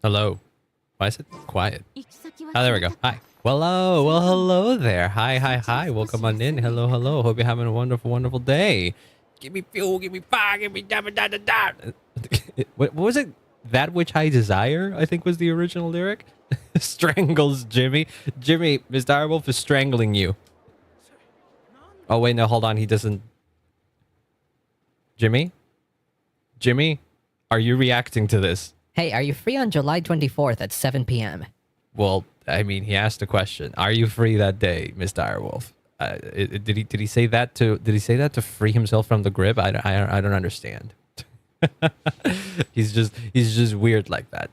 Hello. Why is it quiet? Oh, there we go. Hi. Hello. Well, hello there. Hi, hi, hi. Welcome on in. Hello, hello. Hope you're having a wonderful, wonderful day. Give me fuel. Give me fire. Give me da da da da. What was it? That which I desire, I think was the original lyric. Strangles Jimmy. Jimmy, Mr. Direwolf is strangling you. Oh, wait, no, hold on. He doesn't. Jimmy? Jimmy? Are you reacting to this? Hey, are you free on July 24th at 7 p.m.? Well, I mean, he asked a question. Are you free that day, Miss Direwolf? Did he say that to free himself from the grip? I don't understand. he's just weird like that.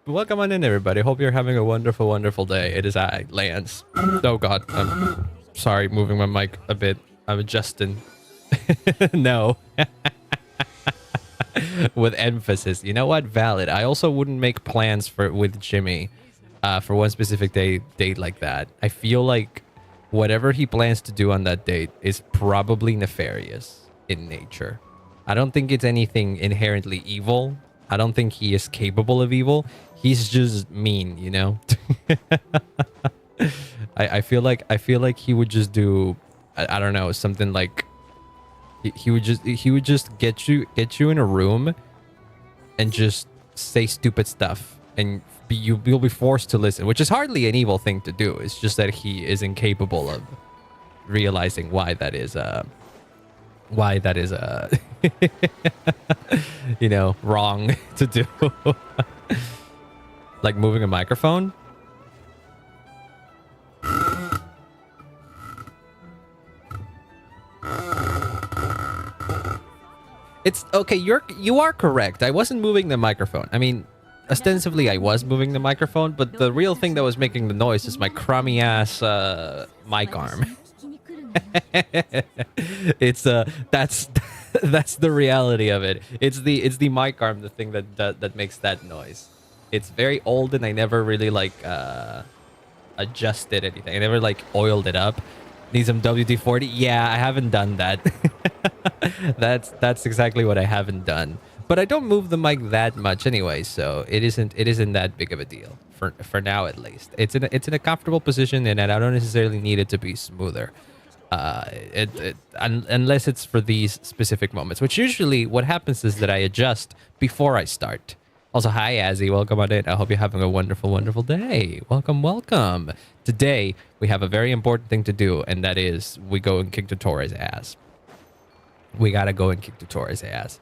Welcome on in, everybody. Hope you're having a wonderful, wonderful day. It is I, Lance. Oh God, I'm sorry, moving my mic a bit. I'm adjusting. No. With emphasis. You know what? Valid. I also wouldn't make plans with Jimmy for one specific date like that. I feel like whatever he plans to do on that date is probably nefarious in nature. I don't think it's anything inherently evil. I don't think he is capable of evil. He's just mean, you know? I feel like he would just do I don't know, something like he would just get you in a room and just say stupid stuff, and you'll be forced to listen, which is hardly an evil thing to do. It's just that he is incapable of realizing why that is you know, wrong to do. Like moving a microphone. It's okay. You are correct. I wasn't moving the microphone. I mean, ostensibly I was moving the microphone, but the real thing that was making the noise is my crummy ass mic arm. It's that's the reality of it. It's the mic arm, the thing that makes that noise. It's very old, and I never really like adjusted anything. I never like oiled it up. Need some WD-40? Yeah, I haven't done that. That's exactly what I haven't done. But I don't move the mic that much anyway, so it isn't that big of a deal for now, at least. It's in a comfortable position, and I don't necessarily need it to be smoother. Unless it's for these specific moments, which usually what happens is that I adjust before I start. Also, hi, Azzy. Welcome on in. I hope you're having a wonderful, wonderful day. Welcome, welcome. Today, we have a very important thing to do, and that is we go and kick Dottore's ass. We gotta go and kick Dottore's ass.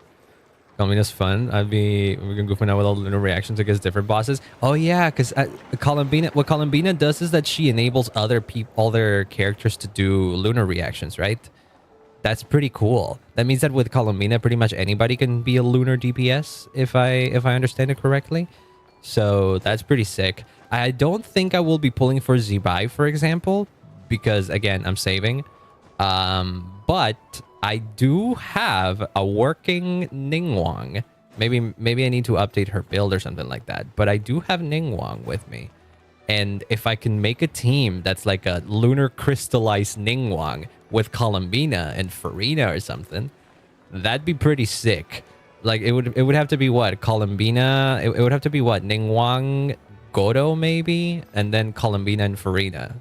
I mean, it's fun. We're gonna go for now with all the lunar reactions against different bosses. Oh yeah, because what Columbina does is that she enables all their characters to do lunar reactions, right? That's pretty cool. That means that with Columbina, pretty much anybody can be a lunar DPS, if I understand it correctly. So that's pretty sick. I don't think I will be pulling for Zibai, for example, because again, I'm saving. But I do have a working Ningguang. Maybe I need to update her build or something like that. But I do have Ningguang with me. And if I can make a team that's like a lunar crystallized Ningguang with Columbina and Farina or something, that'd be pretty sick. Like it would have to be what? Columbina, it would have to be what? Ningguang, Godo maybe, and then Columbina and Farina.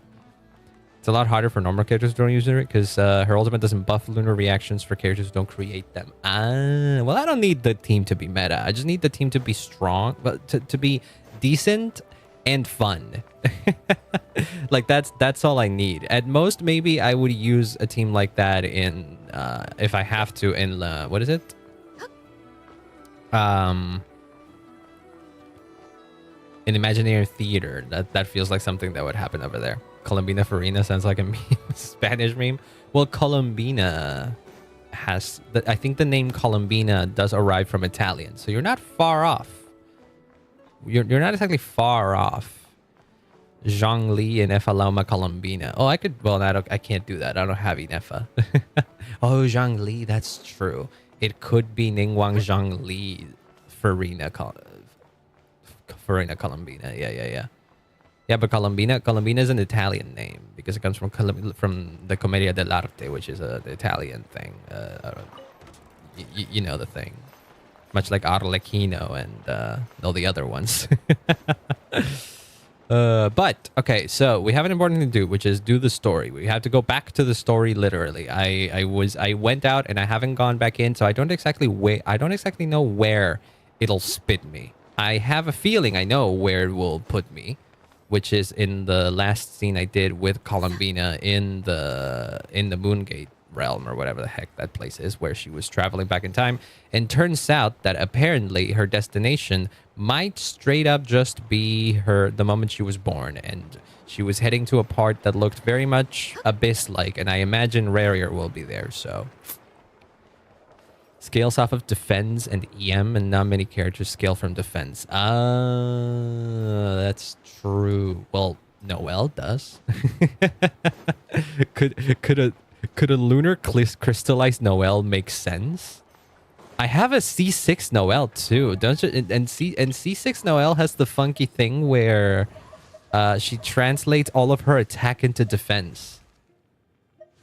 It's a lot harder for normal characters who don't use it because her ultimate doesn't buff lunar reactions for characters who don't create them. Well, I don't need the team to be meta. I just need the team to be strong, but to be decent and fun. Like that's all I need. At most, maybe I would use a team like that in if I have to in what is it? In Imaginary Theater. That feels like something that would happen over there. Columbina Farina sounds like a meme. Spanish meme. Well, Columbina has I think the name Columbina does arrive from Italian, so you're not far off. You're not exactly far off. Zhongli and Efaloma Columbina. Oh, I could. Well, I can't do that. I don't have Inefa. Oh, Zhongli. That's true. It could be Ningguang Zhongli Farina Columbina. Yeah. Yeah, but Columbina is an Italian name because it comes from the Commedia dell'arte, which is an Italian thing. You know the thing. much like Arlecchino and all the other ones. But okay, so we have an important thing to do, which is do the story. We have to go back to the story literally. I went out and I haven't gone back in, so I don't exactly know where it'll spit me. I have a feeling I know where it will put me, which is in the last scene I did with Columbina in the Moongate realm or whatever the heck that place is, where she was traveling back in time. And turns out that apparently her destination might straight up just be the moment she was born, and she was heading to a part that looked very much Abyss-like, and I imagine Rarier will be there. So scales off of defense and EM, and not many characters scale from defense. That's true. Well, Noelle does. Could a lunar crystallized Noelle make sense? I have a C6 Noelle too, don't you? And C6 Noelle has the funky thing where she translates all of her attack into defense.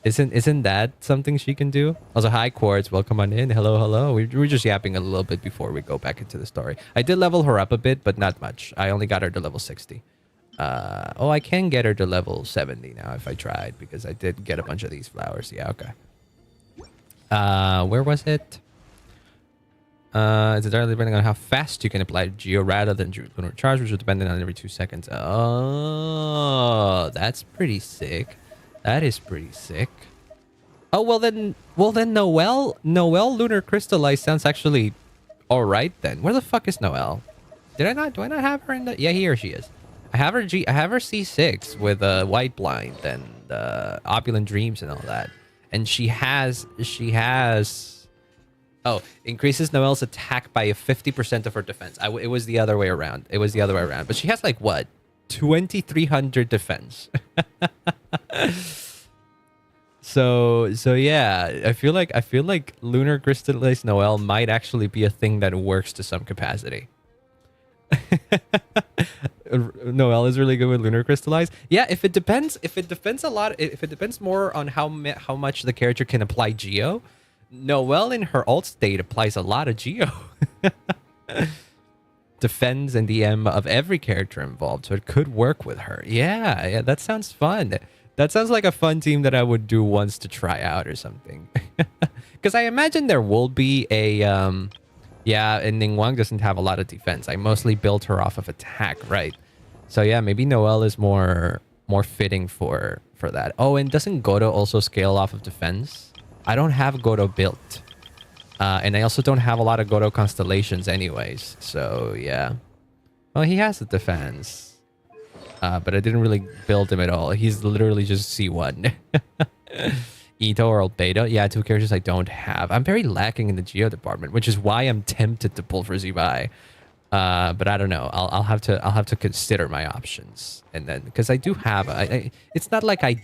Isn't that something she can do? Also, hi Quartz, welcome on in. Hello. We're just yapping a little bit before we go back into the story. I did level her up a bit, but not much. I only got her to level 60. I can get her to level 70 now if I tried, because I did get a bunch of these flowers. Yeah, okay. Where was it? It's entirely depending on how fast you can apply Geo rather than lunar charge, which is dependent on every 2 seconds. Oh, that's pretty sick. That is pretty sick. Oh, well then Noelle lunar crystallized sounds actually all right then. Where the fuck is Noelle? Do I not have her in the? Yeah, here she is. I have her C6 with White Blind and Opulent Dreams and all that. And she has increases Noelle's attack by 50% of her defense. It was the other way around. But she has like what? 2,300 defense. So yeah, I feel like lunar crystallized Noelle might actually be a thing that works to some capacity. Noelle is really good with lunar crystallized. Yeah, if it depends more on how much the character can apply Geo. Noelle in her alt state applies a lot of Geo. Defends and DM of every character involved, so it could work with her. Yeah, that sounds fun. That sounds like a fun team that I would do once to try out or something. Because I imagine there will be a yeah, and Ningguang doesn't have a lot of defense. I mostly built her off of attack, right? So yeah, maybe Noelle is more fitting for that. Oh, and doesn't Godo also scale off of defense? I don't have Godo built. And I also don't have a lot of Godo constellations anyways. So yeah. Well, he has the defense. But I didn't really build him at all. He's literally just C1. Ito or Beta. Yeah, 2 characters I don't have. I'm very lacking in the Geo department, which is why I'm tempted to pull for Zibai. But I don't know. I'll have to consider my options, and then because I do have. It's not like I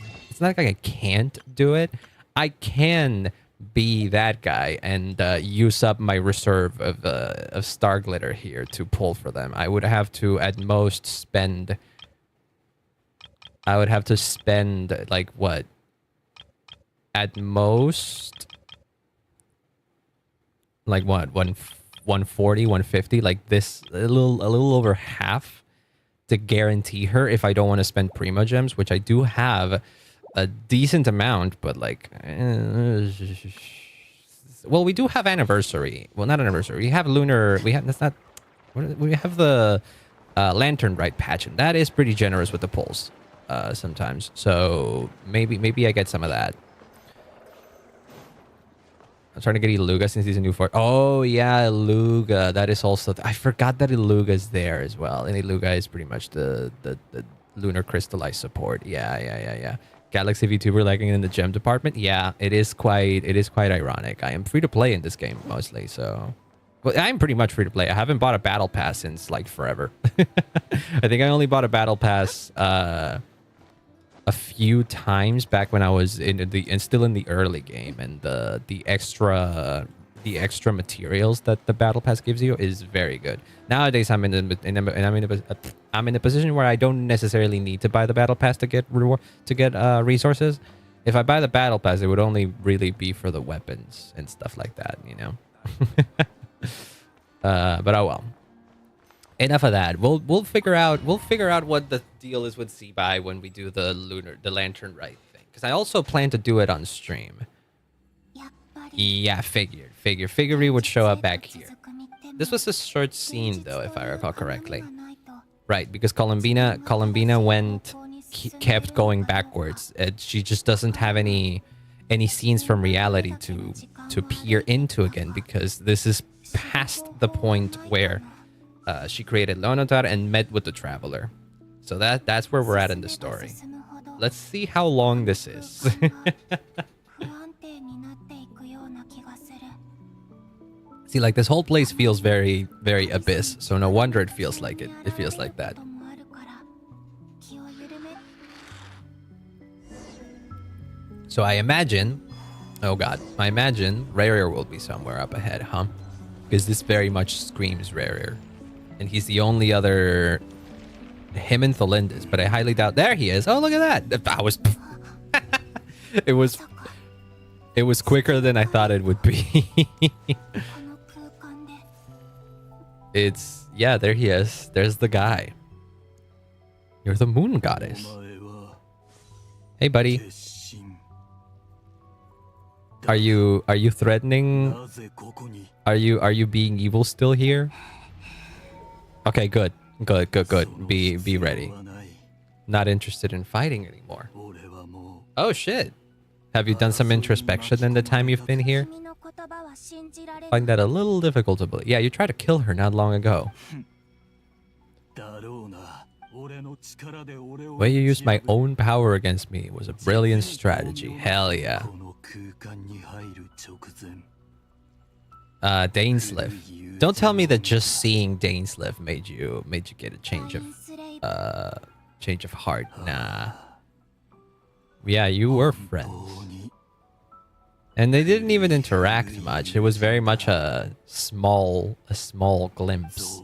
can't do it. I can be that guy and use up my reserve of Star Glitter here to pull for them. I would have to at most spend. I would have to spend like what? At most, like what, 140, 150, like this, a little over half to guarantee her if I don't want to spend Primo Gems, which I do have a decent amount, but like, well, we do have Anniversary. Well, not Anniversary. We have Lunar. We have the Lantern Rite patch, and that is pretty generous with the pulls sometimes. So maybe I get some of that. I'm trying to get Iluga since he's a new fort. Oh, yeah, Iluga. That is also... I forgot that Iluga is there as well. And Iluga is pretty much the lunar crystallized support. Yeah. Galaxy VTuber lagging in the gem department. Yeah, it is quite ironic. I am free to play in this game mostly, so... Well, I'm pretty much free to play. I haven't bought a battle pass since, like, forever. I think I only bought a battle pass... a few times back when I was still in the early game, and the extra materials that the battle pass gives you is very good. Nowadays I'm in a position where I don't necessarily need to buy the battle pass to get resources. If I buy the battle pass, it would only really be for the weapons and stuff like that, you know. But oh well. Enough of that. We'll figure out what the deal is with Zebai when we do the lantern rite thing. Because I also plan to do it on stream. Yeah, figured we would show up back here. This was a short scene though, if I recall correctly. Right, because Columbina kept going backwards. She just doesn't have any scenes from reality to peer into again, because this is past the point where she created Leonotar and met with the Traveler. So that's where we're at in the story. Let's see how long this is. See, like, this whole place feels very, very Abyss, so no wonder it feels like it. It feels like that. So I imagine, oh god, I imagine Rarier will be somewhere up ahead, huh? Because this very much screams Rarier. And he's the only other... Him and Thalindis, but I highly doubt... There he is! Oh, look at that! That was... It was quicker than I thought it would be. It's... Yeah, there he is. There's the guy. You're the moon goddess. Hey, buddy. Are you threatening? Are you being evil still here? Okay, good. Be ready. Not interested in fighting anymore. Oh shit. Have you done some introspection in the time you've been here? Find that a little difficult to believe. Yeah, you tried to kill her not long ago. The way you used my own power against me was a brilliant strategy. Hell yeah. Dainsliff. Don't tell me that just seeing Dainsliff made you get a change of heart. Nah. Yeah, you were friends. And they didn't even interact much. It was very much a small glimpse.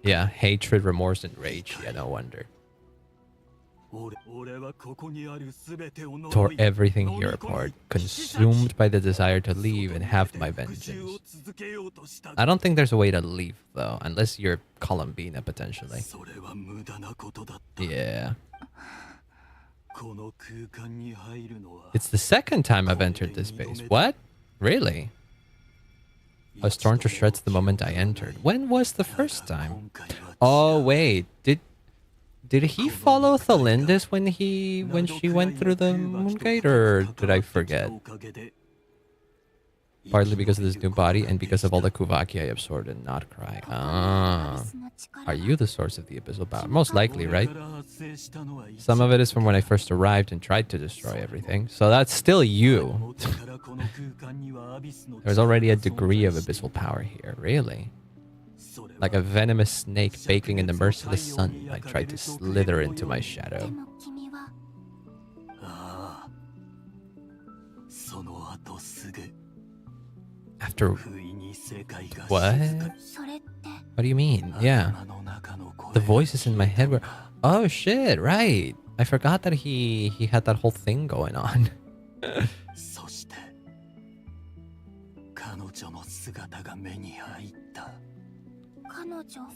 Yeah, hatred, remorse, and rage. Yeah, no wonder. Tore everything here apart, consumed by the desire to leave and have my vengeance. I don't think there's a way to leave, though, unless you're Columbina, potentially. Yeah. It's the second time I've entered this space. What? Really? I was torn to shreds the moment I entered. When was the first time? Oh, wait. Did he follow Thalindis when she went through the moon gate, or did I forget? Partly because of this new body and because of all the Kuvaki I absorbed in nod-krai. Ah. Are you the source of the abyssal power? Most likely, right? Some of it is from when I first arrived and tried to destroy everything. So that's still you. There's already a degree of abyssal power here. Really? Like a venomous snake baking in the merciless sun, I tried to slither into my shadow. After... What? What do you mean? Yeah. The voices in my head were... Oh shit, right. I forgot that he had that whole thing going on.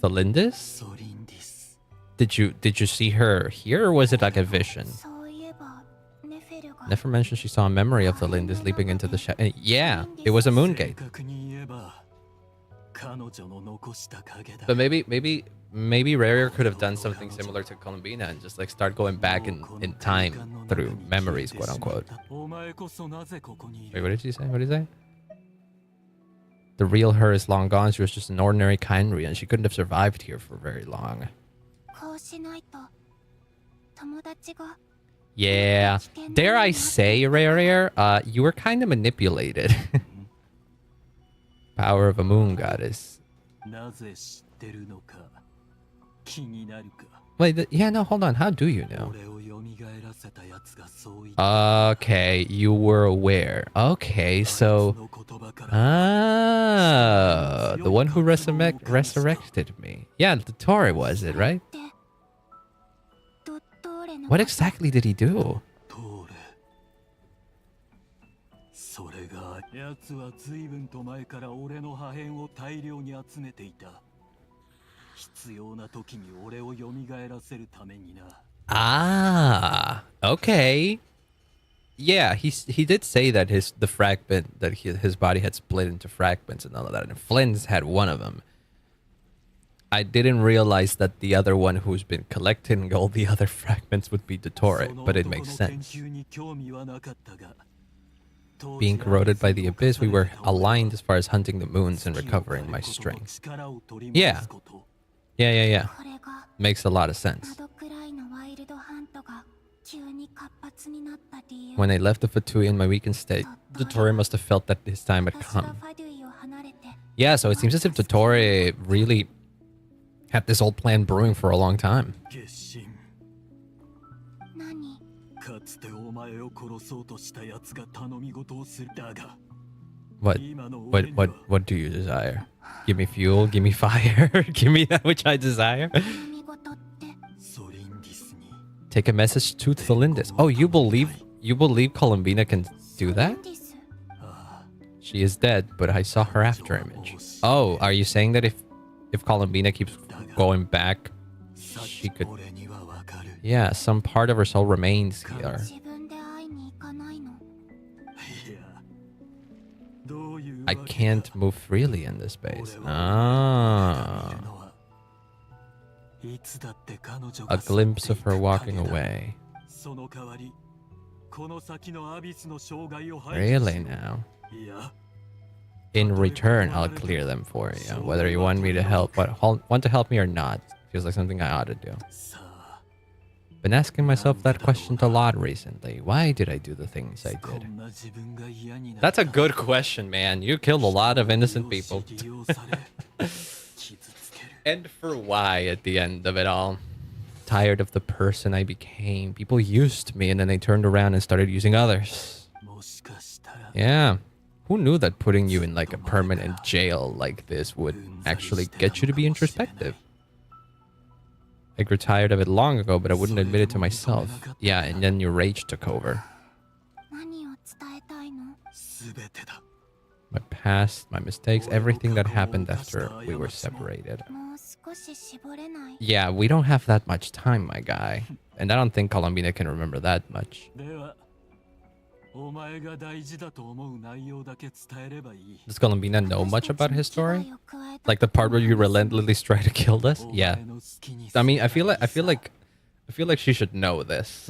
Thalindis? Did you see her here, or was it like a vision? Never mentioned she saw a memory of Thalindis leaping into the shadow. Yeah, it was a moon gate. But maybe Rarier could have done something similar to Columbina and just like start going back in time through memories, quote unquote. Wait, what did she say? What did he say? The real her is long gone. She was just an ordinary Kainri, and she couldn't have survived here for very long. Yeah. Dare I say, Rarier, you were kind of manipulated. Power of a moon goddess. Wait, yeah, no, hold on. How do you know? Okay, you were aware. Okay, so... Ah, the one who resurrected me. Yeah, the Dottore was it, right? What exactly did he do? 奴は随分と前から俺の破片を大量に集めていた。必要な時に俺を蘇らせるためにな。Ah, okay. Yeah, he did say that the fragment that his body had split into fragments and all of that, and Flynn's had one of them. I didn't realize that the other one who's been collecting all the other fragments would be Dottore, but it makes sense. Being corroded by the abyss, we were aligned as far as hunting the moons and recovering my strength. Yeah. Yeah. Makes a lot of sense. When I left the Fatui in my weakened state, Dottore must have felt that his time had come. Yeah, so it seems as if Dottore really had this whole plan brewing for a long time. What do you desire? Give me fuel, give me fire, give me that which I desire. Take a message to Sillyness. Oh, you believe Columbina can do that? She is dead, but I saw her after image. Oh, are you saying that if Columbina keeps going back, she could... Yeah, some part of her soul remains here. I can't move freely in this space. Ah. A glimpse of her walking away. Really now? In return, I'll clear them for you. Whether you want me to help, want to help me or not, feels like something I ought to do. Been asking myself that question a lot recently. Why did I do the things I did? That's a good question, man. You killed a lot of innocent people. And for why at the end of it all? Tired of the person I became. People used me and then they turned around and started using others. Yeah. Who knew that putting you in like a permanent jail like this would actually get you to be introspective? I grew tired of it long ago, but I wouldn't admit it to myself. Yeah, and then your rage took over. My past, my mistakes, everything that happened after we were separated. Yeah, we don't have that much time, my guy. And I don't think Columbina can remember that much. Does Columbina know much about his story? Like the part where you relentlessly try to kill us? Yeah. I mean, I feel like she should know this.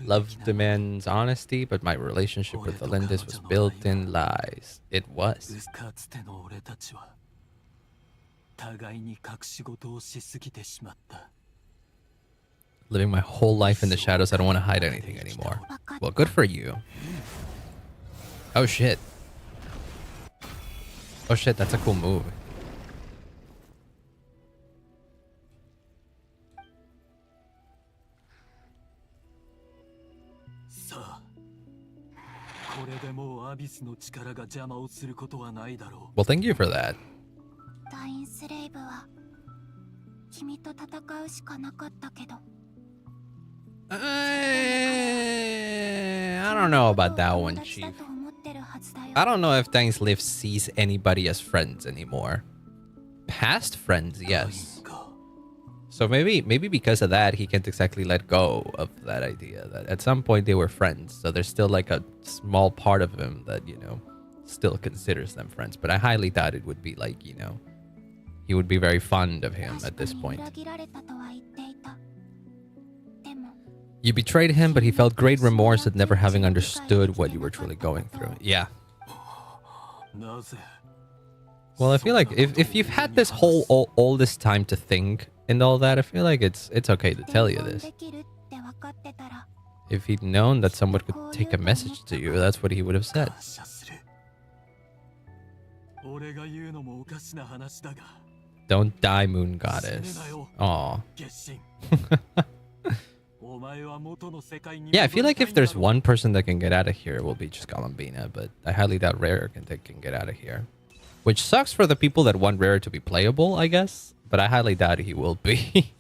Love demands honesty, but my relationship with Sillyness was built in lies. It was. Living my whole life in the shadows, I don't want to hide anything anymore. Well, good for you. Oh shit. Oh shit, that's a cool move. Well, thank you for that. I don't know about that one, Chief. I don't know if Dying Slave sees anybody as friends anymore. Past friends, yes. So maybe because of that, he can't exactly let go of that idea that at some point they were friends. So there's still like a small part of him that, you know, still considers them friends. But I highly doubt it would be like, you know, he would be very fond of him at this point. You betrayed him, but he felt great remorse at never having understood what you were truly going through. Yeah. Well, I feel like if you've had this all this time to think and all that, I feel like it's okay to tell you this. If he'd known that someone could take a message to you, that's what he would have said. Don't die, Moon Goddess. Aw. Yeah, I feel like if there's one person that can get out of here, it will be just Columbina, but I highly doubt Rare can get out of here. Which sucks for the people that want Rare to be playable, I guess, but I highly doubt he will be.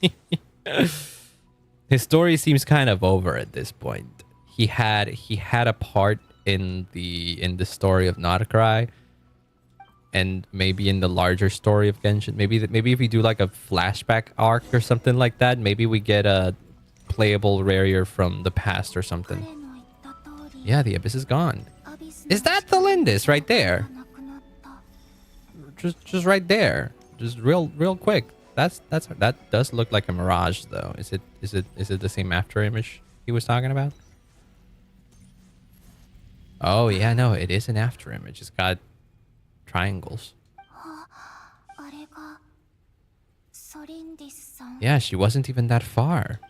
His story seems kind of over at this point. He had a part in the story of nod-krai, and maybe in the larger story of Genshin. Maybe if we do like a flashback arc or something like that, maybe we get a playable rare from the past or something. Yeah, the abyss is gone. Is that the Lindis right there? Just right there. Just real quick. That does look like a mirage though. Is it the same after image he was talking about? Oh yeah, no, it is an after image. It's got triangles. Yeah, she wasn't even that far.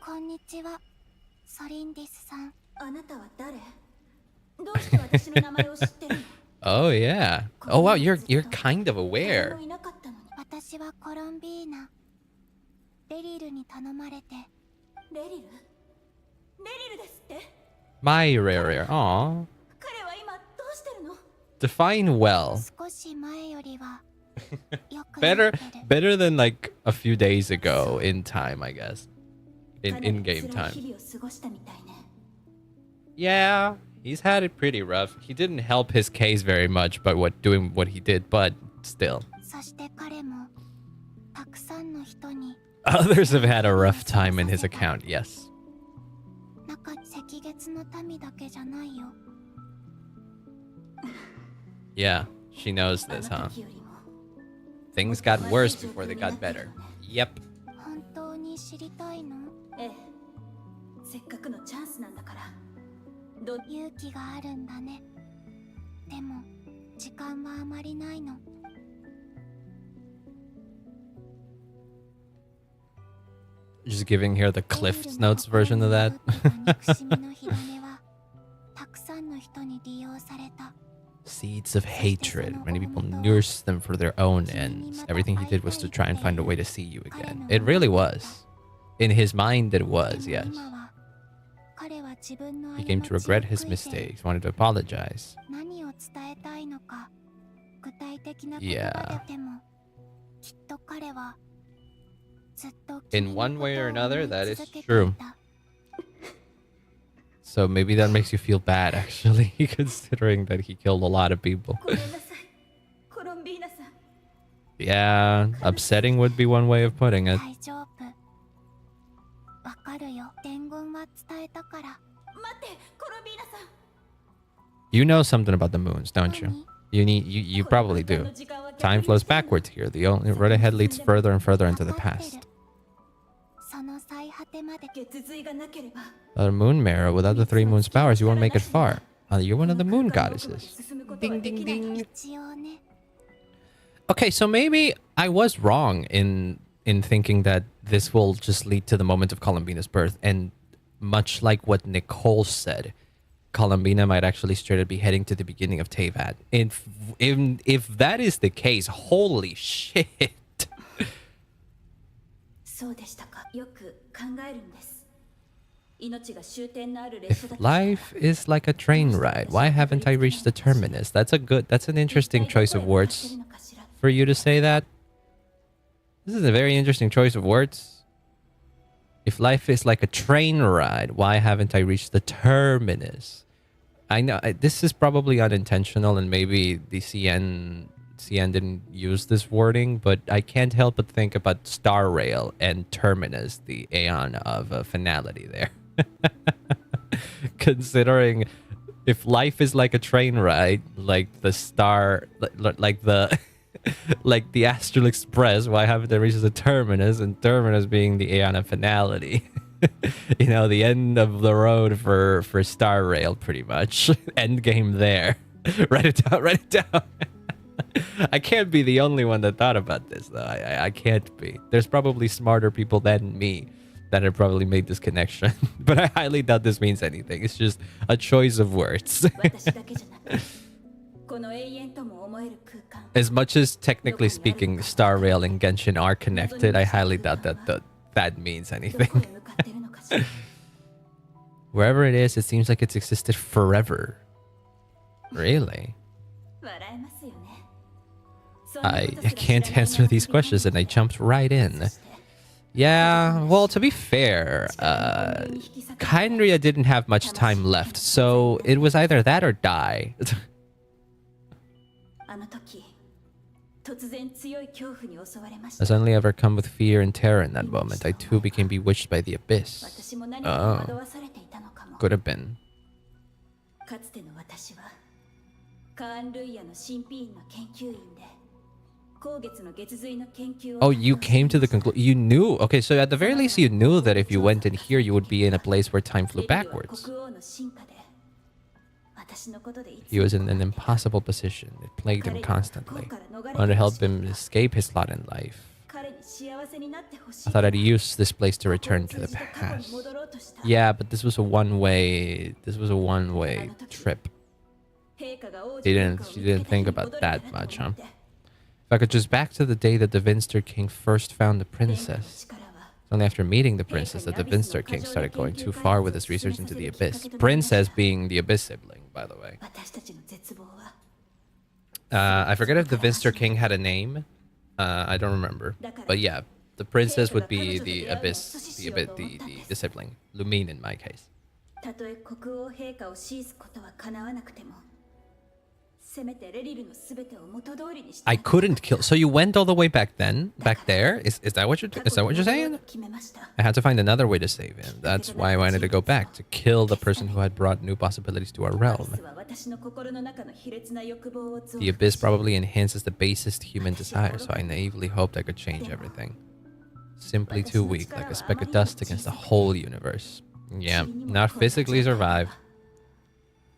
Oh yeah. Oh wow, you're kind of aware. My rare. Aw. Define well. Better than like a few days ago in time, I guess. In game time. Yeah, he's had it pretty rough. He didn't help his case very much by doing what he did, but still. Others have had a rough time in his account, yes. Yeah, she knows this, huh? Things got worse before they got better. Yep. Just giving her the Cliff Notes version of that. Seeds of hatred. Many people nurse them for their own ends. Everything he did was to try and find a way to see you again. It really was. In his mind, it was, yes. He came to regret his mistakes, wanted to apologize. Yeah. In one way or another, that is true. So maybe that makes you feel bad, actually, considering that he killed a lot of people. Yeah, upsetting would be one way of putting it. You know something about the moons, don't you? You probably do. Time flows backwards here. The only road ahead leads further and further into the past. A moon mirror, without the 3 moons' powers, you won't make it far. You're one of the moon goddesses. Ding, ding, ding. Okay, so maybe I was wrong in thinking that this will just lead to the moment of Columbina's birth. And much like what Nicole said, Columbina might actually straight up be heading to the beginning of Teyvat. If that is the case, holy shit. If life is like a train ride, why haven't I reached the terminus? That's an interesting choice of words for you to say that. This is a very interesting choice of words. If life is like a train ride, why haven't I reached the terminus? I know this is probably unintentional, and maybe the CN didn't use this wording, but I can't help but think about Star Rail and Terminus, the aeon of finality there. Considering if life is like a train ride, like the star, like the like the Astral Express, why haven't they reached the terminus? And terminus being the aeon of finality. You know, the end of the road for Star Rail, pretty much. End game there. Write it down. Write it down. I can't be the only one that thought about this, though. I can't be. There's probably smarter people than me that have probably made this connection. But I highly doubt this means anything. It's just a choice of words. As much as, technically speaking, Star Rail and Genshin are connected, I highly doubt that means anything. Wherever it is, it seems like it's existed forever. Really? I can't answer these questions, and I jumped right in. Yeah, well, to be fair, Kainria didn't have much time left, so it was either that or die. あの時突然強い恐怖に襲われまし I た suddenly overcome with fear and terror in that moment. I too became bewitched by the abyss. 私も何かに惑わされていたのかも Could have been. かつての私はカーン・ルイヤの神秘院の研究員で光月の月髄の研究を Oh, you came to the conclusion. You knew. Okay, so at the very least, you knew that if you went in here, you would be in a place where time flew backwards. 国王の進化で私のことでいつ He was in an impossible position. It plagued him constantly. I wanted to help him escape his lot in life. 彼に幸せになってほし I い thought I'd use this place to return to the past. Yeah, but this was a one-way. This was a one-way trip. 陛下が王子 She 殿 didn't. 下を She 見つけ didn't たい think と about 戻り that たか much, と huh? 思って If I could just back to the day that the Vinster King first found the 殿下の princess. 力は It's only after meeting the princess that the Vinster King started going too far with his research into the abyss. Princess being the abyss sibling, by the way. 私たちの絶望は I forget if the Vinster King had a name. I don't remember. But yeah, the princess would be the abyss, the sibling. Lumine in my case. たとえ国王陛下を退すことは叶わなくてもせめてレリルのすべてを元通りにして I couldn't kill. So you went all the way back then, back there. Is that what you're saying? 決めました I had to find another way to save him. That's why I wanted to go back to kill the person who had brought new possibilities to our アビ realm. スは私の心の中の卑劣な欲望を増 The abyss probably enhances the basest human desire, so I naively hoped I could change everything. Simply too weak, like a speck of dust against the whole universe. Yeah, not physically survive.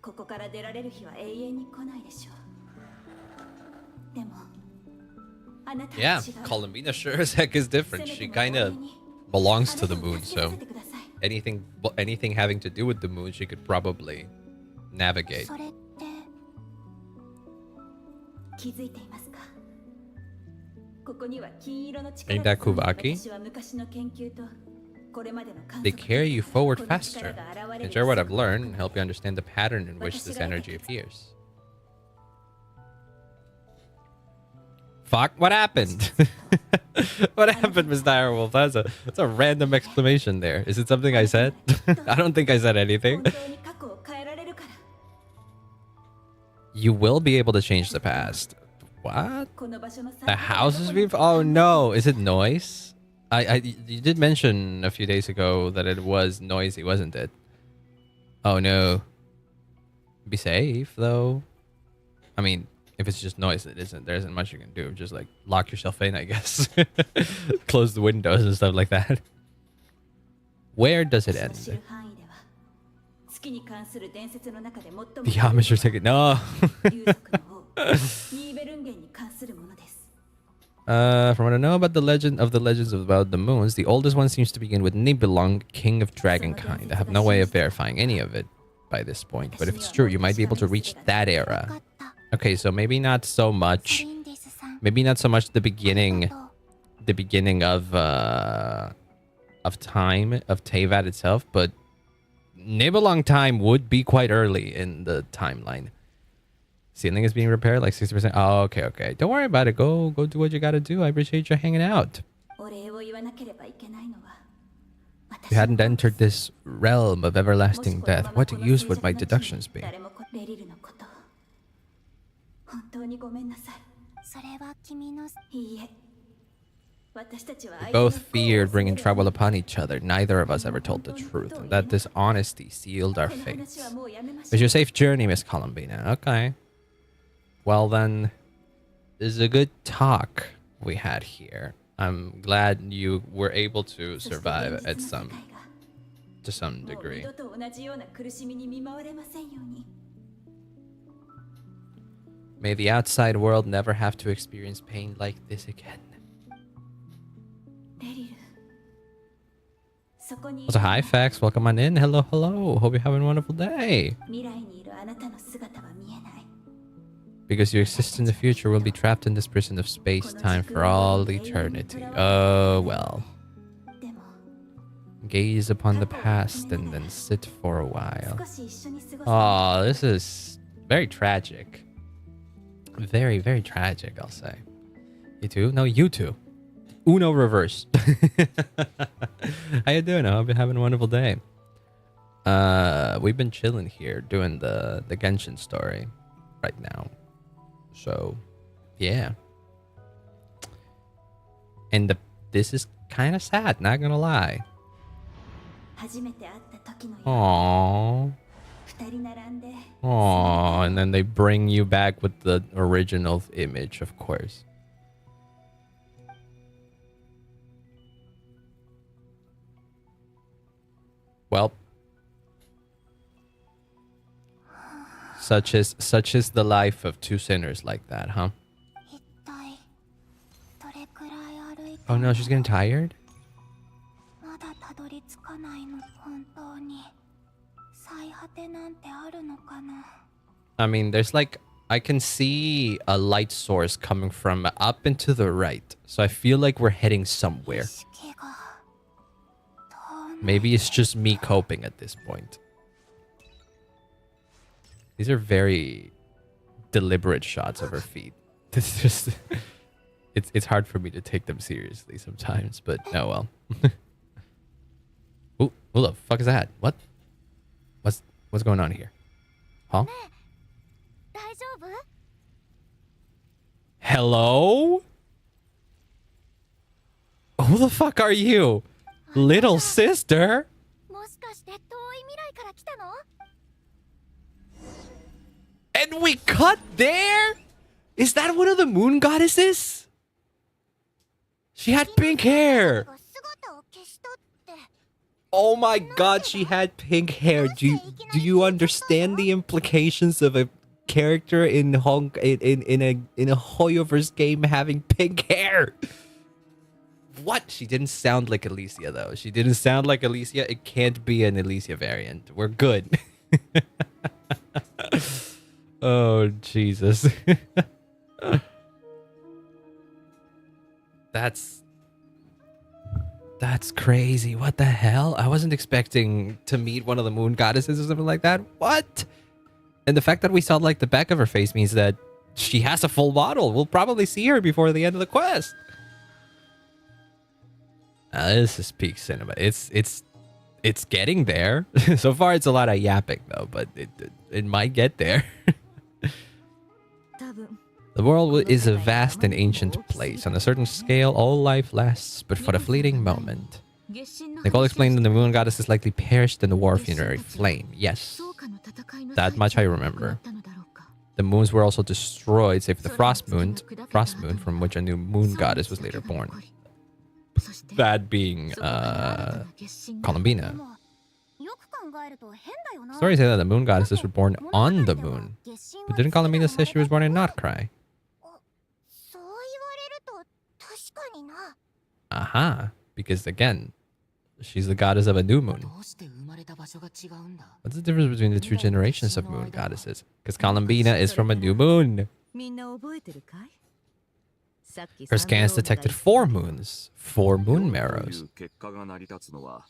ここから出られる日は永遠に来ないでしょうでもあなたは違 Yeah, う Columbina sure as heck is different. She kind of belongs to the moon, so anything having to do with the moon, she could probably navigate. それって気づいていますかここには金色の力 Ain't that Kubaki? 私は昔の研究とこれまでの観 They 測 carry you forward この力 faster が現れる and share what I've learned and help you understand the pattern in which this energy appears. Fuck, what happened? What happened, Miss Direwolf? That's a random exclamation there. Is it something I said? I don't think I said anything. 本当に過去を変えられるから You will be able to change the past. What? この場所の The house is being... Oh no, is it noise? You did mention a few days ago that it was noisy, wasn't it? Oh no. Be safe though. I mean, if it's just noise, there isn't much you can do. Just like lock yourself in, I guess. Close the windows and stuff like that. Where does it 知 end? る範囲では月に関する伝説の中で最も The homage are taken. No. 竜族の王ニーベルンゲンに関するものです From what I know about the legends about the moons, the oldest one seems to begin with Nibelung, king of dragonkind. I have no way of verifying any of it by this point, but if it's true, you might be able to reach that era. Okay, so maybe not so much. Maybe not so much the beginning of time of Teyvat itself, but Nibelung time would be quite early in the timeline. Ceiling is being repaired like 60%. Oh, okay. Don't worry about it. Go do what you gotta do. I appreciate you hanging out. お礼を言わなければいけないのは If you hadn't entered this realm of everlasting death, what use would my deductions be? 誰もレリルのこと本当にごめんなさいそれは君のいいえ私たちは We both feared bringing trouble upon each other. Neither of us ever told the truth, and that dishonesty sealed our この話 fates. はもうやめまし It's ょ your safe journey, Miss Columbina. Okay. Well then, this is a good talk we had here. I'm glad you were able to うそして survive 現 at 実の世 some 界が to some もう二 degree. 度と同じような苦しみに見舞われませんように May the outside world never have to experience pain like this again. レリルそこに Also, hi, Fax. Welcome on in. Hello. Hope you're having a wonderful day. 未来にいるあなたの姿は見えない Because you exist in the future, we'll be trapped in this prison of space-time for all eternity. Oh, well. でも Gaze upon the past and then sit for a while. 少し一緒に過ごす Oh, this is very tragic. Very, very tragic, I'll say. You too? No, you too. Uno reverse. How you doing? I hope you're having a wonderful day. We've been chilling here doing the Genshin story right now. So, yeah. And this is kind of sad, not gonna lie. 初めて会った時のよ Aww. 二人並んで Aww. And then they bring you back with the original image, of course. Well, such is the life of two sinners like that, huh? 一体どれくらい歩い Oh no, she's getting tired? まだたどり着かないの本当に最果てなんてあるのかな I mean, there's like, I can see a light source coming from up and to the right. So I feel like we're heading somewhere. 意識が遠の Maybe it's just me coping at this point. These are very deliberate shots of her feet. This just it's hard for me to take them seriously sometimes, but oh well. Ooh, who the fuck is that? What's going on here? Huh? 大丈夫 Hello? Who the fuck are you? Little sister? もしかして遠い未来から来たの And we cut there? Is that one of the moon goddesses? She had pink hair. が姿を消したって Oh my god, she had pink hair. Do you understand the implications of a character in a Hoyoverse game having pink hair? What? She didn't sound like Alicia though. She didn't sound like Alicia. It can't be an Alicia variant. We're good. Oh Jesus. That's crazy. What the hell? I wasn't expecting to meet one of the moon goddesses or something like that. What? And the fact that we saw like the back of her face means that she has a full model. We'll probably see her before the end of the quest. This is peak cinema. It's getting there. So far, it's a lot of yapping though, but it might get there. The world is a vast and ancient place. On a certain scale, all life lasts but for a fleeting moment. Nicole explained that the moon goddess is likely perished in the war funerary flame. Yes, that much I remember. The moons were also destroyed, save for the frost moon, from which a new moon goddess was later born. That being Columbina. よく考えると変だよな Stories say that the moon goddesses were born on the moon. But didn't Columbina say she was born in nod-krai? そう言われると確かにな Aha. Because again, she's the goddess of a new moon. どうして生まれた場所が違うんだ What's the difference between the two generations of moon goddesses? Because Columbina is from a new moon. みんな覚えてるかい Her scans detected 4 moons, 4 moon marrows. 結果が成り立つのは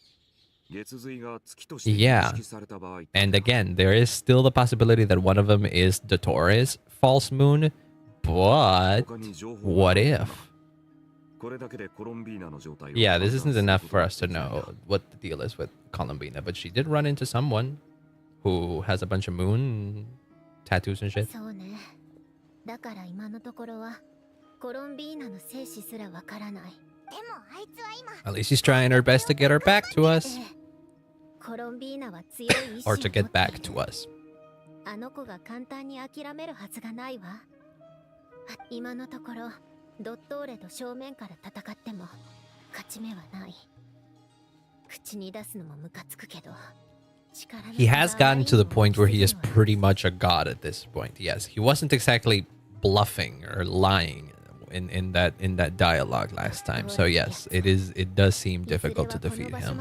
月髄が月として Yeah. 認識された場合 And again, there is still the possibility that one of them is Dottore's false moon. But 他に情報 what if? これだけでコロンビーナの状態を Yeah, this 判断 isn't する enough こと for が us to できない know what the deal is with Columbina. But she did run into someone who has a bunch of moon tattoos and shit. そうねだから今のところはコロンビーナの生死すらわからないでもあいつは今 At least she's trying her best to get her back to us. コロンビーナは強い意志を Or 持 to ってい get る back to us. あの子が簡単に諦めるはずがないわ今のところドットーレと正面から戦っても勝ち目はない口に出すのもムカつくけど He has gotten to the point where he is pretty much a god at this point. Yes, he wasn't exactly bluffing or lying in that dialogue last time. So yes, it does seem difficult to defeat him.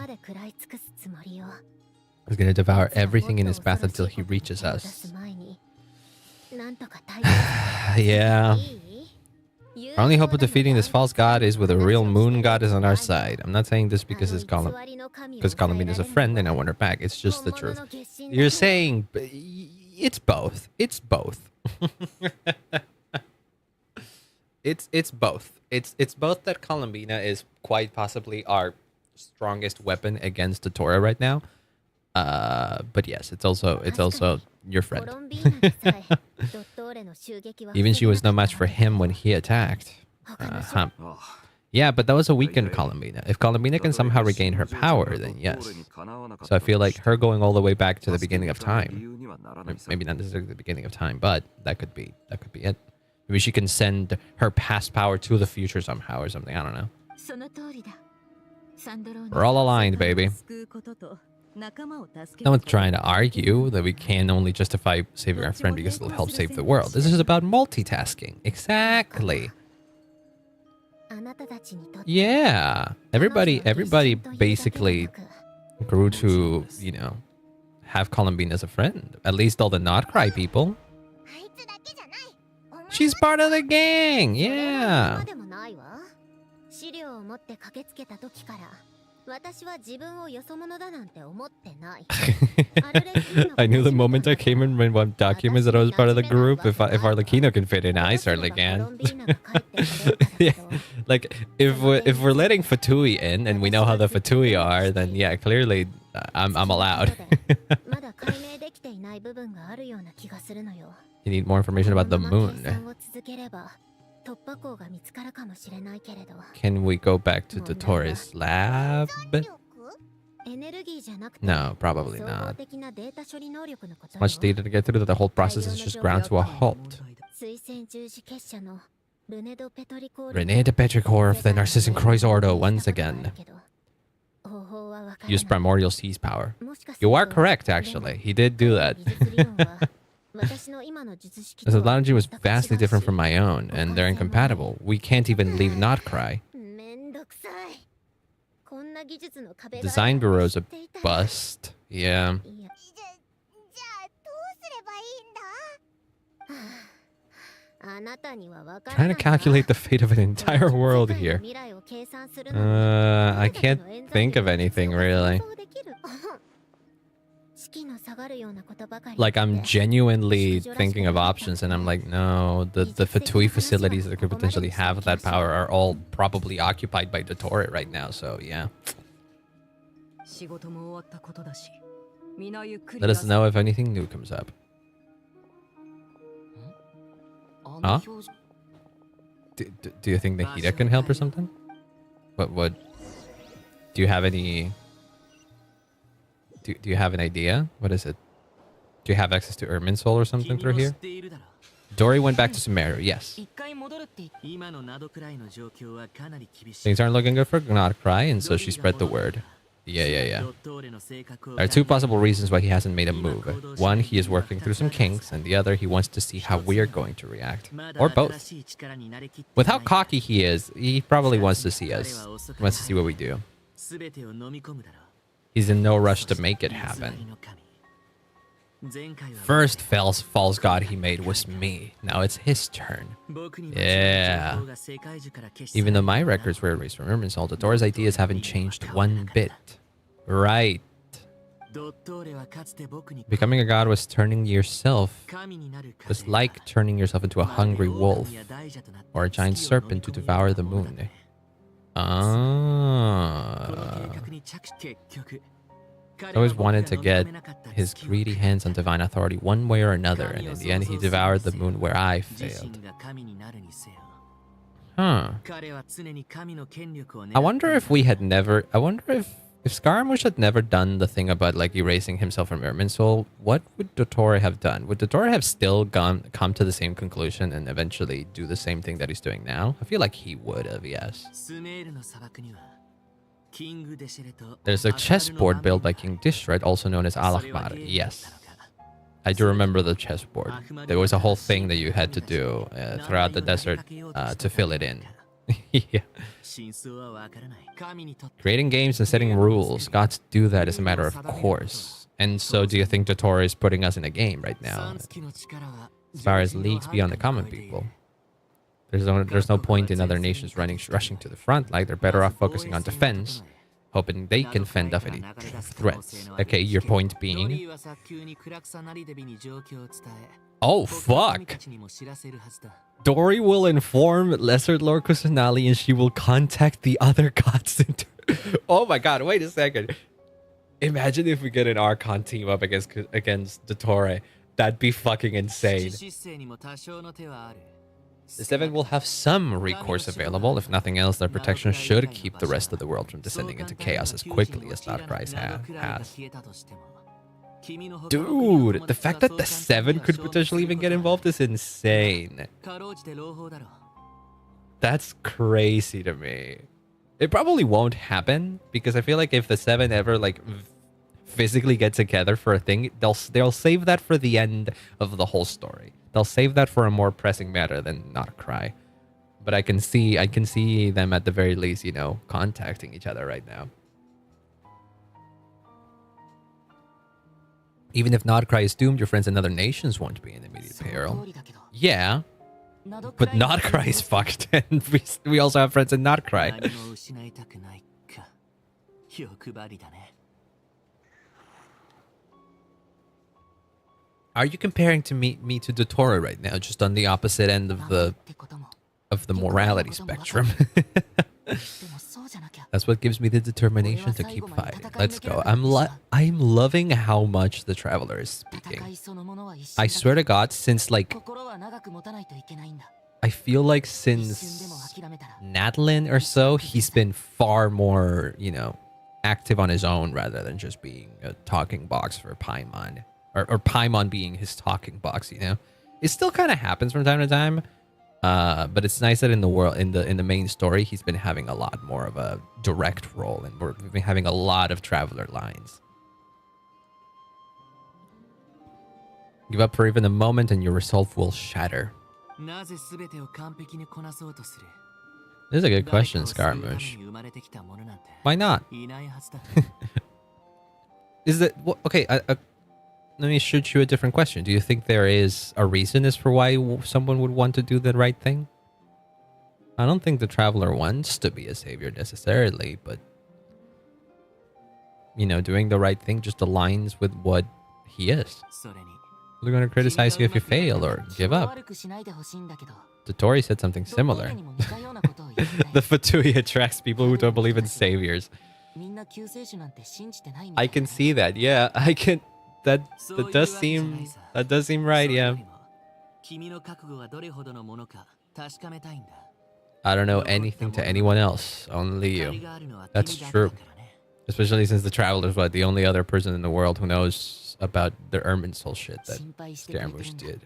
He's gonna devour everything in his path until he reaches us. Yeah. Our only hope of defeating this false god is with a real moon goddess on our side. I'm not saying this because Columbine is a friend and I want her back. It's just the truth. You're saying it's both. It's both. it's both. It's both that Columbina is quite possibly our strongest weapon against Dottore right now. But yes, it's also your friend. Even she was no match for him when he attacked. Yeah, but that was a weakened Columbina. If Columbina can somehow regain her power, then yes. So I feel like her going all the way back to the beginning of time, maybe not necessarily the beginning of time, but that could be it. Maybe she can send her past power to the future somehow or something. I don't know. We're all aligned, baby. No one's trying to argue that we can only justify saving our friend because it'll help save the world. This is about multitasking. Exactly. Yeah. Everybody basically grew to, you know, have Columbine as a friend. At least all the nod-krai people. She's part of the gang. Yeah. I knew the moment I came in when documents that I was part of the group. If Arlecchino can fit in, I certainly can. Yeah. Like if we're letting Fatui in and we know how the Fatui are, then yeah, clearly I'm allowed. You need more information about the moon. Can we go back to Dottore's lab? No, probably not. So much data to get through that the whole process is just ground to a halt. René de Petrichor of the Narcissan Croix Ordo once again. Use primordial seize power. You are correct, actually. He did do that. His analogy was vastly different from my own, and they're incompatible. We can't even leave nod-krai. Design bureau's a bust. Yeah. Trying to calculate the fate of an entire world here. I can't think of anything, really. Like, I'm genuinely thinking of options, and I'm like, no, the Fatui facilities that could potentially have that power are all probably occupied by Dottore right now, so yeah. Let us know if anything new comes up. Huh? Do you think Nahida can help or something? What? Do you have any... Do you have an idea? What is it? Do you have access to Ermin's soul or something through here? Dory went back to Sumeru, yes. Things aren't looking good for nod-krai, and so she spread the word. Yeah. There are two possible reasons why he hasn't made a move. One, he is working through some kinks, and the other, he wants to see how we're going to react. Or both. With how cocky he is, he probably wants to see us. He wants to see what we do. He's in no rush to make it happen. First false god he made was me. Now it's his turn. Yeah. Even though my records were erased from Ermin's soul, Dottore's ideas haven't changed one bit. Right. Becoming a god was turning yourself. Was like turning yourself into a hungry wolf. Or a giant serpent to devour the moon. I always wanted to get his greedy hands on divine authority one way or another, and in the end he devoured the moon where I failed. Huh. I wonder if we had never... I wonder if Scaramouche had never done the thing about like erasing himself from Ermin's soul, what would Dottore have done? Would Dottore have still come to the same conclusion and eventually do the same thing that he's doing now? I feel like he would have, yes. There's a chessboard built by King Dishred, also known as Al-Ahmar. Yes. I do remember the chessboard. There was a whole thing that you had to do throughout the desert to fill it in. Yeah. Creating games and setting rules. Gods do that as a matter of course. And so do you think Dottore is putting us in a game right now? As far as leagues beyond the common people. There's no point in other nations rushing to the front. Like, they're better off focusing on defense, hoping they can fend off any threats. Okay, your point being... Oh, fuck. Dory will inform Lesser Lord Kusanali and she will contact the other gods. Oh my god, wait a second. Imagine if we get an Archon team up against Dottore. That'd be fucking insane. The Seven will have some recourse available. If nothing else, their protection should keep the rest of the world from descending into chaos as quickly as nod-krai has. Dude, the fact that the Seven could potentially even get involved is insane. That's crazy to me. It probably won't happen because I feel like if the Seven ever like physically get together for a thing, they'll save that for the end of the whole story. They'll save that for a more pressing matter than nod-krai. But I can see them at the very least, you know, contacting each other right now. Even if nod-krai is doomed, your friends in other nations won't be in immediate peril. Yeah, but nod-krai is fucked, and we also have friends in nod-krai. Are you comparing to me to Dottore right now, just on the opposite end of the morality spectrum? That's what gives me the determination to keep fighting. Let's go. I'm loving how much the Traveler is speaking. I swear to God, since like I feel like since Nadlin or so, he's been far more, you know, active on his own rather than just being a talking box for Paimon. Or Paimon being his talking box, you know? It still kind of happens from time to time. But it's nice that in the main story, he's been having a lot more of a direct role, and we've been having a lot of Traveler lines. Give up for even a moment and your resolve will shatter. This is a good question, Scaramouche. Why not? Is it... Okay, let me shoot you a different question. Do you think there is a reason as for why someone would want to do the right thing? I don't think the Traveler wants to be a savior necessarily, but... you know, doing the right thing just aligns with what he is. They're going to criticize you if you fail or give up. Dottore said something similar. The Fatui attracts people who don't believe in saviors. I can see that. Yeah, I can... That does seem right, yeah. I don't know anything to anyone else, only you. That's true. Especially since the Traveler's the only other person in the world who knows about the Irminsul shit that Scaramouche did.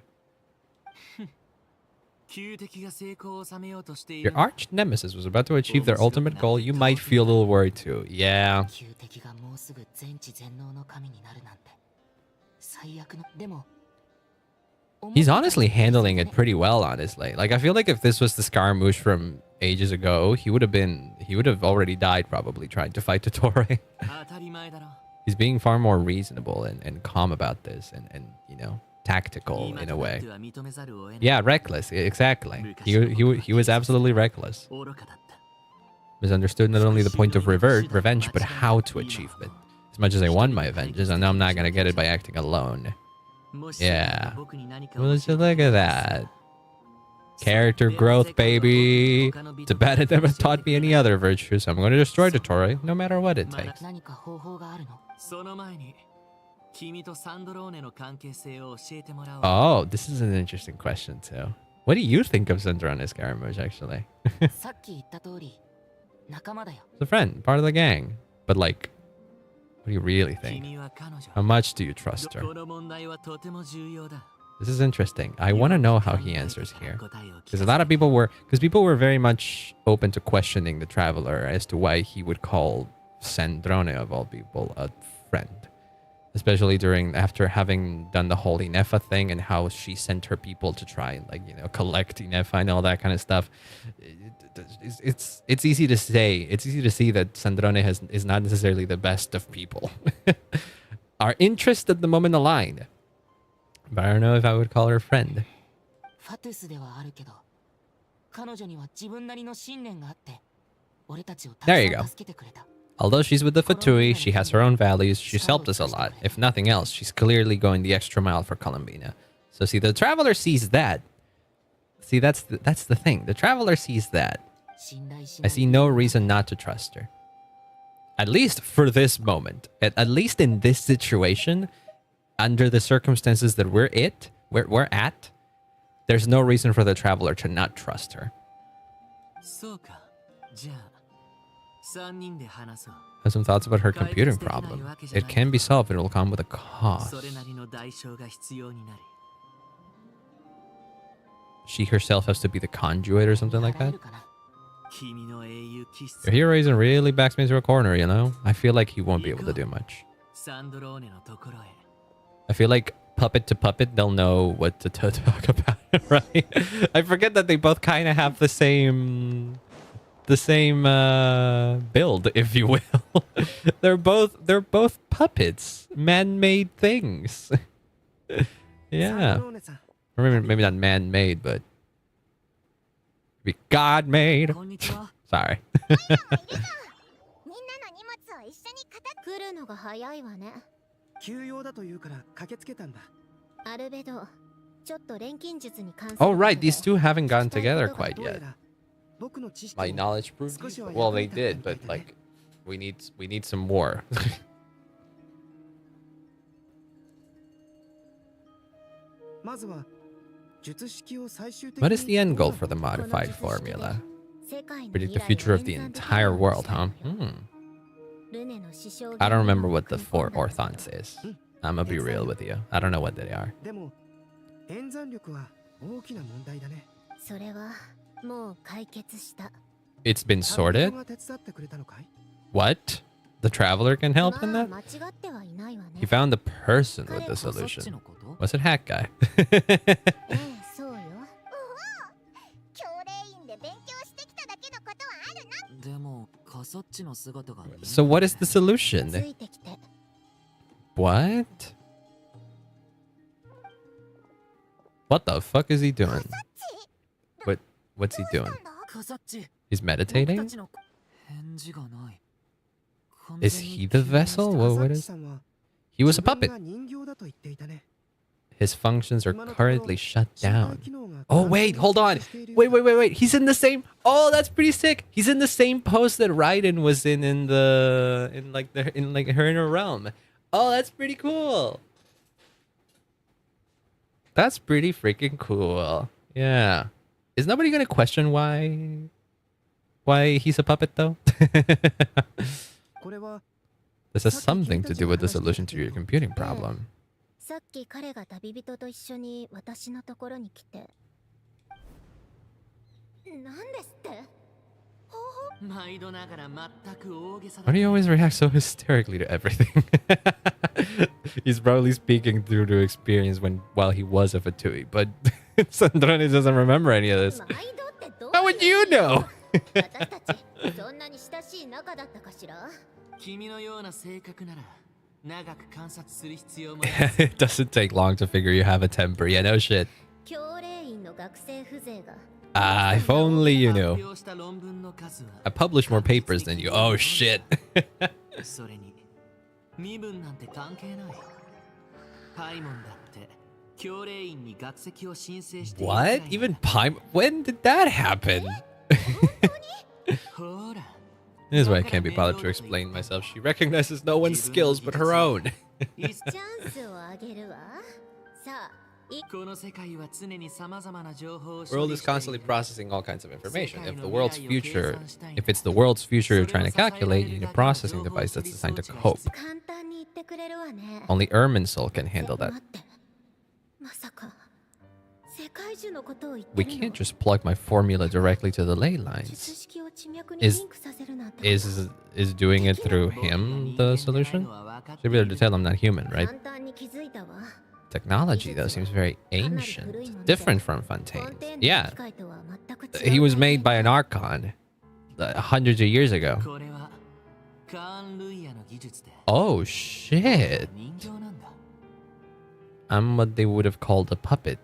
Your arch nemesis was about to achieve their ultimate goal. You might feel a little worried too. Yeah. He's honestly handling it pretty well, honestly. Like, I feel like if this was the Scaramouche from ages ago, he would have already died probably trying to fight Dottore. He's being far more reasonable and calm about this and you know, tactical in a way. Yeah, reckless, exactly. He was absolutely reckless. Misunderstood not only the point of revenge, but how to achieve it. As much as I want my vengeance, I know I'm not gonna get it by acting alone. Yeah. Well, let's just look at that. Character growth, baby. It's bad it never taught me any other virtues. I'm going to destroy Dottore, no matter what it takes. Oh, this is an interesting question, too. What do you think of Sandrone Scaramouche, actually? It's a friend, part of the gang. But, like... what do you really think? How much do you trust her? This is interesting. I want to know how he answers here. Because a lot of people were... because people were very much open to questioning the Traveler as to why he would call Sandrone, of all people, a friend. Especially after having done the whole Inefa thing and how she sent her people to try and, like, you know, collect Inefa and all that kind of stuff. It's easy to say. It's easy to see that Sandrone is not necessarily the best of people. Our interests at the moment aligned. But I don't know if I would call her a friend. There you go. Although she's with the Fatui, she has her own values. She's helped us a lot. If nothing else, she's clearly going the extra mile for Columbina. So see, the traveler sees that. See, that's the thing. The traveler sees that. I see no reason not to trust her. At least for this moment. At least in this situation, under the circumstances that we're at, there's no reason for the traveler to not trust her. I have some thoughts about her computing problem. It can be solved, but it will come with a cost. She herself has to be the conduit or something like that? Your hero isn't really backs me into a corner, you know? I feel like he won't be able to do much. I feel like puppet to puppet, they'll know what to talk about, right? I forget that they both kind of have the same build, if you will. they're both puppets, man-made things. Yeah. Or maybe not man-made, but maybe God-made. Sorry. Oh right, these two haven't gotten together quite yet. My knowledge proved. Well, they did, but like, we need some more. What is the end goal for the modified formula? Predict the future of the entire world, huh? I don't remember what the 4 orthons is. I'm gonna be real with you. I don't know what they are. It's been sorted? What? The traveler can help in that? He found the person with the solution. Was it Hack Guy? So what is the solution? What? What the fuck is he doing? What's he doing? He's meditating? Is he the vessel? What is? He was a puppet. His functions are currently shut down. Oh wait, hold on. Wait. He's in the same. Oh, that's pretty sick. He's in the same post that Raiden was in her inner realm. Oh, that's pretty cool. That's pretty freaking cool. Yeah. Is nobody gonna question why he's a puppet though? This has something to do with the solution to your computing problem. Why do you always react so hysterically to everything? He's probably speaking through to experience while he was a Fatui, but Sandrone doesn't remember any of this. How would you know? It doesn't take long to figure you have a temper. Yeah, no shit. If only you knew. I publish more papers than you. Oh shit. What? Even Paimon? When did that happen? This is why I can't be bothered to explain myself. She recognizes no one's skills but her own. World is constantly processing all kinds of information. If it's the world's future you're trying to calculate, you need a processing device that's designed to cope. Only Irminsul can handle that. We can't just plug my formula directly to the ley lines. Is doing it through him the solution? Should be able to tell I'm not human, right? Technology, though, seems very ancient. Different from Fontaine's. Yeah. He was made by an Archon hundreds of years ago. Oh, shit. I'm what they would have called a puppet.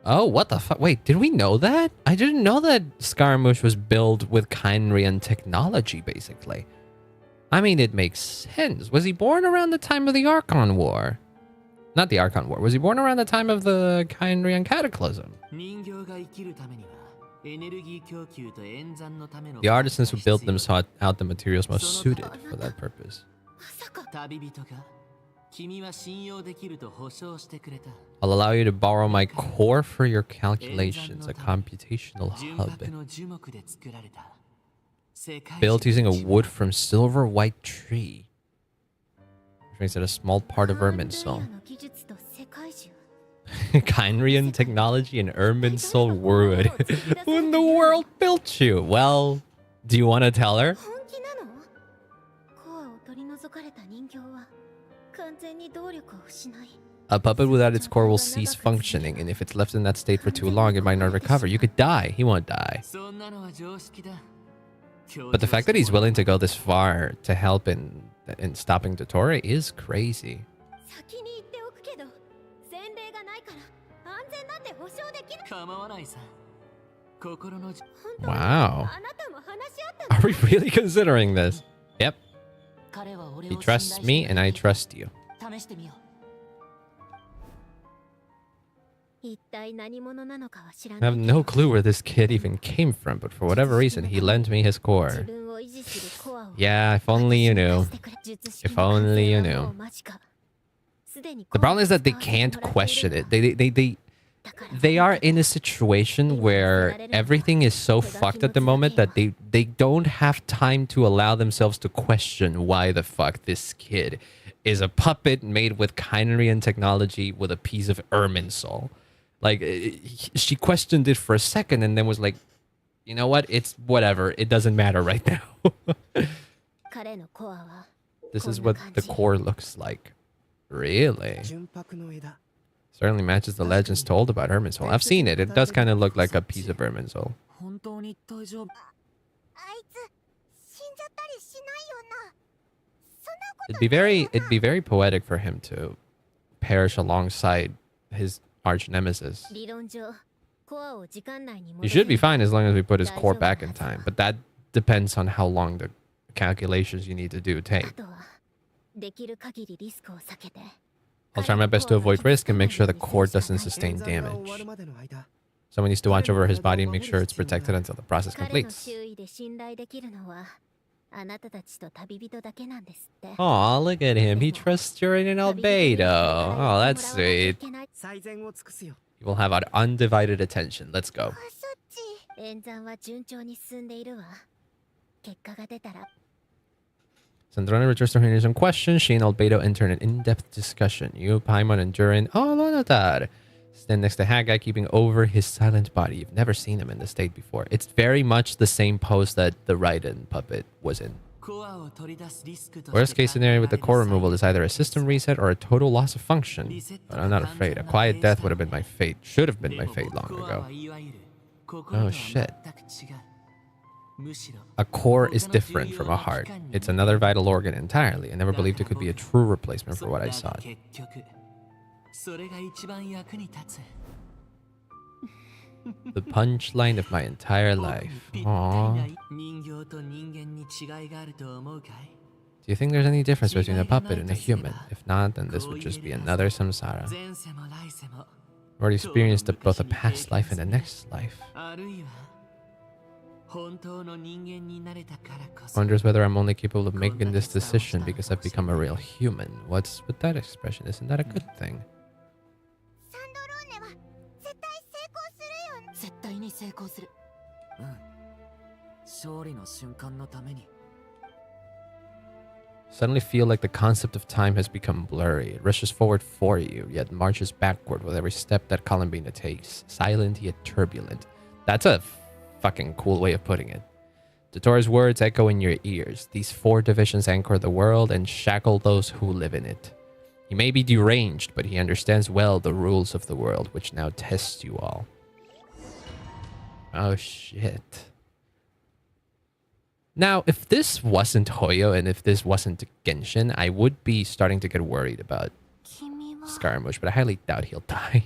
Oh, what the fuck? Wait, did we know that? I didn't know that Scaramouche was built with Kynrian technology, basically. I mean, it makes sense. Was he born around the time of the Archon War? Not the Archon War. Was he born around the time of the Kynrian Cataclysm? The artisans who built them sought out the materials most suited for that purpose. I'll allow you to borrow my core for your calculations, a computational hub. Built using a wood from silver white tree. Which makes it a small part of Irminsul. Kynrian technology and Irminsul wood. Who in the world built you? Well, do you want to tell her? A puppet without its core will cease functioning, and if it's left in that state for too long, it might not recover. You could die. He won't die. But the fact that he's willing to go this far to help in stopping Dottore is crazy. Wow. Are we really considering this? Yep. He trusts me and I trust you. I have no clue where this kid even came from, but for whatever reason, he lent me his core. Yeah, if only you knew. If only you knew. The problem is that they can't question it. They are in a situation where everything is so fucked at the moment that they don't have time to allow themselves to question why the fuck this kid is a puppet made with Kynrian technology with a piece of Irminsul. Like, she questioned it for a second and then was like, you know what? It's whatever. It doesn't matter right now. This is what the core looks like. Really? Certainly matches the legends told about Irminsul. I've seen it. It does kind of look like a piece of Irminsul. It'd be very poetic for him to perish alongside his arch nemesis. He should be fine as long as we put his core back in time, but that depends on how long the calculations you need to do take. I'll try my best to avoid risk and make sure the core doesn't sustain damage. Someone needs to watch over his body and make sure it's protected until the process completes. Aw, look at him. He trusts Jurin and Albedo. Oh, that's sweet. You will have our undivided attention. Let's go. Sandrona returns to her some questions. She and Albedo enter an in-depth discussion. You, Paimon, and Jurin. Oh, Lonotar. Stand next to Haggai, keeping over his silent body. You've never seen him in this state before. It's very much the same pose that the Raiden puppet was in. Worst case scenario with the core removal is either a system reset or a total loss of function. But I'm not afraid. A quiet death would have been my fate. Should have been my fate long ago. Oh shit. A core is different from a heart. It's another vital organ entirely. I never believed it could be a true replacement for what I sought. The punchline of my entire life. Aww. Do you think there's any difference between a puppet and a human? If not, then this would just be another samsara. I've already experienced both a past life and a next life. Wonders whether I'm only capable of making this decision because I've become a real human. What's with that expression? Isn't that a good thing? Suddenly feel like the concept of time has become blurry. It rushes forward for you, yet marches backward with every step that Columbina takes. Silent yet turbulent. That's a fucking cool way of putting it. Dottore's words echo in your ears. These 4 divisions anchor the world and shackle those who live in it. He may be deranged, but he understands well the rules of the world, which now tests you all. Oh shit. Now, if this wasn't Hoyo and if this wasn't Genshin, I would be starting to get worried about Scaramouche, but I highly doubt he'll die.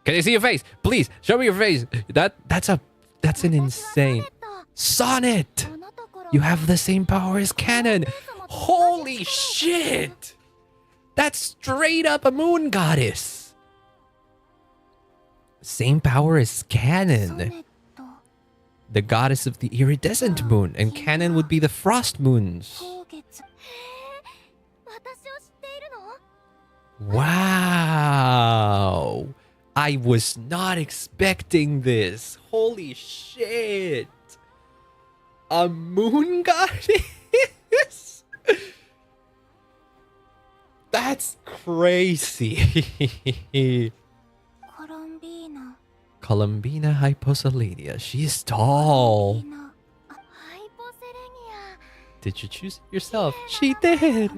Can I see your face? Please, show me your face. That's an insane... Sonnet! You have the same power as Canon! Holy shit! That's straight up a moon goddess. Same power as Canon, the goddess of the iridescent moon, and Canon would be the frost moons. Wow. I was not expecting this. Holy shit. A moon goddess? That's crazy. Columbina Hyposelenia. She's tall. Did you choose it yourself? She did.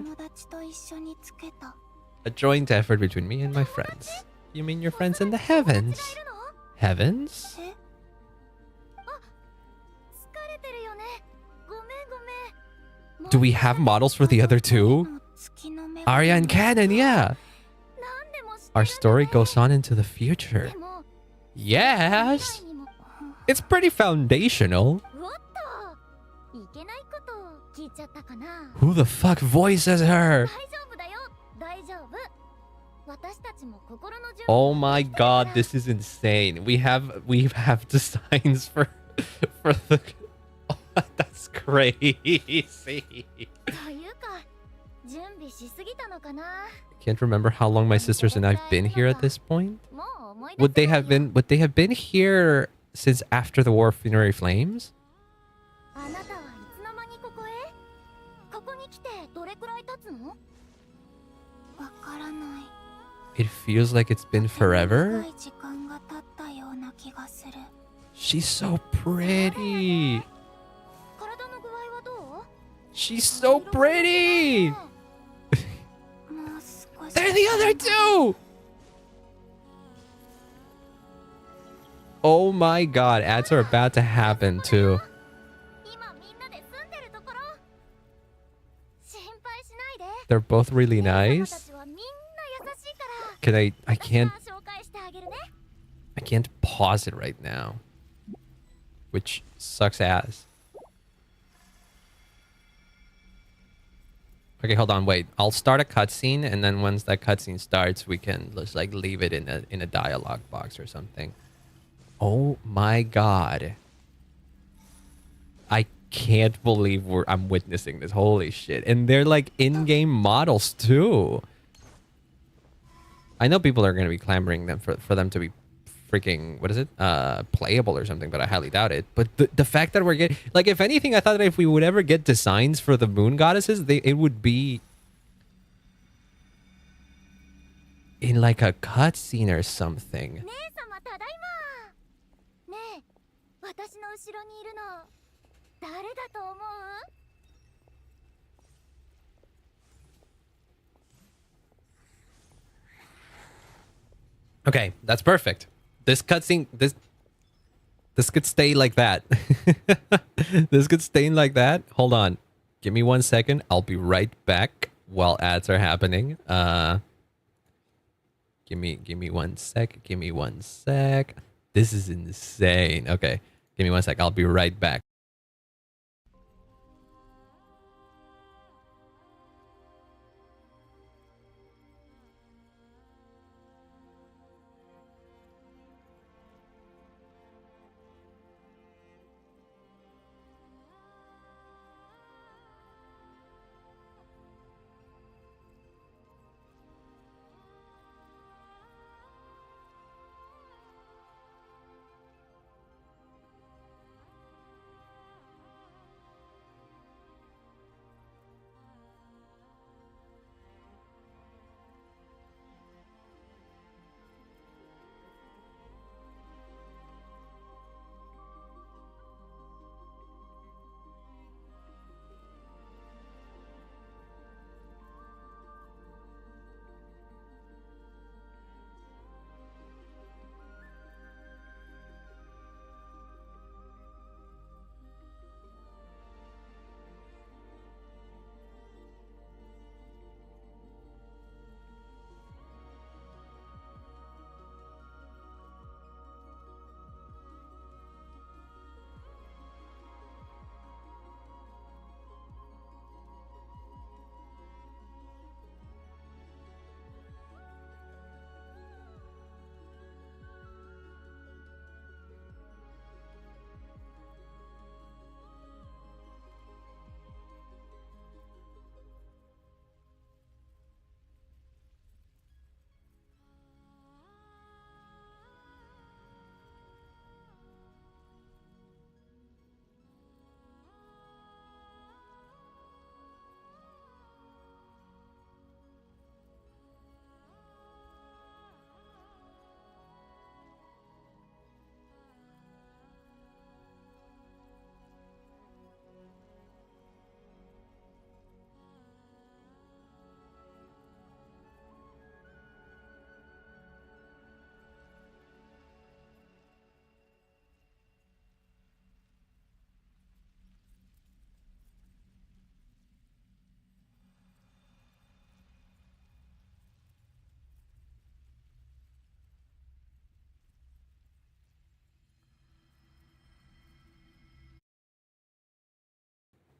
A joint effort between me and my friends. You mean your friends in the heavens? Heavens? Do we have models for the other two? Arya and Canon, yeah. Our story goes on into the future. Yes. It's pretty foundational. Who the fuck voices her? Oh my god, this is insane. We have designs for the that's crazy. Can't remember how long my sisters and I've been here at this point. Would they have been here since after the War of Funerary Flames? It feels like it's been forever. She's so pretty. She's so pretty. They're the other two. Oh my god, ads are about to happen too. They're both really nice. I can't pause it right now, which sucks ass. Okay, hold on, wait. I'll start a cutscene, and then once that cutscene starts, we can just like leave it in a dialogue box or something. Oh my god. I can't believe I'm witnessing this. Holy shit. And they're like in-game models too. I know people are going to be clamoring them for them to be freaking, what is it? Playable or something, but I highly doubt it. But the fact that we're getting, like, if anything, I thought that if we would ever get designs for the moon goddesses, it would be in like a cutscene or something. Okay, that's perfect. This cutscene, this could stay like that. This could stay like that. Hold on. Give me 1 second. I'll be right back while ads are happening. Give me 1 sec. Give me 1 sec. This is insane. Okay. Give me 1 sec. I'll be right back.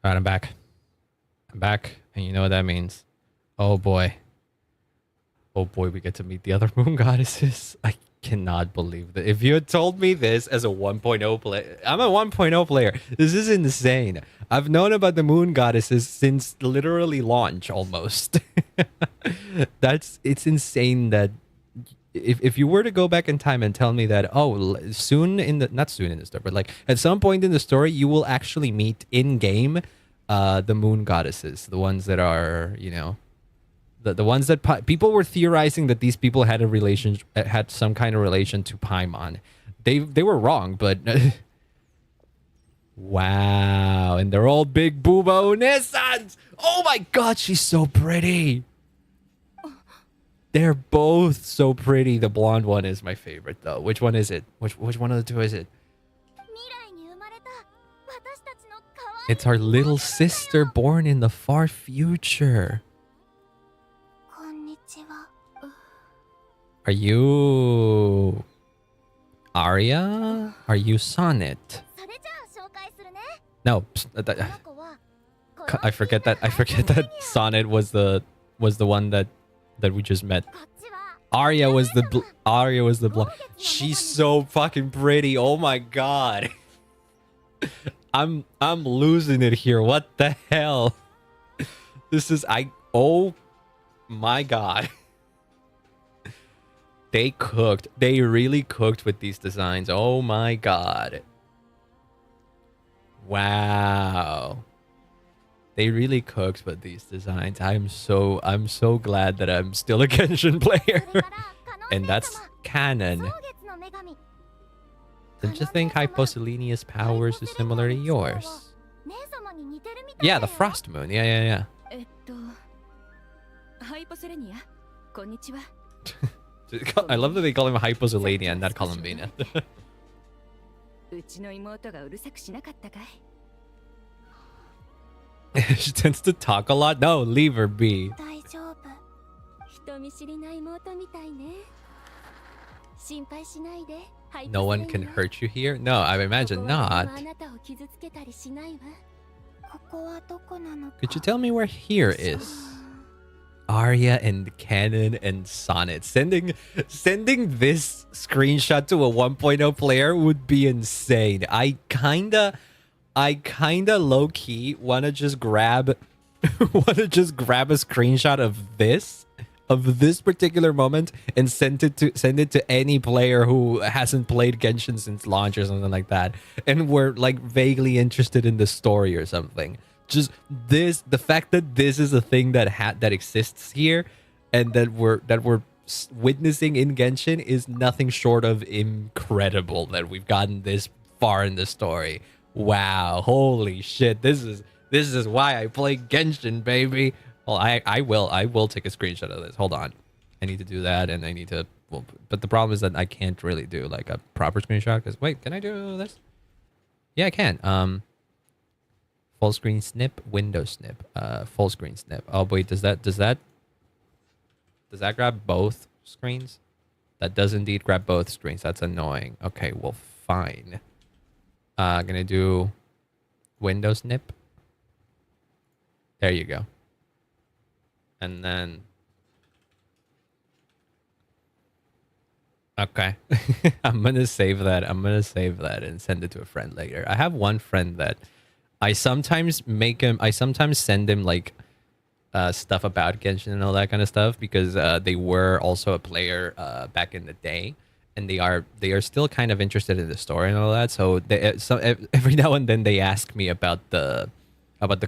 Alright, I'm back. I'm back, and you know what that means. Oh boy. Oh boy, we get to meet the other moon goddesses. I cannot believe that. If you had told me this as a 1.0 player, I'm a 1.0 player. This is insane. I've known about the moon goddesses since literally launch almost. It's insane that if you were to go back in time and tell me that, oh, soon in the, not soon in the story, but like at some point in the story, you will actually meet in game the moon goddesses, the ones that are, you know, the ones that people were theorizing that these people had a relation, had some kind of relation to Paimon. They were wrong, but wow, and they're all big boobo Nissans. Oh my god, she's so pretty. They're both so pretty. The blonde one is my favorite though. Which one is it? Which one of the two is it? It's our little sister born in the far future. Are you Arya? Are you Sonnet? No, I forget that. I forget that Sonnet was the one that we just met. Arya was the blonde. She's so fucking pretty. Oh my god. I'm losing it here. What the hell? This is oh my god. They cooked. They really cooked with these designs. Oh my god. Wow. They really cooked with these designs. I'm so glad that I'm still a Genshin player. And that's canon. Don't you think Hyposylenia's powers is similar to yours? Yeah, the Frost Moon. Yeah. I love that they call him Hyposylenia and not Columbina. She tends to talk a lot. No, leave her be. No one can hurt you here? No, I imagine not. Could you tell me where here is? Arya and Canon and Sonnet. Sending this screenshot to a 1.0 player would be insane. I kinda low-key wanna just grab a screenshot of this particular moment and send it to any player who hasn't played Genshin since launch or something like that, and we're like vaguely interested in the story or something. Just the fact that this is a thing that exists here and that we're witnessing in Genshin is nothing short of incredible that we've gotten this far in the story. Wow, holy shit. This is why I play Genshin, baby. Well, I will take a screenshot of this. Hold on. I need to do that, and I need to, well, but the problem is that I can't really do like a proper screenshot because wait, can I do this? Yeah, I can. Full screen snip, window snip, full screen snip. Oh wait, does that grab both screens? That does indeed grab both screens. That's annoying. Okay, well, fine. Gonna do window snip. There you go. And then okay. I'm gonna save that and send it to a friend later. I have one friend that I sometimes send him like stuff about Genshin and all that kind of stuff because they were also a player back in the day, and they are still kind of interested in the story and all that. So every now and then they ask me about the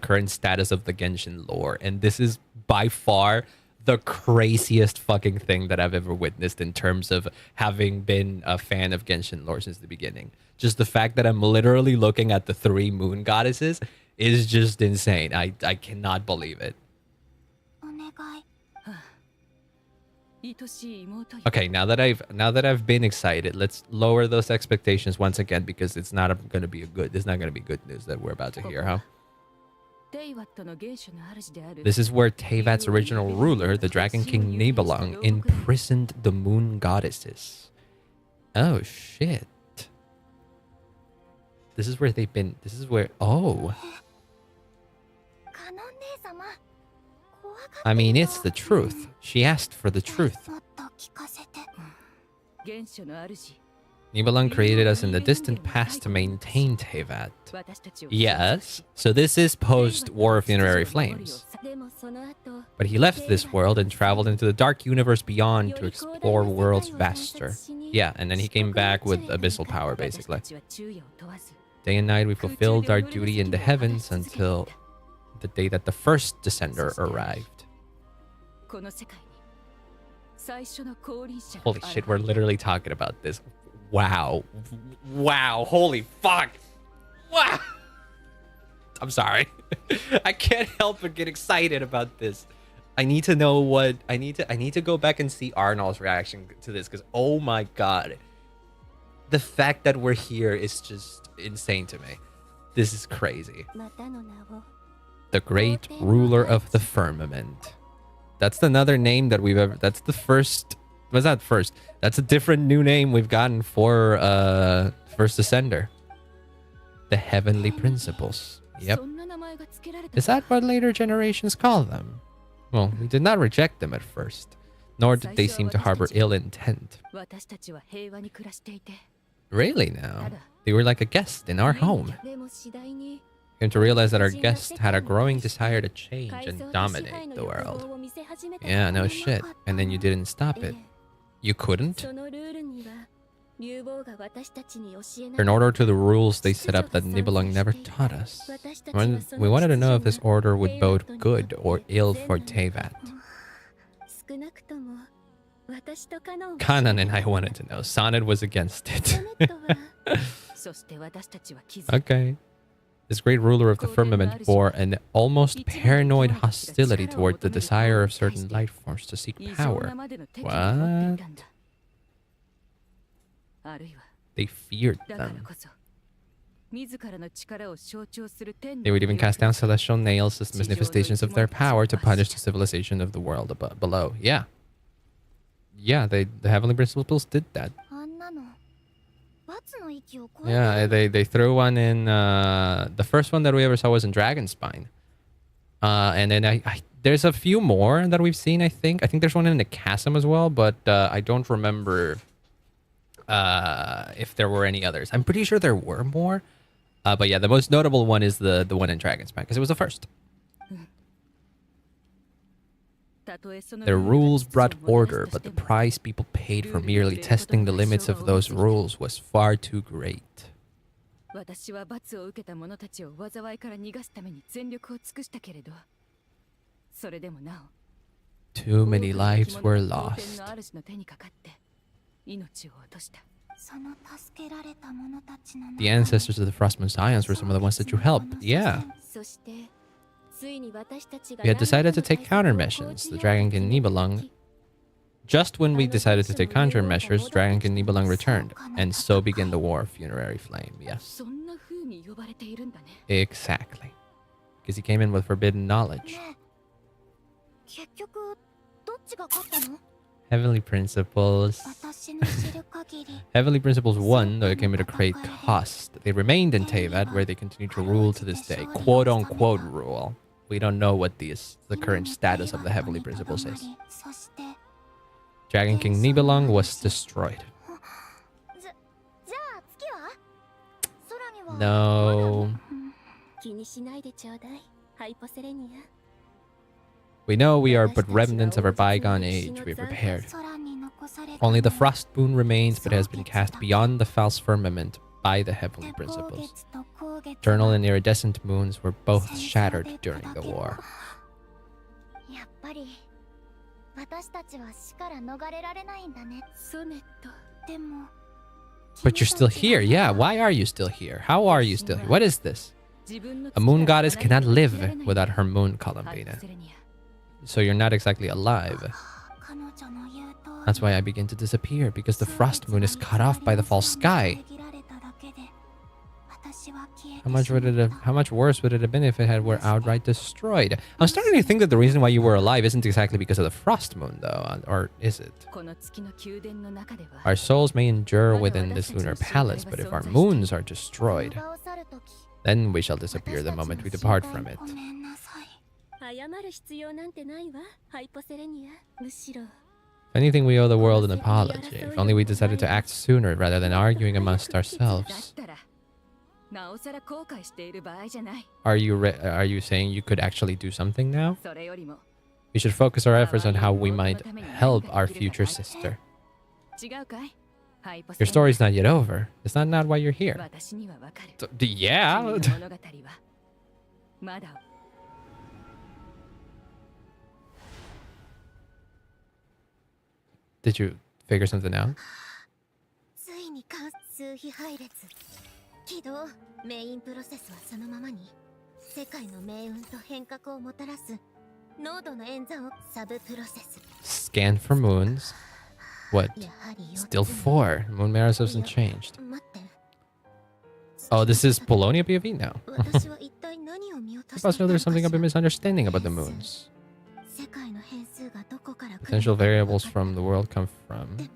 current status of the Genshin lore, and this is by far the craziest fucking thing that I've ever witnessed in terms of having been a fan of Genshin lore since the beginning. Just the fact that I'm literally looking at the 3 moon goddesses is just insane. I cannot believe it. Okay, now that I've been excited, let's lower those expectations once again because it's not going to be good news that we're about to hear, huh? This is where Teyvat's original ruler, the Dragon King Nibelung, imprisoned the moon goddesses. Oh shit. This is where oh. I mean, it's the truth. She asked for the truth. Nibelung created us in the distant past to maintain Tevat. Yes, so this is post-War of Funerary Flames. But he left this world and traveled into the dark universe beyond to explore worlds vaster. Yeah, and then he came back with abyssal power, basically. Day and night we fulfilled our duty in the heavens until the day that the first descender arrived. Holy shit, we're literally talking about this. Wow. Wow. Holy fuck. Wow. I'm sorry. I can't help but get excited about this. I need to know what I need to go back and see Arnold's reaction to this, because oh my god. The fact that we're here is just insane to me. This is crazy. The great ruler of the firmament. That's another name that we've ever... That's the first... What's that first? That's a different new name we've gotten for First Ascender. The Heavenly Principles. Yep. Is that what later generations call them? Well, we did not reject them at first. Nor did they seem to harbor ill intent. Really now? They were like a guest in our home. Came to realize that our guest had a growing desire to change and dominate the world. Yeah, no shit. And then you didn't stop it. You couldn't? In order to the rules they set up that Nibelung never taught us. We wanted to know if this order would bode good or ill for Tevat. Kanan and I wanted to know. Sonnet was against it. Okay. This great ruler of the firmament bore an almost paranoid hostility toward the desire of certain life forms to seek power. What? They feared them. They would even cast down celestial nails as manifestations of their power to punish the civilization of the world below. Yeah. Yeah, the Heavenly Principles did that. Yeah, they threw one in... the first one that we ever saw was in Dragonspine. And then there's a few more that we've seen, I think. I think there's one in the Chasm as well, but I don't remember if there were any others. I'm pretty sure there were more. But yeah, the most notable one is the one in Dragonspine, because it was the first. Their rules brought order, but the price people paid for merely testing the limits of those rules was far too great. Too many lives were lost. The ancestors of the Frostmoon Scions were some of the ones that you helped. Yeah. We had decided to take countermeasures. The Dragon King Nibelung. Just when we decided to take countermeasures, Dragon King Nibelung returned, and so began the War of Funerary Flame. Yes. Exactly. Because he came in with forbidden knowledge. Heavenly Principles. Heavenly Principles won, though it came at a great cost. They remained in Tevat, where they continue to rule to this day. Quote-unquote rule. We don't know what the current status of the Heavenly Principles is. Dragon King Nibelung was destroyed. No. We know we are but remnants of our bygone age. We are prepared. Only the frost boon remains, but has been cast beyond the false firmament by the Heavenly Principles. Eternal and iridescent moons were both shattered during the war. But you're still here. Yeah, why are you still here? How are you still here? What is this? A moon goddess cannot live without her moon, Columbina. So you're not exactly alive. That's why I begin to disappear, because the frost moon is cut off by the false sky. How much worse would it have been if it were outright destroyed? I'm starting to think that the reason why you were alive isn't exactly because of the frost moon, though, or is it? Our souls may endure within this lunar palace, but if our moons are destroyed, then we shall disappear the moment we depart from it. If anything, we owe the world an apology. If only we decided to act sooner rather than arguing amongst ourselves. Are you saying you could actually do something now? We should focus our efforts on how we might help our future sister. Your story's not yet over. It's not why you're here. Yeah. Did you figure something out? けどメインプロセスはそのままに世界の命運と変革をもたらす濃度の演算をサブプロセス Scan for moons. What? Still 4. Moon mirrors hasn't changed. Oh, this is Polonia POV now. Also, there's something I've been misunderstanding about the moons. Potential variables from the world come from.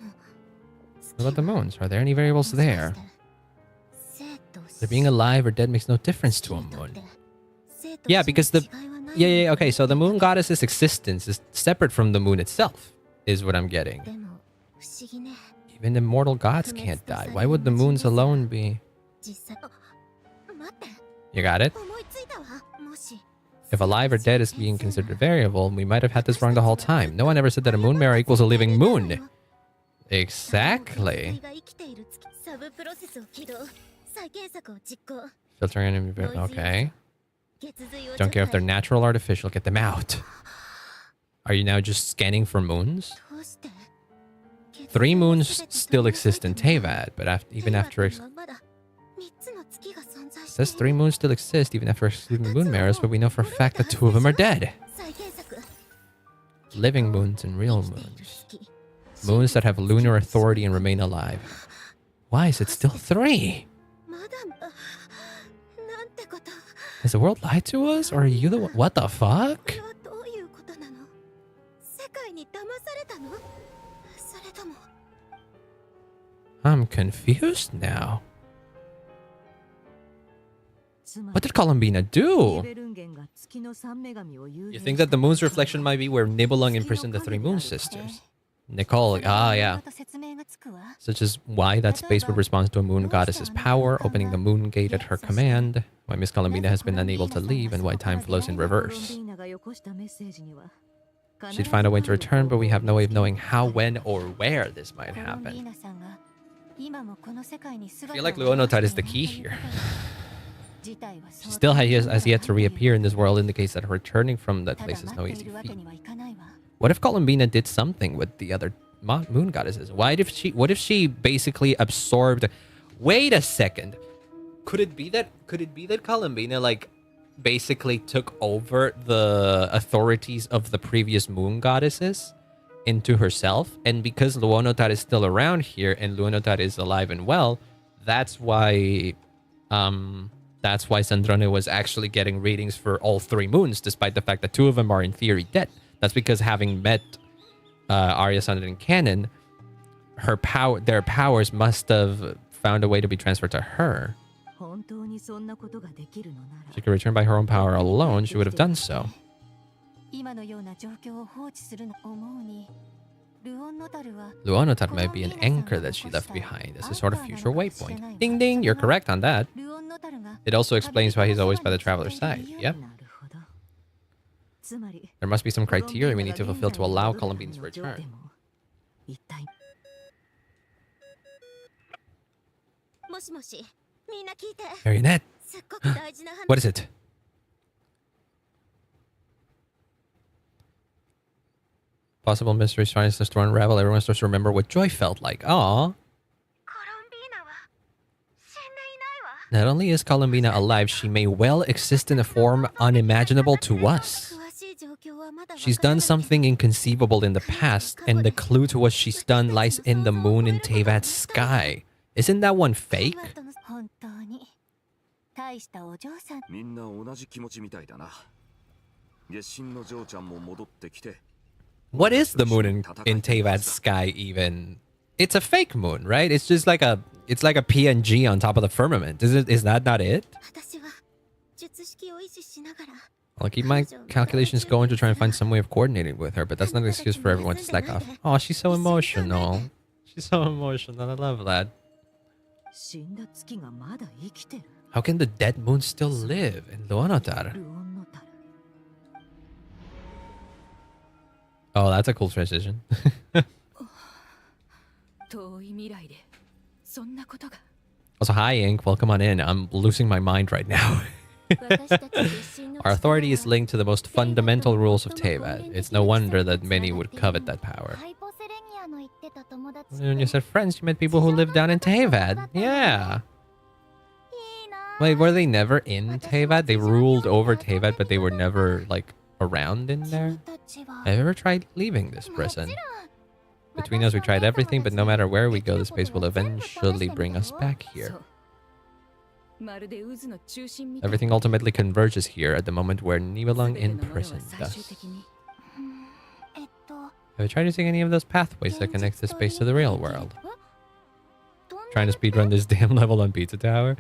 What about the moons? Are there any variables there? There being alive or dead makes no difference to a moon. Yeah, because the... Yeah, okay, so the moon goddess's existence is separate from the moon itself, is what I'm getting. Even immortal gods can't die. Why would the moons alone be... You got it? If alive or dead is being considered a variable, we might have had this wrong the whole time. No one ever said that a moon mirror equals a living moon. Exactly. Filtering enemy... Okay. Don't care if they're natural or artificial. Get them out. Are you now just scanning for moons? 3 moons still exist in Teyvat, but even after... Says 3 moons still exist even after excluding moon mirrors, but we know for a fact that 2 of them are dead. Living moons and real moons. Moons that have lunar authority and remain alive. Why is it still 3? Has the world lied to us, or are you the one? What the fuck? I'm confused now. What did Columbina do? You think that the moon's reflection might be where Nibelung imprisoned the 3 moon sisters? Nicole, yeah. Such as why that space would respond to a moon goddess's power, opening the moon gate at her command, why Miss Columbina has been unable to leave, and why time flows in reverse. She'd find a way to return, but we have no way of knowing how, when, or where this might happen. I feel like Luonotide is the key here. She still has yet to reappear in this world, indicates that her returning from that place is no easy feat. What if Columbina did something with the other moon goddesses? What if she basically absorbed... Wait a second. Could it be that Columbina like basically took over the authorities of the previous moon goddesses into herself? And because Luonotad is still around here and Luonotad is alive and well, that's why Sandrone was actually getting readings for all 3 moons, despite the fact that 2 of them are in theory dead. That's because having met Arya Sandra in canon, their powers must have found a way to be transferred to her. If she could return by her own power alone, she would have done so. Luonotad might be an anchor that she left behind as a sort of future waypoint. Ding ding, you're correct on that. It also explains why he's always by the traveler's side. Yep. There must be some criteria we need to fulfill to allow Columbina's return. Marionette! What is it? Possible mysteries finally starts to unravel. Everyone starts to remember what joy felt like. Aww. Not only is Columbina alive, she may well exist in a form unimaginable to us. She's done something inconceivable in the past, and the clue to what she's done lies in the moon in Teyvat's sky. Isn't that one fake? What is the moon in Teyvat's sky even? It's a fake moon, right? It's just like a PNG on top of the firmament. Is that not it? I'll keep my calculations going to try and find some way of coordinating with her, but that's not an excuse for everyone to slack off. Oh, she's so emotional. She's so emotional. I love that. 死んだ月がまだ生きてる。 How can the dead moon still live in Luonotar? ルオンの樽。 Oh, that's a cool transition. 遠い未来でそんなことが。 Also, hi, Ink. Welcome on in. I'm losing my mind right now. Our authority is linked to the most fundamental rules of Teyvat. It's no wonder that many would covet that power. When you said friends, you meant people who live down in Teyvat. Yeah. Wait, were they never in Teyvat? They ruled over Teyvat, but they were never, like, around in there? Have you ever tried leaving this prison? Between us, we tried everything, but no matter where we go, the space will eventually bring us back here. Everything ultimately converges here at the moment where Nibelung imprisoned us. Have you tried using any of those pathways that connect this space to the real world? Trying to speedrun this damn level on Pizza Tower?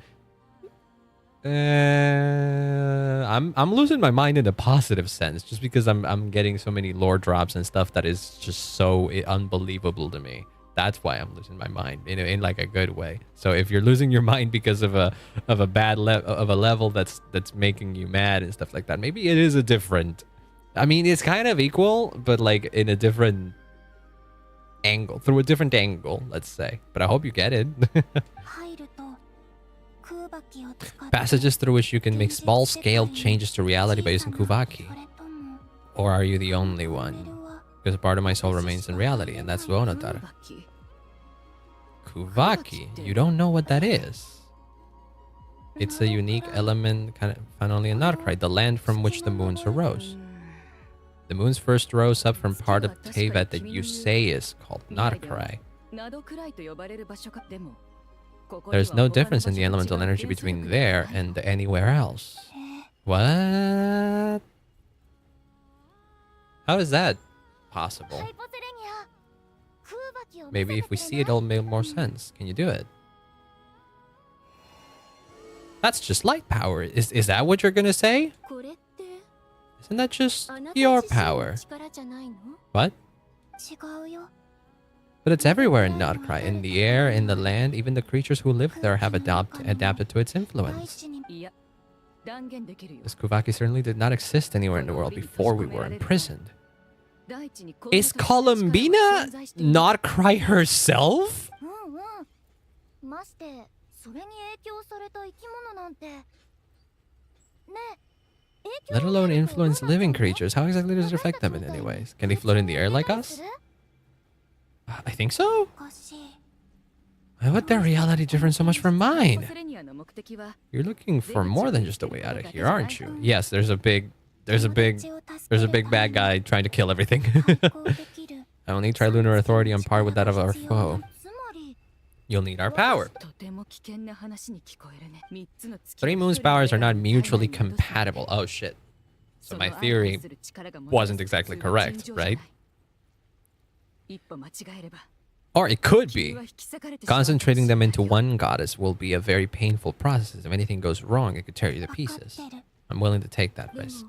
I'm losing my mind in a positive sense, just because I'm getting so many lore drops and stuff that is just so unbelievable to me. That's why I'm losing my mind in like a good way. So if you're losing your mind because of a bad level that's making you mad and stuff like that, maybe it is a different. I mean, it's kind of equal, but like in a different angle, through a different angle, let's say. But I hope you get it. Passages through which you can make small-scale changes to reality by using Kuvaki. Or are you the only one? Because part of my soul remains in reality, and that's Luonotar. Kuvaki? You don't know what that is? It's a unique element found only in nod-krai, the land from which the moons arose. The moons first rose up from part of Teyvat that you say is called nod-krai. There's no difference in the elemental energy between there and anywhere else. What? How is that possible? Maybe if we see it, it'll make more sense. Can you do it? That's just light power. Is that what you're gonna say? Isn't that just your power? What? But it's everywhere in nod-krai. In the air, in the land, even the creatures who live there have adapted to its influence. This Kuvaki certainly did not exist anywhere in the world before we were imprisoned. Is Columbina nod-krai herself? Let alone influence living creatures. How exactly does it affect them in any ways? Can they float in the air like us? I think so. Why would their reality differ so much from mine? You're looking for more than just a way out of here, aren't you? Yes, there's a big bad guy trying to kill everything. I will need Trilunar authority on par with that of our foe. You'll need our power. 3 moons' powers are not mutually compatible. Oh shit. So my theory wasn't exactly correct, right? Or it could be. Concentrating them into one goddess will be a very painful process. If anything goes wrong, it could tear you to pieces. I'm willing to take that risk.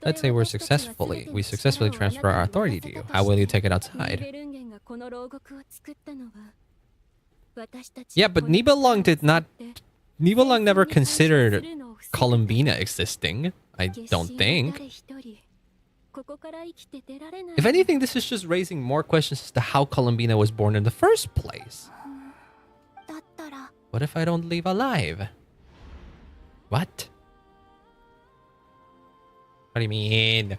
Let's say we successfully transfer our authority to you. How will you take it outside? Yeah, but Nibelung never considered Columbina existing. I don't think. If anything, this is just raising more questions as to how Columbina was born in the first place. What if I don't leave alive? What? What do you mean?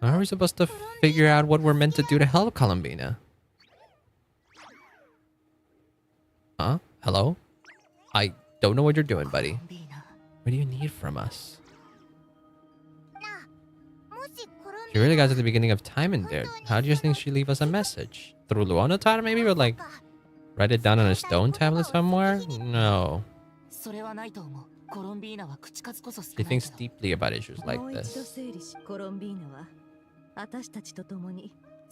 How are we supposed to figure out what we're meant to do to help Columbina? Huh? Hello? I don't know what you're doing, buddy. What do you need from us? She really got to the beginning of time in there. How do you think she'd leave us a message? Through Luonotar maybe? Or like, write it down on a stone tablet somewhere? No. She thinks deeply about issues like this.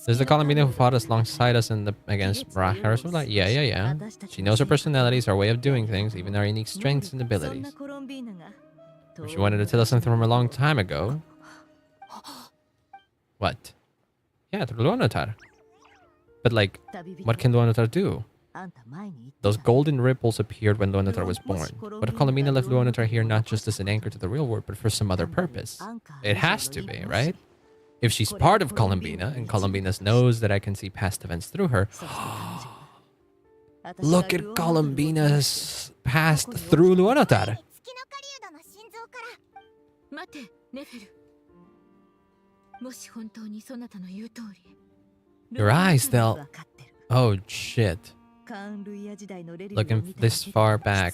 There's the Columbina who fought us alongside us against Raharas. Like, yeah. She knows her personalities, our way of doing things, even our unique strengths and abilities. If she wanted to tell us something from a long time ago. What? Yeah, through Luonotar. But like, what can Luonotar do? Those golden ripples appeared when Luonotar was born. What if Columbina left Luonotar here not just as an anchor to the real world, but for some other purpose? It has to be, right? If she's part of Columbina, and Columbina knows that I can see past events through her... Look at Columbina's past through Luonotar. 待て、ネフェル。もし本当にそなたの言う通り。Your eyes, they'll... Oh, shit. Looking this far back.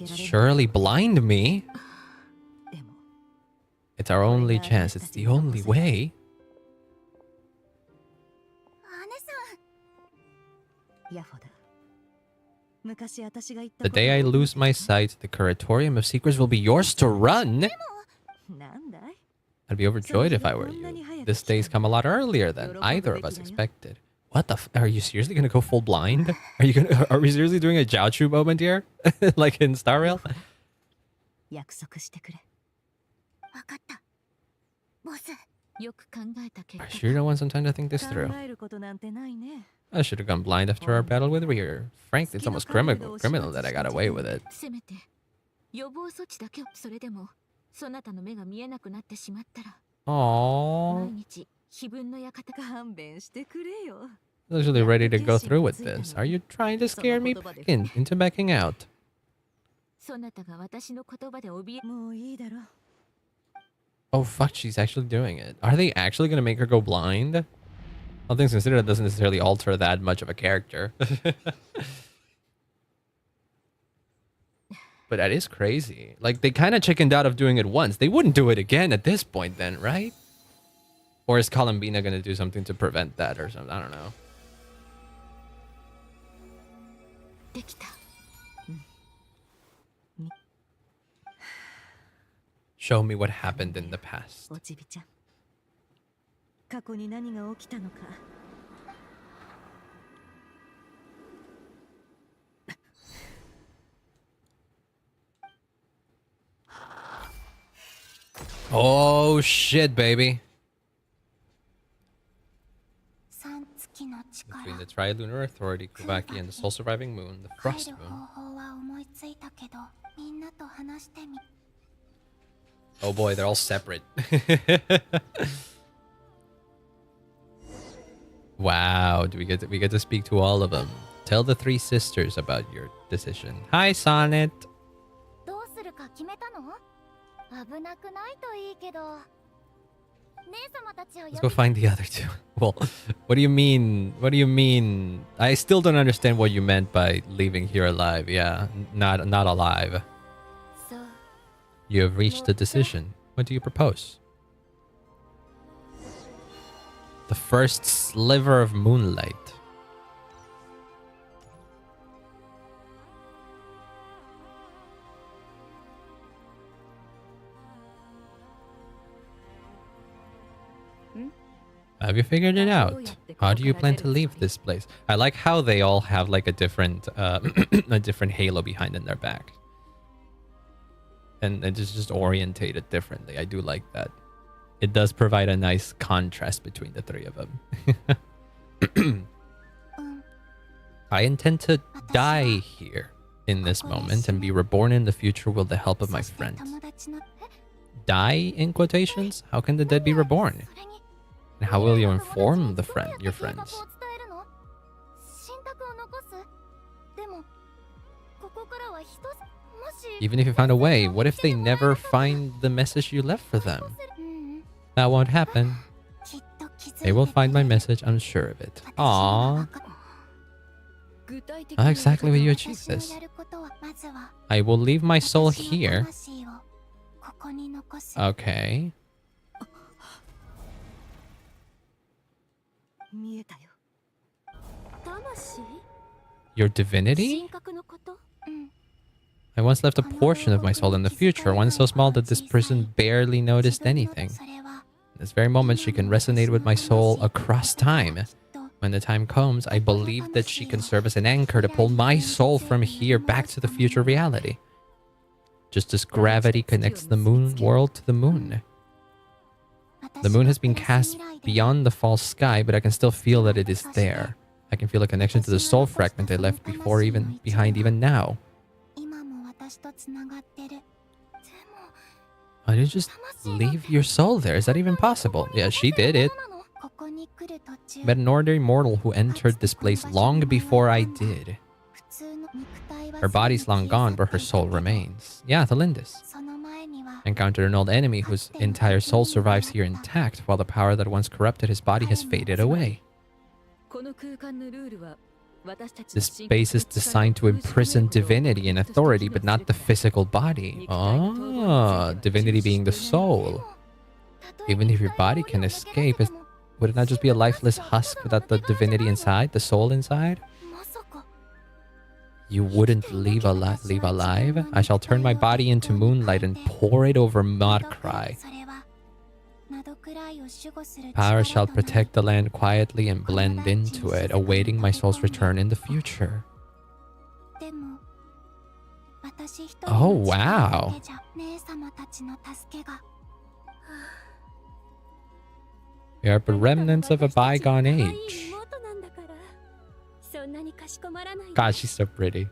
Surely blind me? It's our only chance. It's the only way. The day I lose my sight, the Curatorium of Secrets will be yours to run. I'd be overjoyed if I were you. This day's come a lot earlier than either of us expected. What the are you seriously gonna go full blind? Are we seriously doing a Jiaochu moment here? Like in Star Rail? I sure don't want some time to think this through. I should have gone blind after our battle with Rear. Frankly, it's almost criminal that I got away with it. Aww. Literally ready to go through with this. Are you trying to scare me into backing out? Oh fuck, she's actually doing it. Are they actually gonna make her go blind? All things considered, it doesn't necessarily alter that much of a character. But that is crazy. Like, they kind of chickened out of doing it once. They wouldn't do it again at this point then, right? Or is Columbina gonna do something to prevent that or something? I don't know. Show me what happened in the past. Oh shit, baby. Between the Trilunar Authority, Kubaki, and the sole surviving moon, the Frost Moon. Oh boy, they're all separate. Wow, we get to speak to all of them. Tell the three sisters about your decision. Hi, Sonnet. Let's go find the other two. Well, what do you mean? What do you mean? I still don't understand what you meant by leaving here alive. Yeah, not alive. You have reached a decision. What do you propose? The first sliver of moonlight. Have you figured it out? How do you plan to leave this place? I like how they all have like a different a different halo behind in their back. And it's just orientated differently. I do like that. It does provide a nice contrast between the three of them. I intend to die here in this moment and be reborn in the future with the help of my friends. Die in quotations? How can the dead be reborn? And how will you inform your friends? Even if you found a way, what if they never find the message you left for them? That won't happen. They will find my message, I'm sure of it. Aww. How exactly will you achieve this? I will leave my soul here. Okay. Your divinity? I once left a portion of my soul in the future, one so small that this person barely noticed anything. In this very moment, she can resonate with my soul across time. When the time comes, I believe that she can serve as an anchor to pull my soul from here back to the future reality. just as gravity connects the moon world to the moon. The moon has been cast beyond the false sky, but I can still feel that it is there. I can feel a connection to the soul fragment I left behind even now. Why did you just leave your soul there? Is that even possible? Yeah, she did it. But an ordinary mortal who entered this place long before I did. Her body's long gone, but her soul remains. Yeah, the Lindis. Encountered an old enemy whose entire soul survives here intact, while the power that once corrupted his body has faded away. This space is designed to imprison divinity and authority, but not the physical body. Oh, divinity being the soul. Even if your body can escape, would it not just be a lifeless husk without the divinity inside, the soul inside? You wouldn't leave alive? I shall turn my body into moonlight and pour it over nod-krai. Power shall protect the land quietly and blend into it, awaiting my soul's return in the future. Oh, wow. We are but remnants of a bygone age. God, she's so pretty.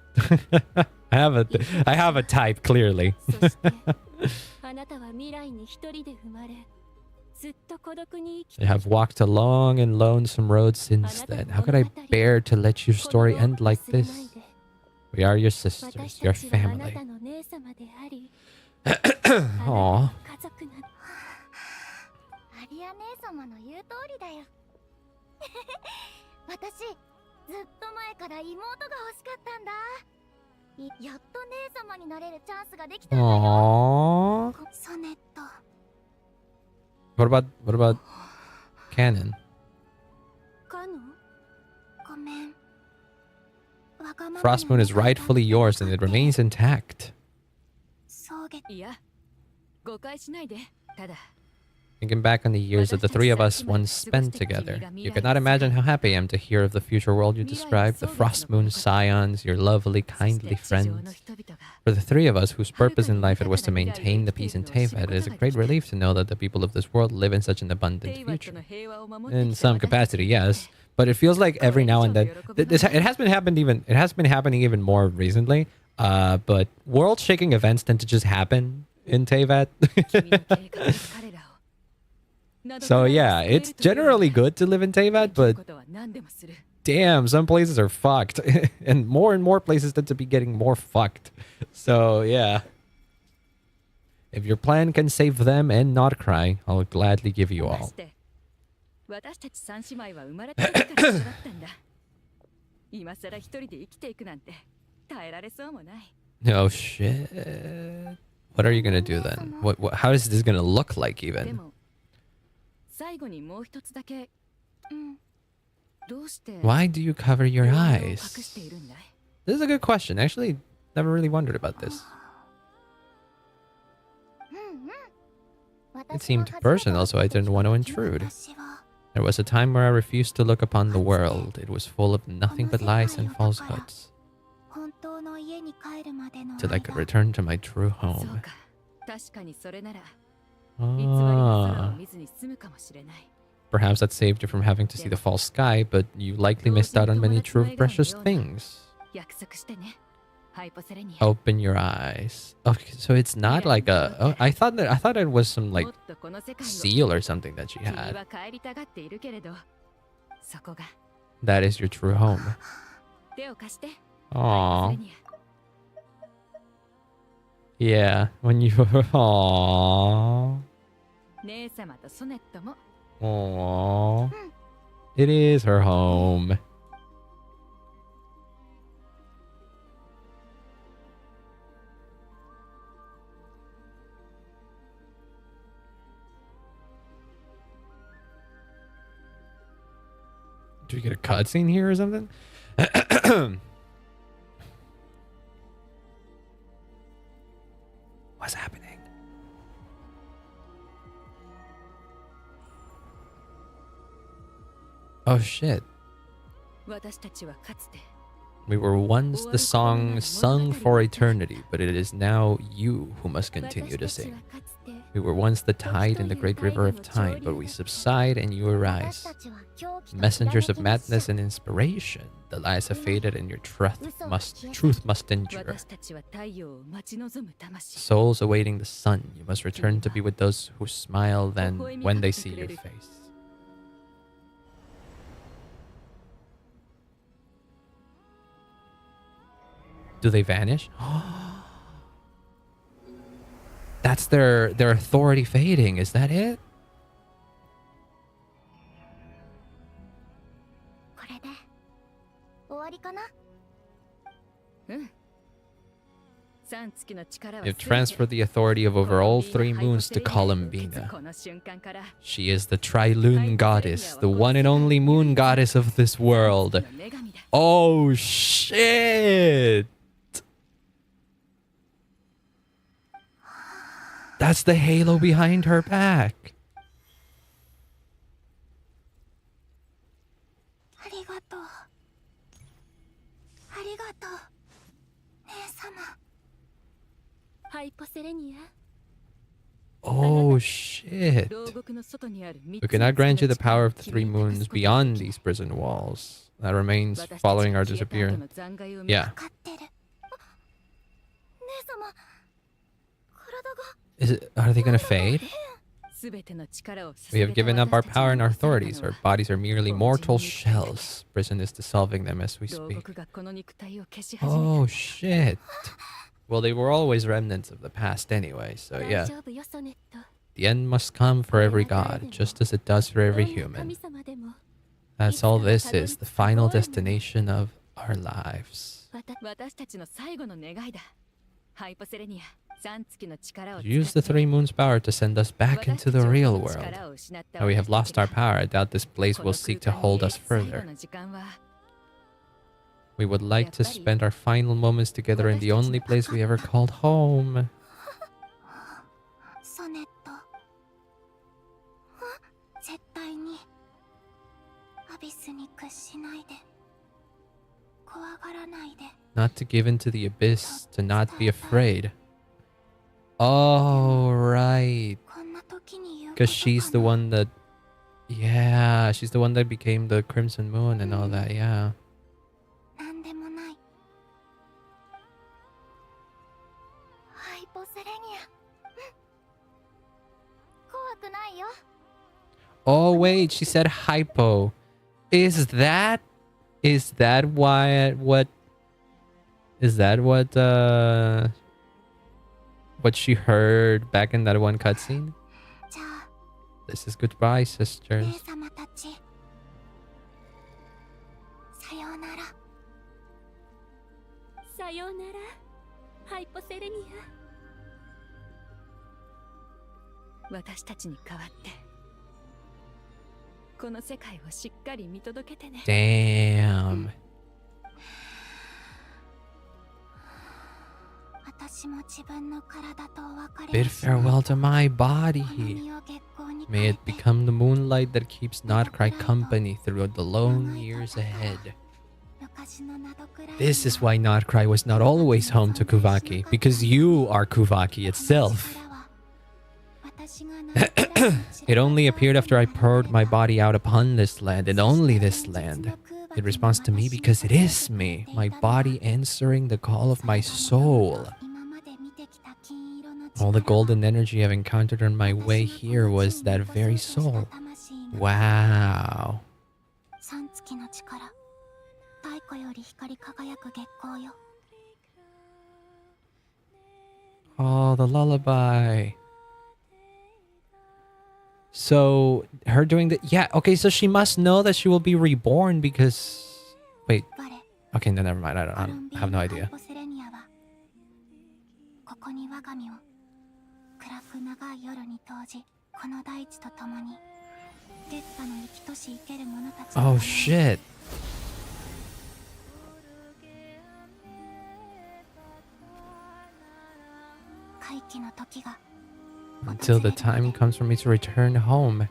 I have a type, clearly. I have walked a long and lonesome road since then. How could I bear to let your story end like this? We are your sisters, your family. Aww. Aww. What about Canon? Frost Moon is rightfully yours and it remains intact. Thinking back on the years that the three of us once spent together, you could not imagine how happy I am to hear of the future world you described, the Frost Moon Scions, your lovely, kindly friends. For the three of us whose purpose in life it was to maintain the peace in Teyvat, it is a great relief to know that the people of this world live in such an abundant future. In some capacity, yes, but it feels like every now and then, it has been happening even more recently. But world-shaking events tend to just happen in Teyvat. So yeah, it's generally good to live in Teyvat, but damn, some places are fucked. And more places tend to be getting more fucked. So yeah. If your plan can save them and nod-krai, I'll gladly give you all. Oh shit. What are you gonna do then? How is this gonna look like even? Why do you cover your eyes? This is a good question. Actually, never really wondered about this. It seemed personal, so I didn't want to intrude. There was a time where I refused to look upon the world. It was full of nothing but lies and falsehoods. Till I could return to my true home. Ah. Perhaps that saved you from having to see the false sky, but you likely missed out on many true precious things. Open your eyes. Okay, so it's not like a... Oh, I thought it was some like seal or something that she had. That is your true home. Aww. Yeah, when you... Aww. Aww. It is her home. Do we get a cutscene here or something? What's happening? Oh shit. We were once the song sung for eternity, but it is now you who must continue to sing. We were once the tide in the great river of time, but we subside and you arise. Messengers of madness and inspiration, the lies have faded and your truth must endure. Souls awaiting the sun, you must return to be with those who smile then when they see your face. Do they vanish? That's their authority fading. Is that it? You've transferred the authority of over all 3 moons to Columbina. She is the Tri-Lune goddess, the one and only moon goddess of this world. Oh shit! That's the halo behind her back. Oh shit. We cannot grant you the power of the 3 moons beyond these prison walls. That remains following our disappearance. Yeah. Are they gonna fade? We have given up our power and our authorities. Our bodies are merely mortal shells. Prison is dissolving them as we speak. Oh shit. Well, they were always remnants of the past anyway, so yeah. The end must come for every god, just as it does for every human. That's all this is, the final destination of our lives. Use the 3 moons' power to send us back into the real world. Now we have lost our power, I doubt this place will seek to hold us further. We would like to spend our final moments together in the only place we ever called home. Not to give in to the abyss, to not be afraid. Oh, right. Because she's the one that... Yeah, she's the one that became the Crimson Moon and all that, yeah. Oh, wait, she said hypo. Is that why... What she heard back in that one cutscene? This is goodbye, sisters. Damn. Bid farewell to my body. May it become the moonlight that keeps nod-krai company through the lone years ahead. This is why nod-krai was not always home to Kuvaki, because you are Kuvaki itself. It only appeared after I poured my body out upon this land, and only this land. It responds to me because it is me, my body answering the call of my soul. All the golden energy I've encountered on my way here was that very soul. Wow. Oh, the lullaby. So, her doing the... Yeah, okay, so she must know that she will be reborn because... Wait. Okay, no, never mind. I have no idea. Oh, shit. Until the time comes for me to return home.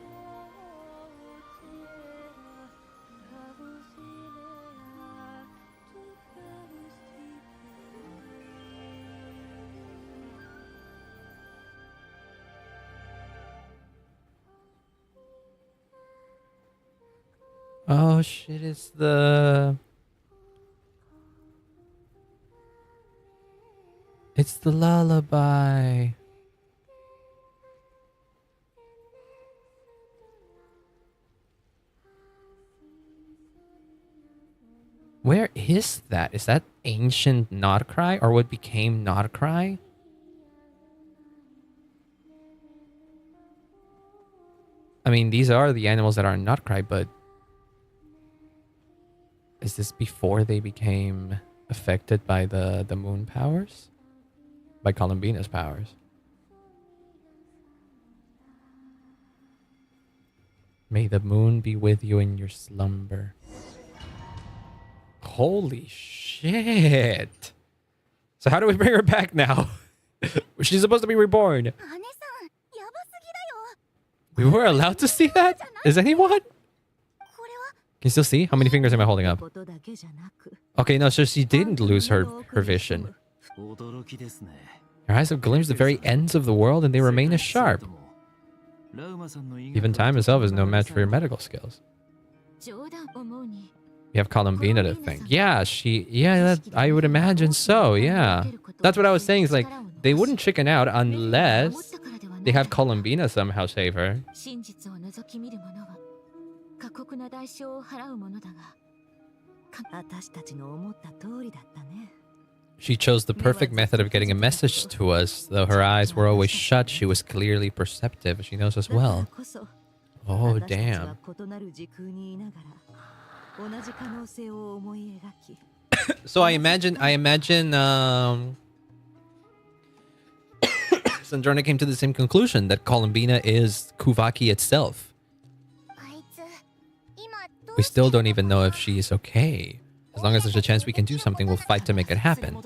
Oh shit, it's the... It's the lullaby. Where is that? Is that ancient nod-krai or what became nod-krai? I mean, these are the animals that are nod-krai, but is this before they became affected by the moon powers? By Columbina's powers? May the moon be with you in your slumber. Holy shit. So how do we bring her back now? She's supposed to be reborn. We were allowed to see that? Is anyone? Can you still see? How many fingers am I holding up? Okay, no, so she didn't lose her vision. Her eyes have glimpsed the very ends of the world and they remain as sharp. Even time itself is no match for your medical skills. You have Columbina to thank. Yeah, I would imagine so, yeah. That's what I was saying, is like, they wouldn't chicken out unless they have Columbina somehow save her. She chose the perfect method of getting a message to us. Though her eyes were always shut, she was clearly perceptive. She knows us well. Oh, damn. So I imagine Sandrona came to the same conclusion, that Columbina is Kuvaki itself. We still don't even know if she is okay. As long as there's a chance we can do something, we'll fight to make it happen.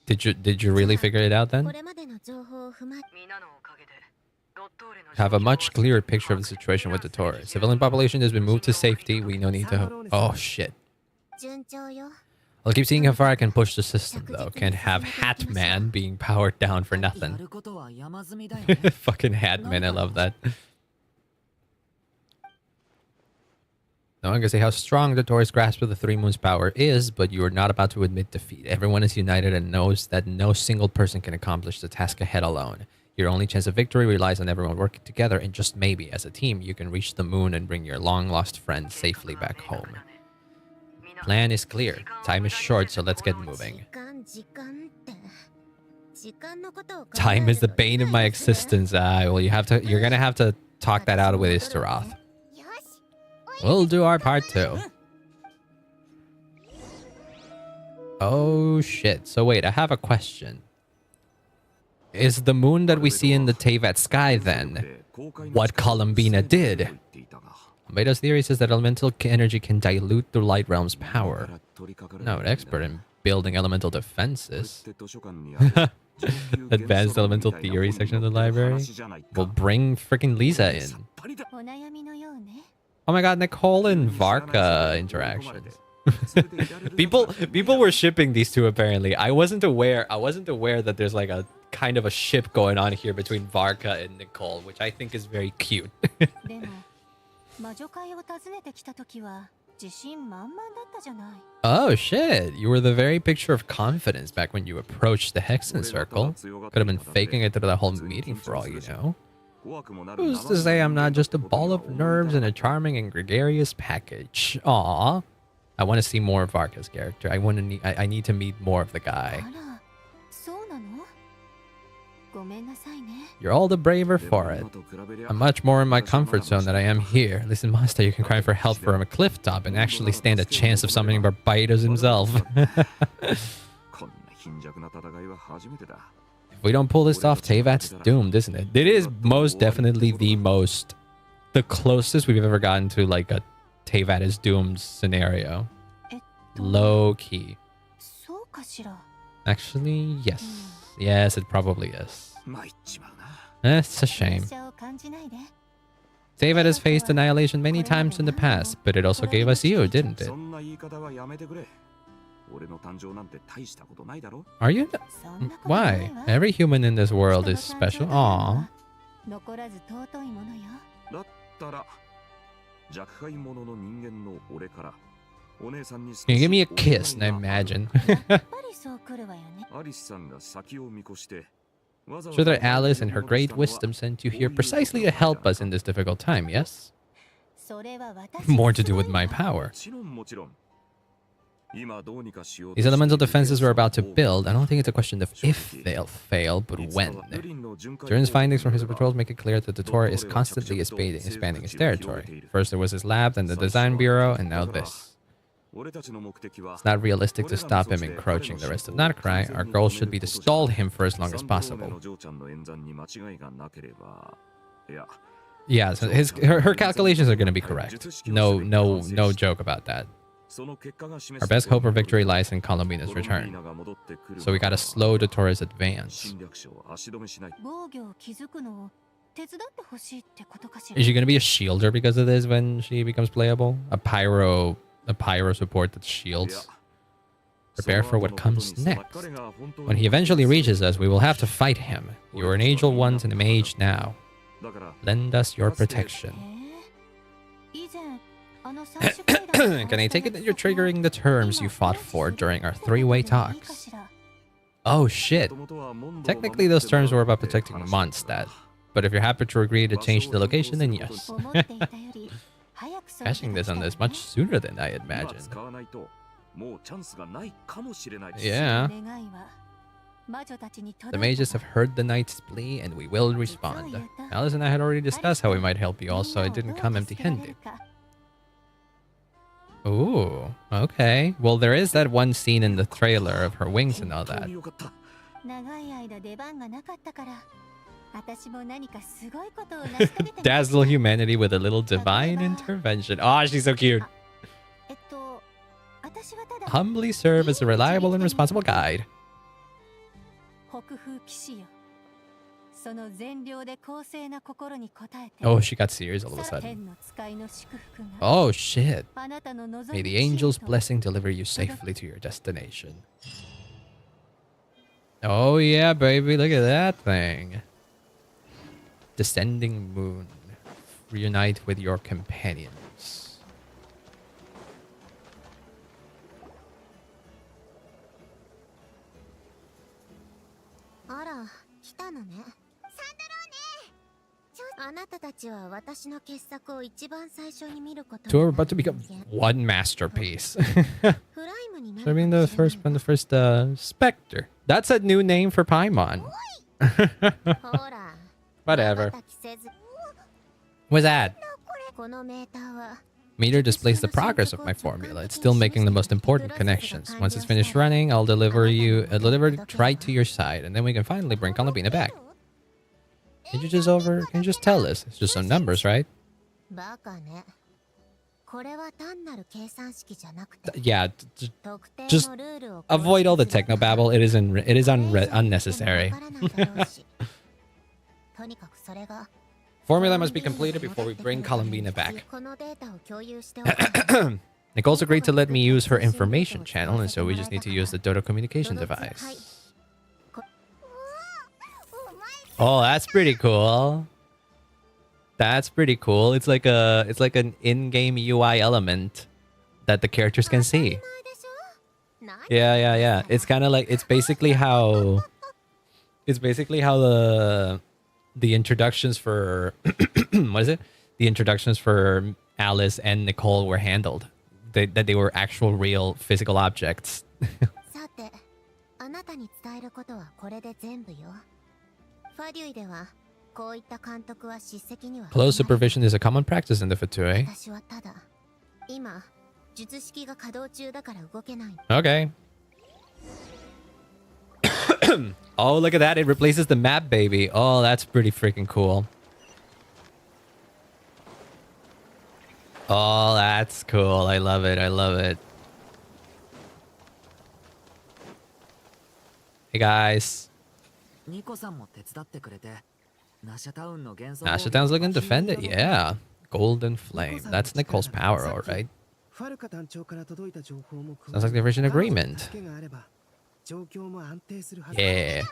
Did you really figure it out then? Have a much clearer picture of the situation with the Dottore. Civilian population has been moved to safety. We no need to... Oh shit. I'll keep seeing how far I can push the system though. Can't have Hatman being powered down for nothing. Fucking Hatman, I love that. No one can say how strong the Dottore's grasp of the Three Moons' power is, but you are not about to admit defeat. Everyone is united and knows that no single person can accomplish the task ahead alone. Your only chance of victory relies on everyone working together, and just maybe, as a team, you can reach the moon and bring your long-lost friend safely back home. Plan is clear. Time is short, so let's get moving. Time is the bane of my existence. Well, you're gonna have to talk that out with Istaroth. We'll do our part too. Oh shit. So wait, I have a question. Is the moon that we see in the Teyvat sky then what Columbina did? Beidou's theory says that elemental energy can dilute the light realm's power. No, an expert in building elemental defenses. Advanced elemental theory section of the library. We'll bring freaking Lisa in. Oh my god, Nicole and Varka interactions. people were shipping these two apparently. I wasn't aware that there's like a kind of a ship going on here between Varka and Nicole, which I think is very cute. Oh shit, you were the very picture of confidence back when you approached the Hexen Circle. Could have been faking it through the whole meeting for all you know. Who's to say I'm not just a ball of nerves and a charming and gregarious package? Aww. I want to see more of Varka's character. I need to meet more of the guy. You're all the braver for it. I'm much more in my comfort zone than I am here. Listen, Master, you can cry for help from a cliff top and actually stand a chance of summoning Barbaidos himself. If we don't pull this off, Teyvat's doomed, isn't it? It is most definitely the closest we've ever gotten to like a Teyvat is doomed scenario. Low key. Actually, yes. Yes, it probably is. It's a shame. Teyvat has faced annihilation many times in the past, but it also gave us you, didn't it? Are you? Why? Every human in this world is special. Aww. 残らず尊いものよ。だったら若輩者の人間の俺からお姉さんに Can you give me a kiss and imagine? やっぱりそう来るわよね。アリスさんが先を見越して Sure that Alice and her great wisdom sent you here precisely to help us in this difficult time, yes? それは私 More to do with my power. もちろん These elemental defenses we're about to build, I don't think it's a question of if they'll fail, but when. Durin's findings from his patrols make it clear that the Torah is constantly expanding its territory. First there was his lab, then the design bureau, and now this. It's not realistic to stop him encroaching the rest of nod-krai. Our goal should be to stall him for as long as possible. Yeah, so her calculations are going to be correct. No joke about that. Our best hope for victory lies in Colombina's return. So we gotta slow Dottores' advance. Is she gonna be a shielder because of this when she becomes playable? A pyro support that shields? Prepare for what comes next. When he eventually reaches us, we will have to fight him. You are an angel once and a mage now. Lend us your protection. Can I take it that you're triggering the terms you fought for during our three-way talks? Oh shit. Technically those terms were about protecting Mondstadt. But if you're happy to agree to change the location, then yes. Cashing this on this much sooner than I imagined. Yeah. The mages have heard the knight's plea and we will respond. Alice and I had already discussed how we might help you all, so I didn't come empty-handed. Ooh, okay. Well, there is that one scene in the trailer of her wings and all that. Dazzle humanity with a little divine intervention. Oh, she's so cute. Humbly serve as a reliable and responsible guide. Oh, she got serious all of a sudden. Oh, shit. May the angel's blessing deliver you safely to your destination. Oh, yeah, baby. Look at that thing. Descending moon. Reunite with your companions. Two are about to become one masterpiece. I mean, the first Spectre. That's a new name for Paimon. Whatever. What's that? Meter displays the progress of my formula. It's still making the most important connections. Once it's finished running, I'll deliver it right to your side, and then we can finally bring Colombina back. Can you just tell us? It's just some numbers, right? Yeah, just avoid all the technobabble. It is unnecessary. Formula must be completed before we bring Colombina back. Nicole's agreed to let me use her information channel, and so we just need to use the Dodo communication device. Oh, that's pretty cool. That's pretty cool. It's like an in-game UI element that the characters can see. Yeah. It's kind of like it's basically how the introductions for what is it? The introductions for Alice and Nicole were handled. That they were actual real physical objects. Close supervision is a common practice in the Fatui. Okay. Oh, look at that. It replaces the map, baby. Oh, that's pretty freaking cool. Oh, that's cool. I love it. I love it. Hey, guys. Nasha Town's looking to defend it. Yeah. Golden Flame. That's Nicole's power, all right. Sounds like they've reached an agreement. Yeah.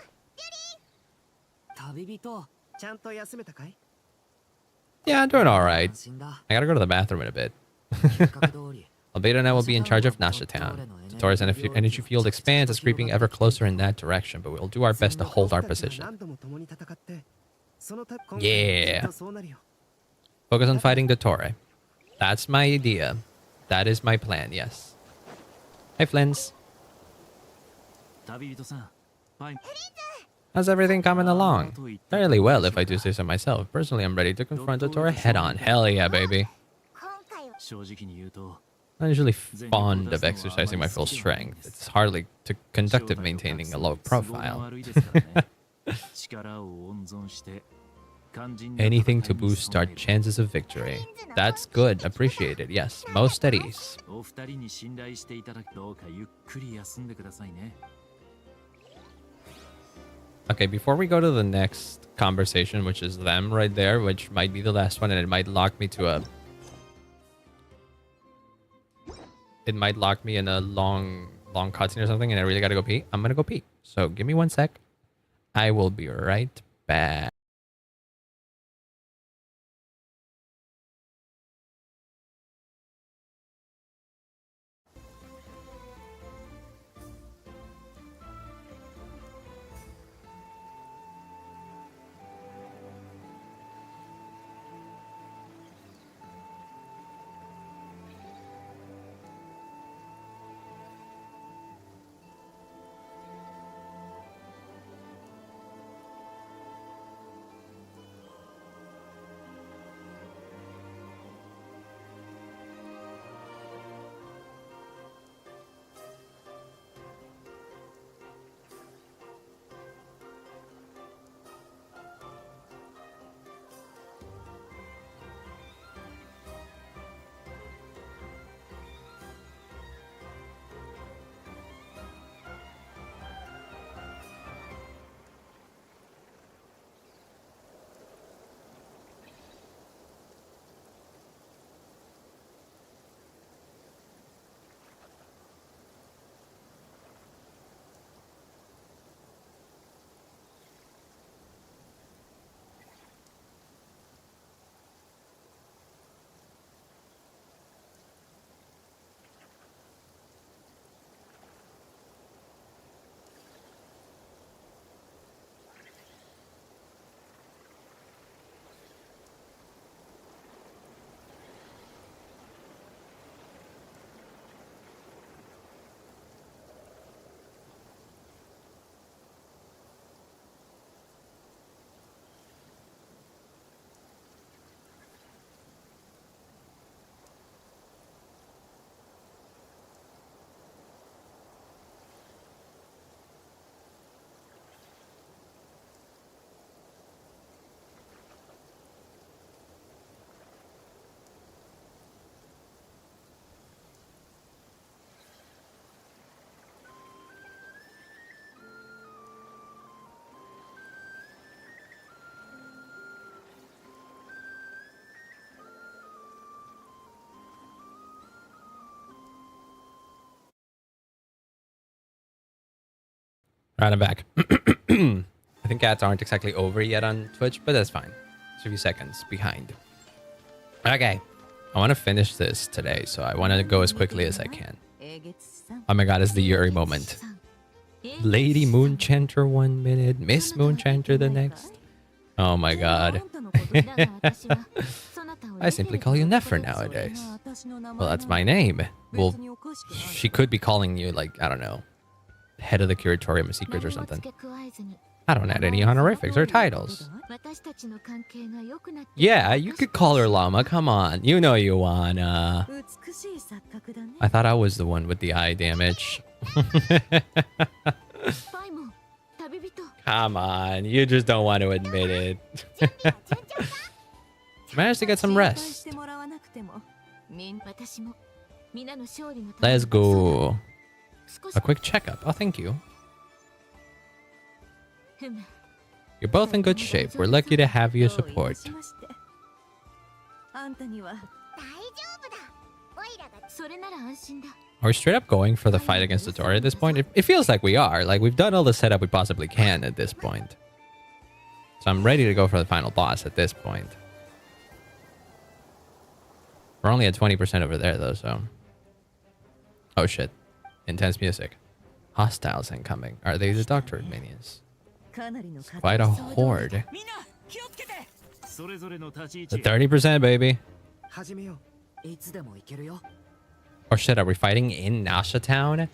Yeah, I'm doing alright. I gotta go to the bathroom in a bit. Albedo and I will be in charge of Nasha Town. Dottores energy field expands, it's creeping ever closer in that direction, but we'll do our best to hold our position. Yeah. Focus on fighting Dottore. That's my idea. That is my plan, yes. Hey, Flins. How's everything coming along? Fairly well, if I do say so myself. Personally, I'm ready to confront Dottore head-on. Hell yeah, baby. I'm usually fond of exercising my full strength. It's hardly too conductive maintaining a low profile. Anything to boost our chances of victory. That's good. Appreciate it. Yes. Most studies. Okay, before we go to the next conversation, which is them right there, which might be the last one, and it might lock me to a... It might lock me in a long cutscene or something, and I really gotta go pee. I'm gonna go pee. So give me 1 sec. I will be right back. Alright, I'm back. I think ads aren't exactly over yet on Twitch, but that's fine. It's a few seconds behind. Okay. I want to finish this today, so I want to go as quickly as I can. Oh my god, it's the Yuri moment. Lady Moonchanter 1 minute, Miss Moonchanter the next. Oh my god. I simply call you Nefer nowadays. Well, that's my name. Well, she could be calling you, like, I don't know, head of the Curatorium of Secrets or something. I don't add any honorifics or titles. Yeah, you could call her Llama. Come on. You know you wanna. I thought I was the one with the eye damage. Come on. You just don't want to admit it. Managed to get some rest. Let's go. A quick checkup. Oh, thank you. You're both in good shape. We're lucky to have your support. Are we straight up going for the fight against Dottore at this point? It feels like we are. Like, we've done all the setup we possibly can at this point. So I'm ready to go for the final boss at this point. We're only at 20% over there, though, so... Oh, shit. Intense music. Hostiles incoming. Are they the Doctor minions? Quite a horde. The 30%, baby. Or shit, are we fighting in Nasha Town? Is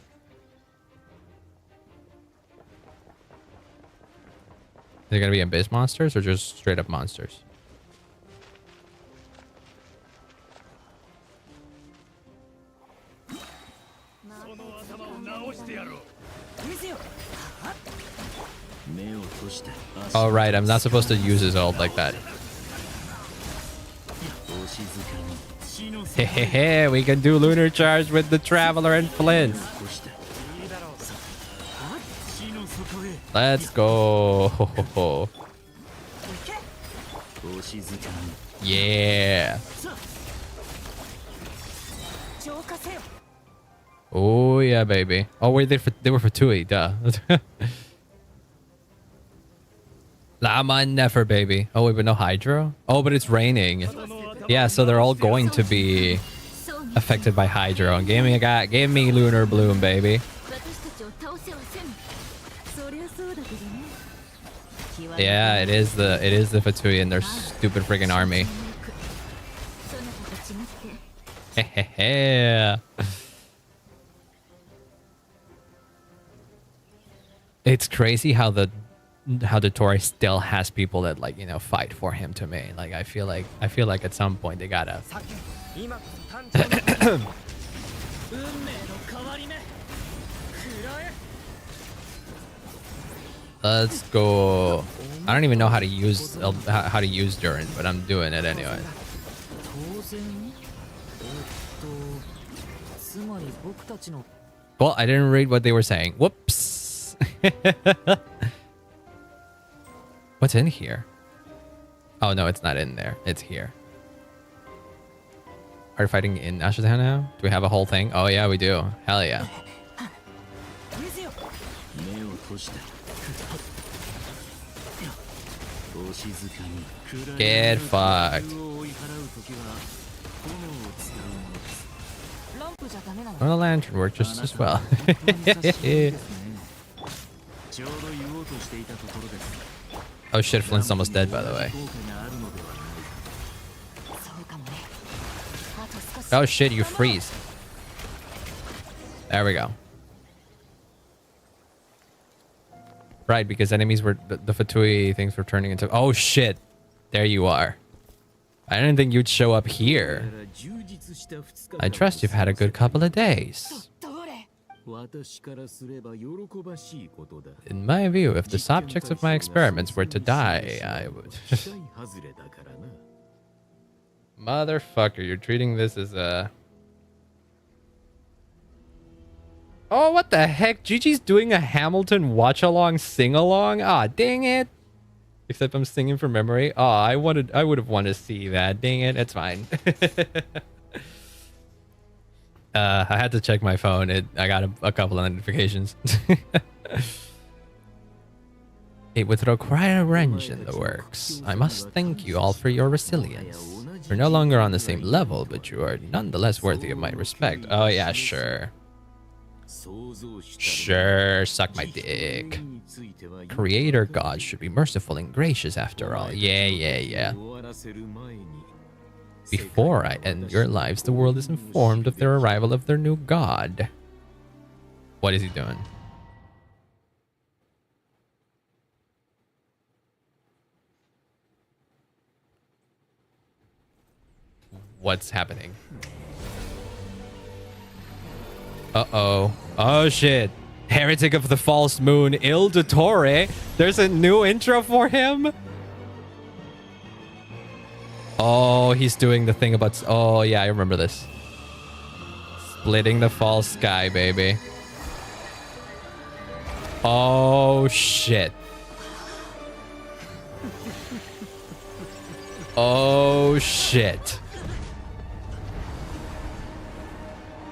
it gonna be abyss monsters or just straight up monsters? Oh right, I'm not supposed to use his ult like that. Hehehe, we can do lunar charge with the Traveler and Flint. Let's go. Yeah. Oh yeah, baby. Oh wait, they were for Tui, duh. Lama never, baby. Oh wait, but no Hydro? Oh, but it's raining. Yeah, so they're all going to be affected by Hydro. And give me Lunar Bloom, baby. Yeah, it is the Fatui and their stupid friggin' army. Hehehe. It's crazy how the Dottore still has people that, like, you know, fight for him to me. Like, I feel like at some point they gotta Let's go. I don't even know how to use Durin, but I'm doing it anyway. Well, I didn't read what they were saying. Whoops. What's in here? Oh no, it's not in there. It's here. Are we fighting in Ashtown now? Do we have a whole thing? Oh yeah, we do. Hell yeah. Get fucked. Well, the lantern worked just as well. Oh shit, Flint's almost dead, by the way. Oh shit, you freeze. There we go. Right, because enemies were... The Fatui things were turning into... Oh shit! There you are. I didn't think you'd show up here. I trust you've had a good couple of days. In my view, if the subjects of my experiments were to die, I would... Motherfucker, you're treating this as a... Oh, what the heck? Gigi's doing a Hamilton watch-along, sing-along? Ah, dang it. Except I'm singing from memory. Oh, I would have wanted to see that. Dang it, it's fine. I had to check my phone. I got a couple of notifications. It would require a wrench in the works. I must thank you all for your resilience. We're no longer on the same level, but you are nonetheless worthy of my respect. Oh yeah, sure. Sure, suck my dick. Creator God should be merciful and gracious after all. Yeah. Before I end your lives, the world is informed of their arrival of their new god. What is he doing? What's happening? Uh-oh. Oh, shit. Heretic of the False Moon, WILL DESTROY. There's a new intro for him? Oh, he's doing the thing about... Oh, yeah, I remember this. Splitting the false sky, baby. Oh, shit. Oh, shit.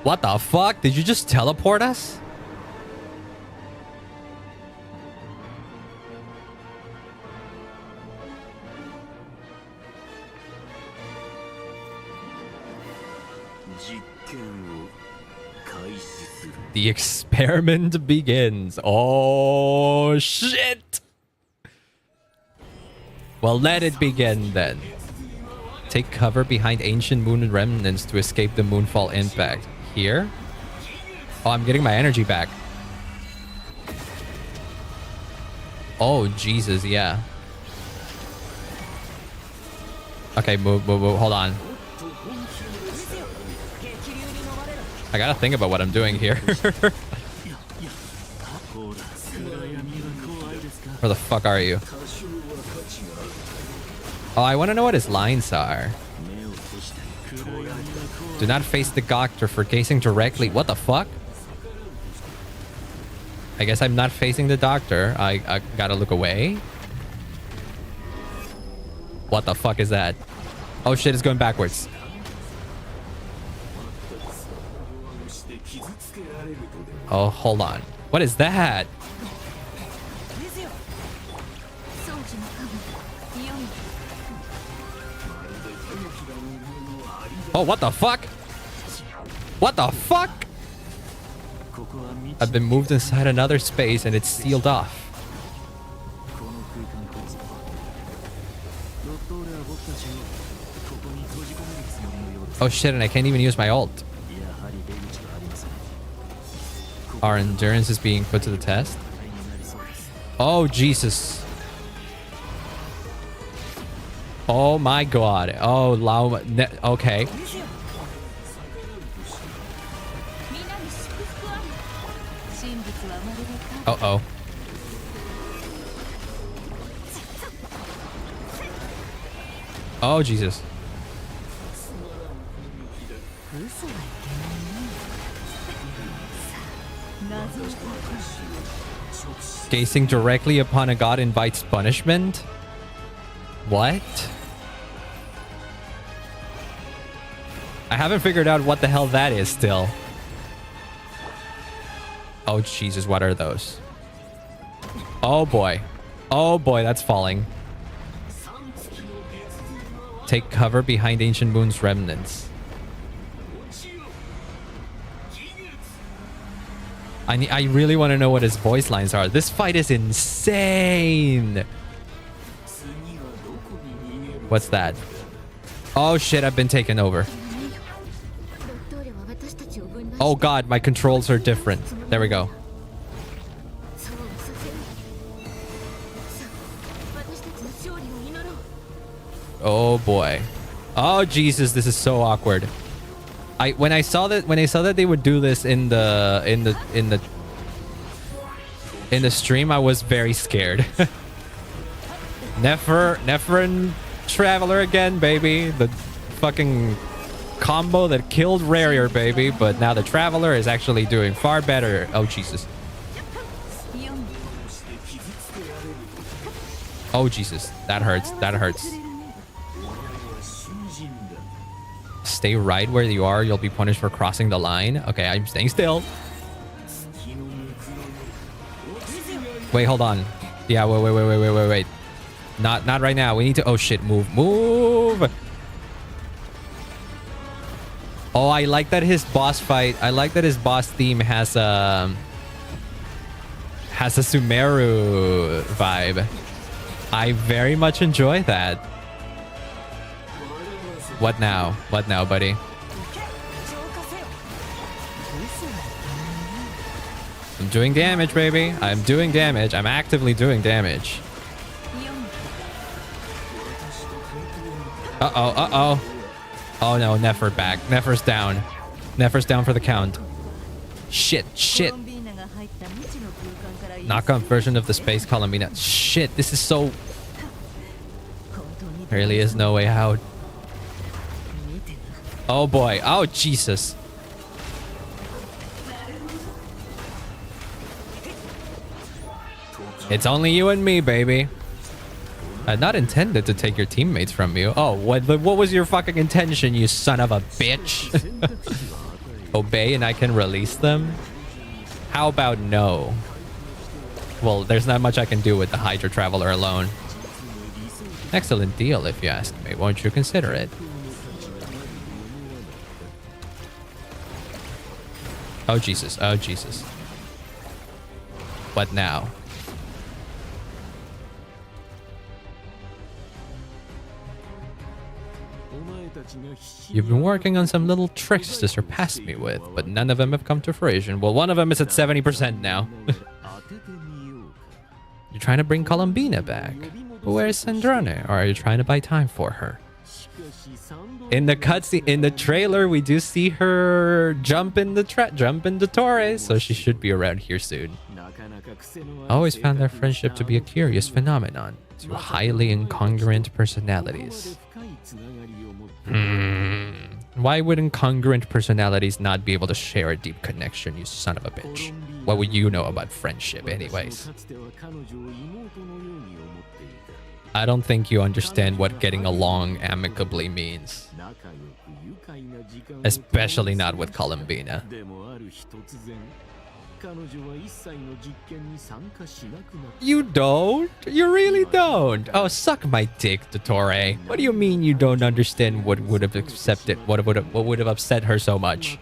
What the fuck? Did you just teleport us? The experiment begins. Oh, shit. Well, let it begin then. Take cover behind ancient moon remnants to escape the moonfall impact. Here? Oh, I'm getting my energy back. Oh, Jesus, yeah. Okay, move. Hold on. I gotta think about what I'm doing here. Where the fuck are you? Oh, I want to know what his lines are. Do not face the doctor for gazing directly. What the fuck? I guess I'm not facing the doctor. I gotta look away. What the fuck is that? Oh shit, it's going backwards. Oh, hold on. What is that? Oh, what the fuck? What the fuck? I've been moved inside another space and it's sealed off. Oh shit, and I can't even use my ult. Our endurance is being put to the test. Oh, Jesus. Oh my god. Oh, okay. Uh-oh. Oh, Jesus. Gazing directly upon a god invites punishment? What? I haven't figured out what the hell that is still. Oh, Jesus, what are those? Oh, boy. Oh, boy, that's falling. Take cover behind Ancient Moon's remnants. I really want to know what his voice lines are. This fight is insane. What's that? Oh, shit, I've been taken over. Oh, God, my controls are different. There we go. Oh, boy. Oh, Jesus, this is so awkward. When I saw that they would do this in the stream, I was very scared. Nefer and Traveler again, baby. The fucking combo that killed Rarier, baby. But now the Traveler is actually doing far better. Oh, Jesus. Oh, Jesus. That hurts. That hurts. Stay right where you are. You'll be punished for crossing the line. Okay, I'm staying still. Wait, hold on. Yeah, wait. Not right now. We need to... Oh, shit. Move. Oh, I like that his boss fight... I like that his boss theme has a Sumeru vibe. I very much enjoy that. What now? What now, buddy? I'm doing damage, baby. I'm doing damage. I'm actively doing damage. Uh-oh. Oh, no. Nefer back. Nefer's down. Nefer's down for the count. Shit. Knockoff version of the Space Columbina. Shit, this is so... There really is no way out. Oh, boy. Oh, Jesus. It's only you and me, baby. I not intended to take your teammates from you. Oh, what was your fucking intention, you son of a bitch? obey and I can release them? How about no? Well, there's not much I can do with the Hydra Traveler alone. Excellent deal, if you ask me. Won't you consider it? Oh, Jesus. Oh, Jesus. What now? You've been working on some little tricks to surpass me with, but none of them have come to fruition. Well, one of them is at 70% now. You're trying to bring Columbina back. But where's Sandrane? Or are you trying to buy time for her? In the cutscene, in the trailer, we do see her jump in the Torre, so she should be around here soon. I always found their friendship to be a curious phenomenon. Two highly incongruent personalities. Why would incongruent personalities not be able to share a deep connection, you son of a bitch? What would you know about friendship anyways? I don't think you understand what getting along amicably means. Especially not with Columbina. You don't? You really don't? Oh, suck my dick, Dottore. What do you mean you don't understand what would have accepted, what would have upset her so much?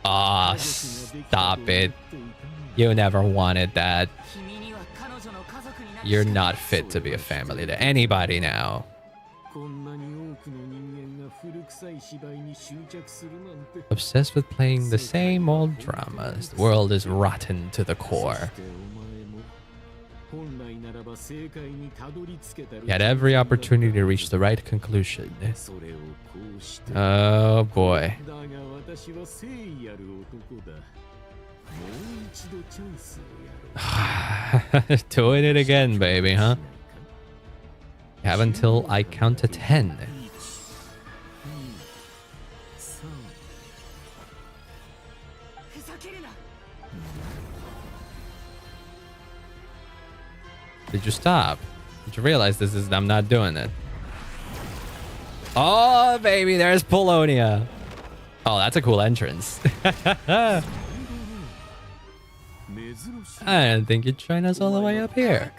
Ah, stop it. You never wanted that. You're not fit to be a family to anybody now. Obsessed with playing the same old dramas. The world is rotten to the core. You had every opportunity to reach the right conclusion. Oh boy. Doing it again, baby, huh? You have until I count to 10. Did you stop? Did you realize this is... I'm not doing it. Oh, baby, there's Polonia. Oh, that's a cool entrance. I didn't think you'd join us all the way up here.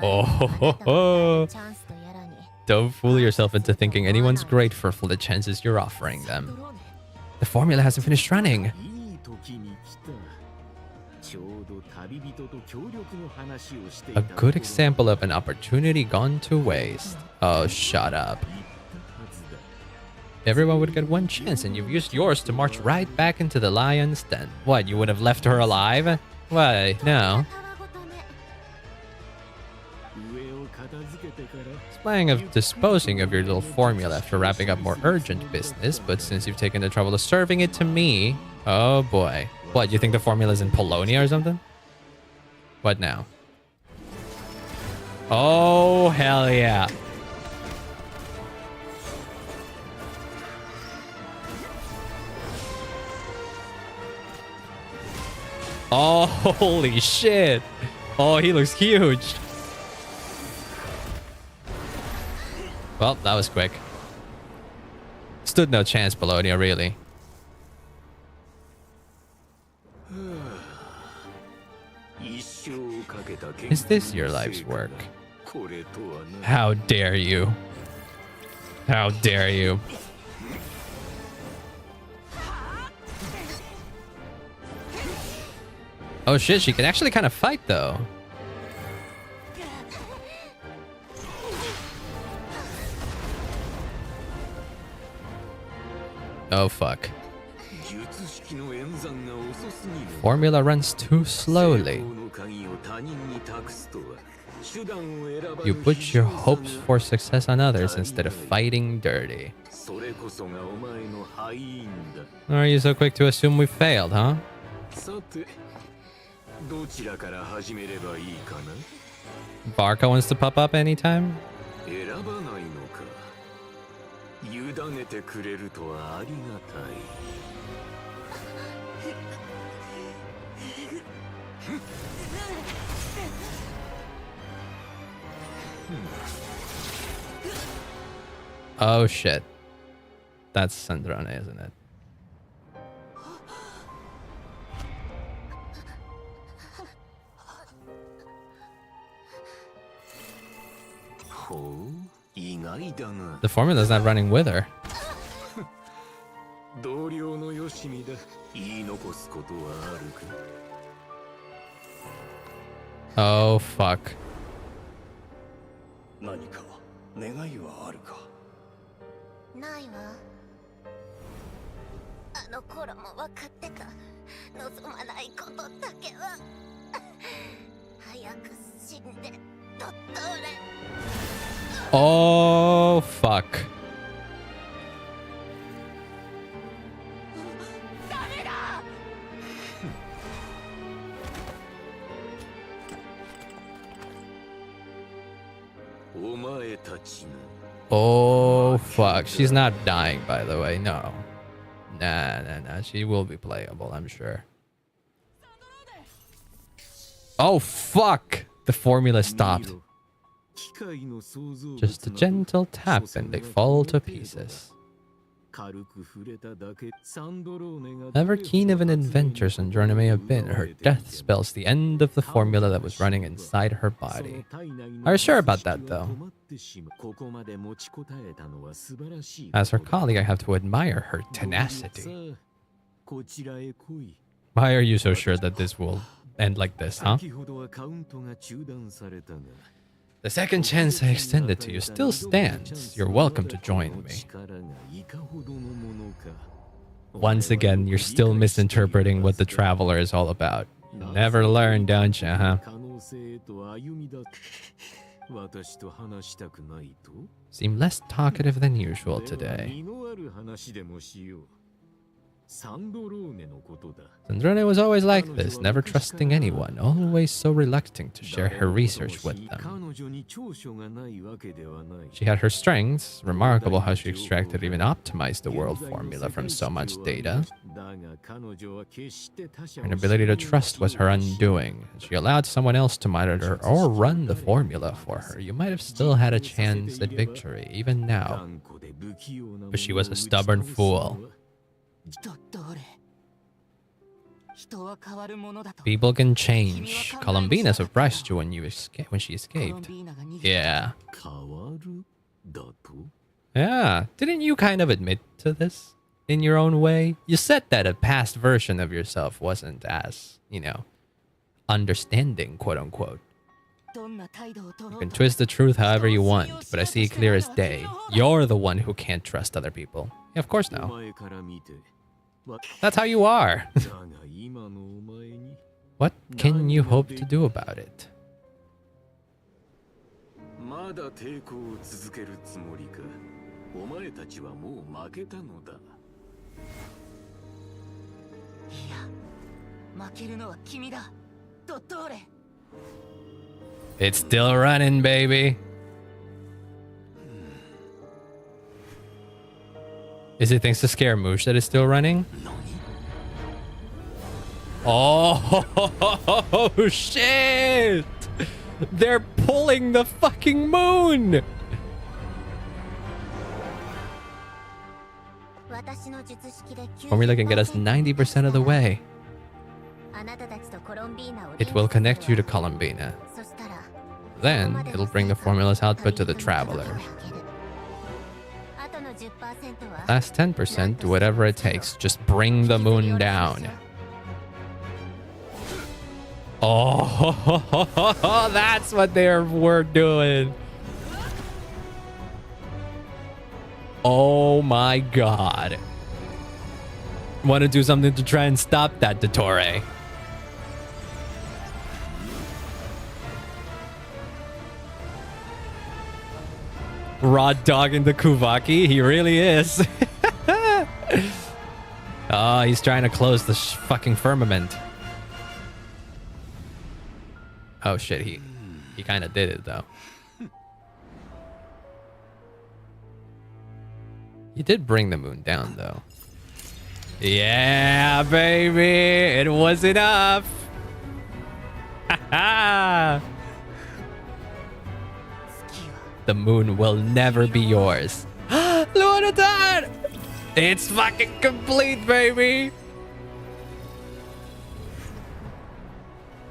Oh, don't fool yourself into thinking anyone's grateful for the chances you're offering them. The formula hasn't finished running. A good example of an opportunity gone to waste. Oh, shut up. Everyone would get one chance, and you've used yours to march right back into the lion's den. What, you would have left her alive? Why, no. It's planning of disposing of your little formula after wrapping up more urgent business, but since you've taken the trouble of serving it to me... Oh boy. What, you think the formula's in Polonia or something? What now? Oh, hell yeah. Oh, holy shit. Oh, he looks huge. Well, that was quick. Stood no chance, Polonia, really. Is this your life's work? How dare you? How dare you? Oh shit, she can actually kind of fight though. Oh fuck. Formula runs too slowly. You put your hopes for success on others instead of fighting dirty. Are you so quick to assume we failed, huh? Barca wants to pop up anytime? Oh shit. That's Sandrane, isn't it? The formula's not running with her. Oh fuck. 何か願いはあるか。ないわ。あの頃も分かってた。望まないことだけは早く死んでドットーレ。Oh fuck. ダメだ。お前たちの。 Oh fuck. She's not dying, by the way. No. Nah. She will be playable, I'm sure. Oh fuck. The formula stopped. Just a gentle tap and they fall to pieces. However keen of an adventure Sandrane may have been, her death spells the end of the formula that was running inside her body. Are you sure about that, though? As her colleague, I have to admire her tenacity. Why are you so sure that this will end like this, huh? The second chance I extended to you still stands. You're welcome to join me. Once again, you're still misinterpreting what the Traveler is all about. You never learn, don't you, huh? Seem less talkative than usual today. Sandrane was always like this, never trusting anyone, always so reluctant to share her research with them. She had her strengths, remarkable how she extracted even optimized the world formula from so much data. Her inability to trust was her undoing. She allowed someone else to monitor or run the formula for her. You might have still had a chance at victory, even now. But she was a stubborn fool. People can change. Columbina surprised you when she escaped. Yeah. Yeah. Didn't you kind of admit to this in your own way? You said that a past version of yourself wasn't as, understanding, quote unquote. You can twist the truth however you want, but I see it clear as day. You're the one who can't trust other people. Yeah, of course now. That's how you are. What can you hope to do about it? It's still running, baby. Is it thanks to Scaramouche that it's still running? Oh, shit! They're pulling the fucking moon! Formula can get us 90% of the way. It will connect you to Columbina. Then, it'll bring the formula's output to the Traveler. Last 10%, do whatever it takes. Just bring the moon down. Oh, that's what we're doing. Oh my god. Want to do something to try and stop that, Dottore. Raw dog in the Kuvaki, he really is. Oh, he's trying to close the fucking firmament. Oh shit, he kind of did it though. He did bring the moon down though. Yeah, baby, it was enough. The moon will never be yours. Lunatar! It's fucking complete, baby!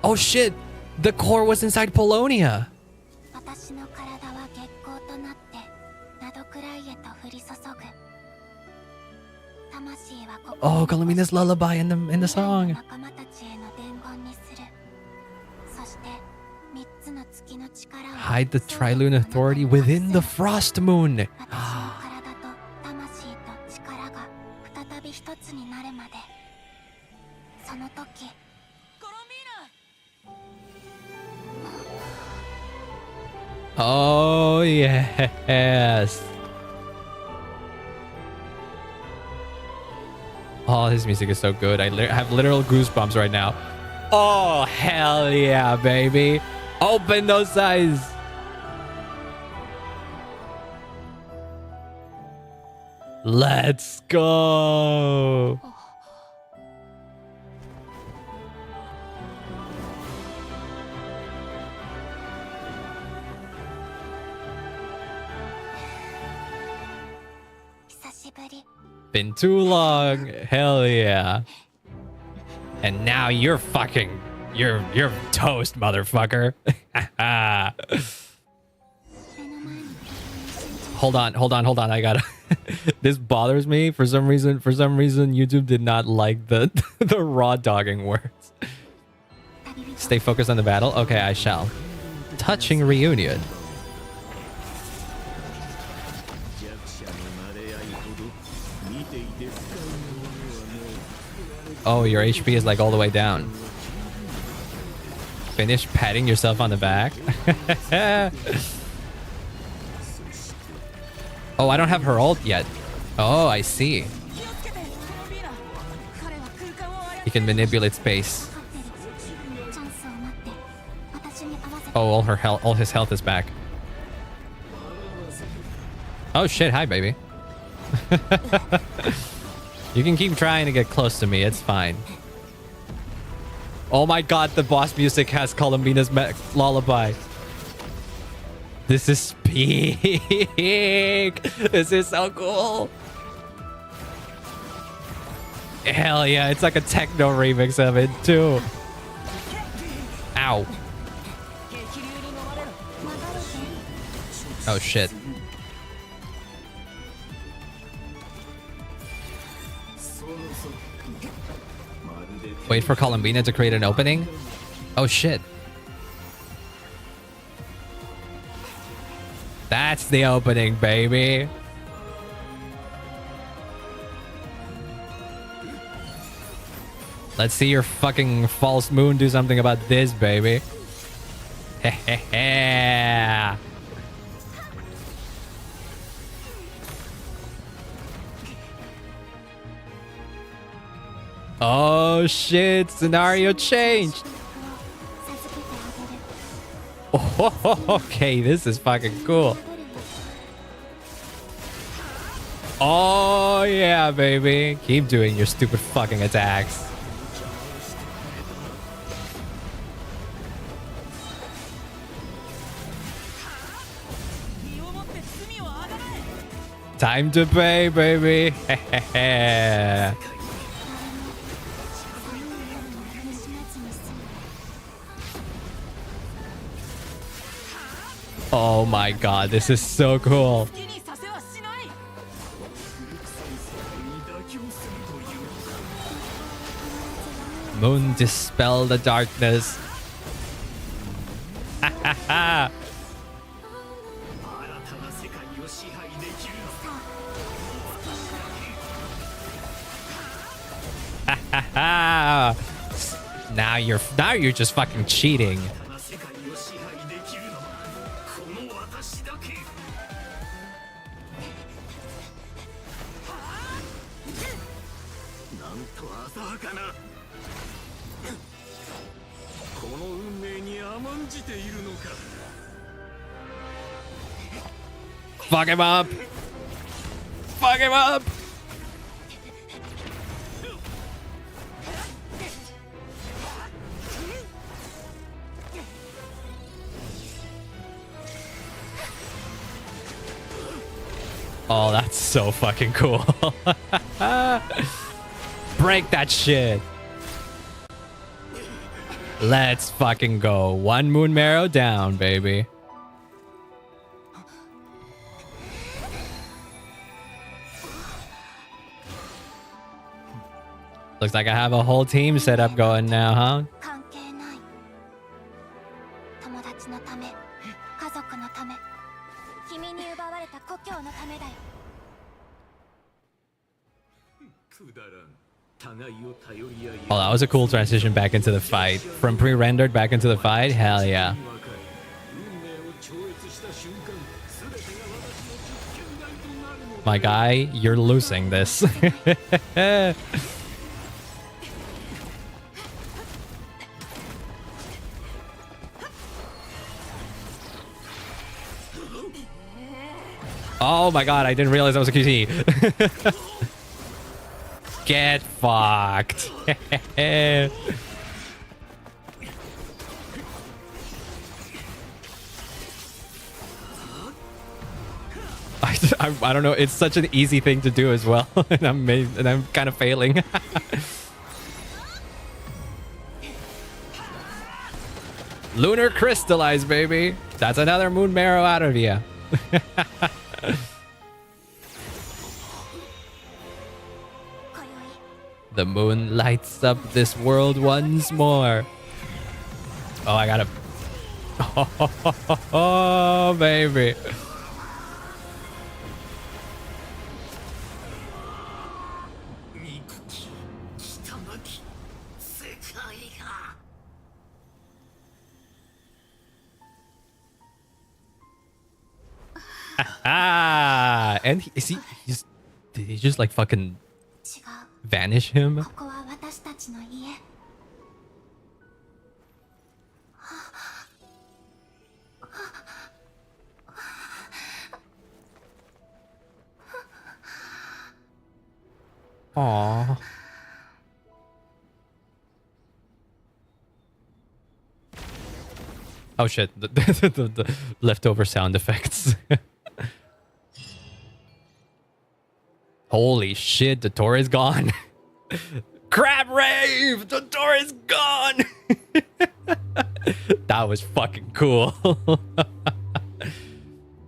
Oh shit! The core was inside Polonia! 私の体は月光となってナドクライへと降り注ぐ。魂はここ Oh, Columbina's lullaby in the song. 仲間たちへの伝言にする。そして3つの月の力を Hide the Trilune Authority within the Frost Moon. 私の体と魂と力が再び一つになるまで。その時 Oh, yes. Oh, his music is so good. I have literal goosebumps right now. Oh, hell yeah, baby. Open those eyes. Let's go. Been too long. Hell yeah. And now you're toast, motherfucker. Hold on. I gotta this bothers me for some reason. YouTube did not like the the raw dogging words. Stay focused on the battle. Okay, I shall. Touching reunion. Oh, your HP is like all the way down. Finish patting yourself on the back. Oh, I don't have her ult yet. Oh, I see. You can manipulate space. Oh, all his health is back. Oh shit, hi baby. You can keep trying to get close to me, it's fine. Oh my god, the boss music has Columbina's lullaby. This is peak. This is so cool. Hell yeah, it's like a techno remix of it too. Ow. Oh shit. Wait for Columbina to create an opening? Oh shit. That's the opening, baby. Let's see your fucking false moon do something about this, baby. Hehehe. Oh shit, scenario changed. Oh, okay, this is fucking cool. Oh yeah, baby. Keep doing your stupid fucking attacks. Time to pay, baby. Oh my god, this is so cool. Moon dispel the darkness. Ha ha ha. Ha ha ha. Now you're just fucking cheating. Fuck him up. Fuck him up. Oh, that's so fucking cool. Break that shit. Let's fucking go. One moon marrow down, baby. Looks like I have a whole team set up going now, huh? 関係ない友達のため家族のため君に奪われた故郷のためだよ Oh, that was a cool transition back into the fight. From pre-rendered back into the fight? Hell yeah. My guy, you're losing this. Oh my god, I didn't realize that was a QT. Get fucked. I don't know, it's such an easy thing to do as well. and I'm kind of failing. Lunar crystallize, baby. That's another moon marrow out of you. The moon lights up this world once more. Oh, I gotta... Oh, baby. And did he just like fucking vanish him? ここは私たちの家 Aww. Oh shit, the leftover sound effects. Holy shit, Dottore is gone. Crab rave! Dottore is gone! That was fucking cool.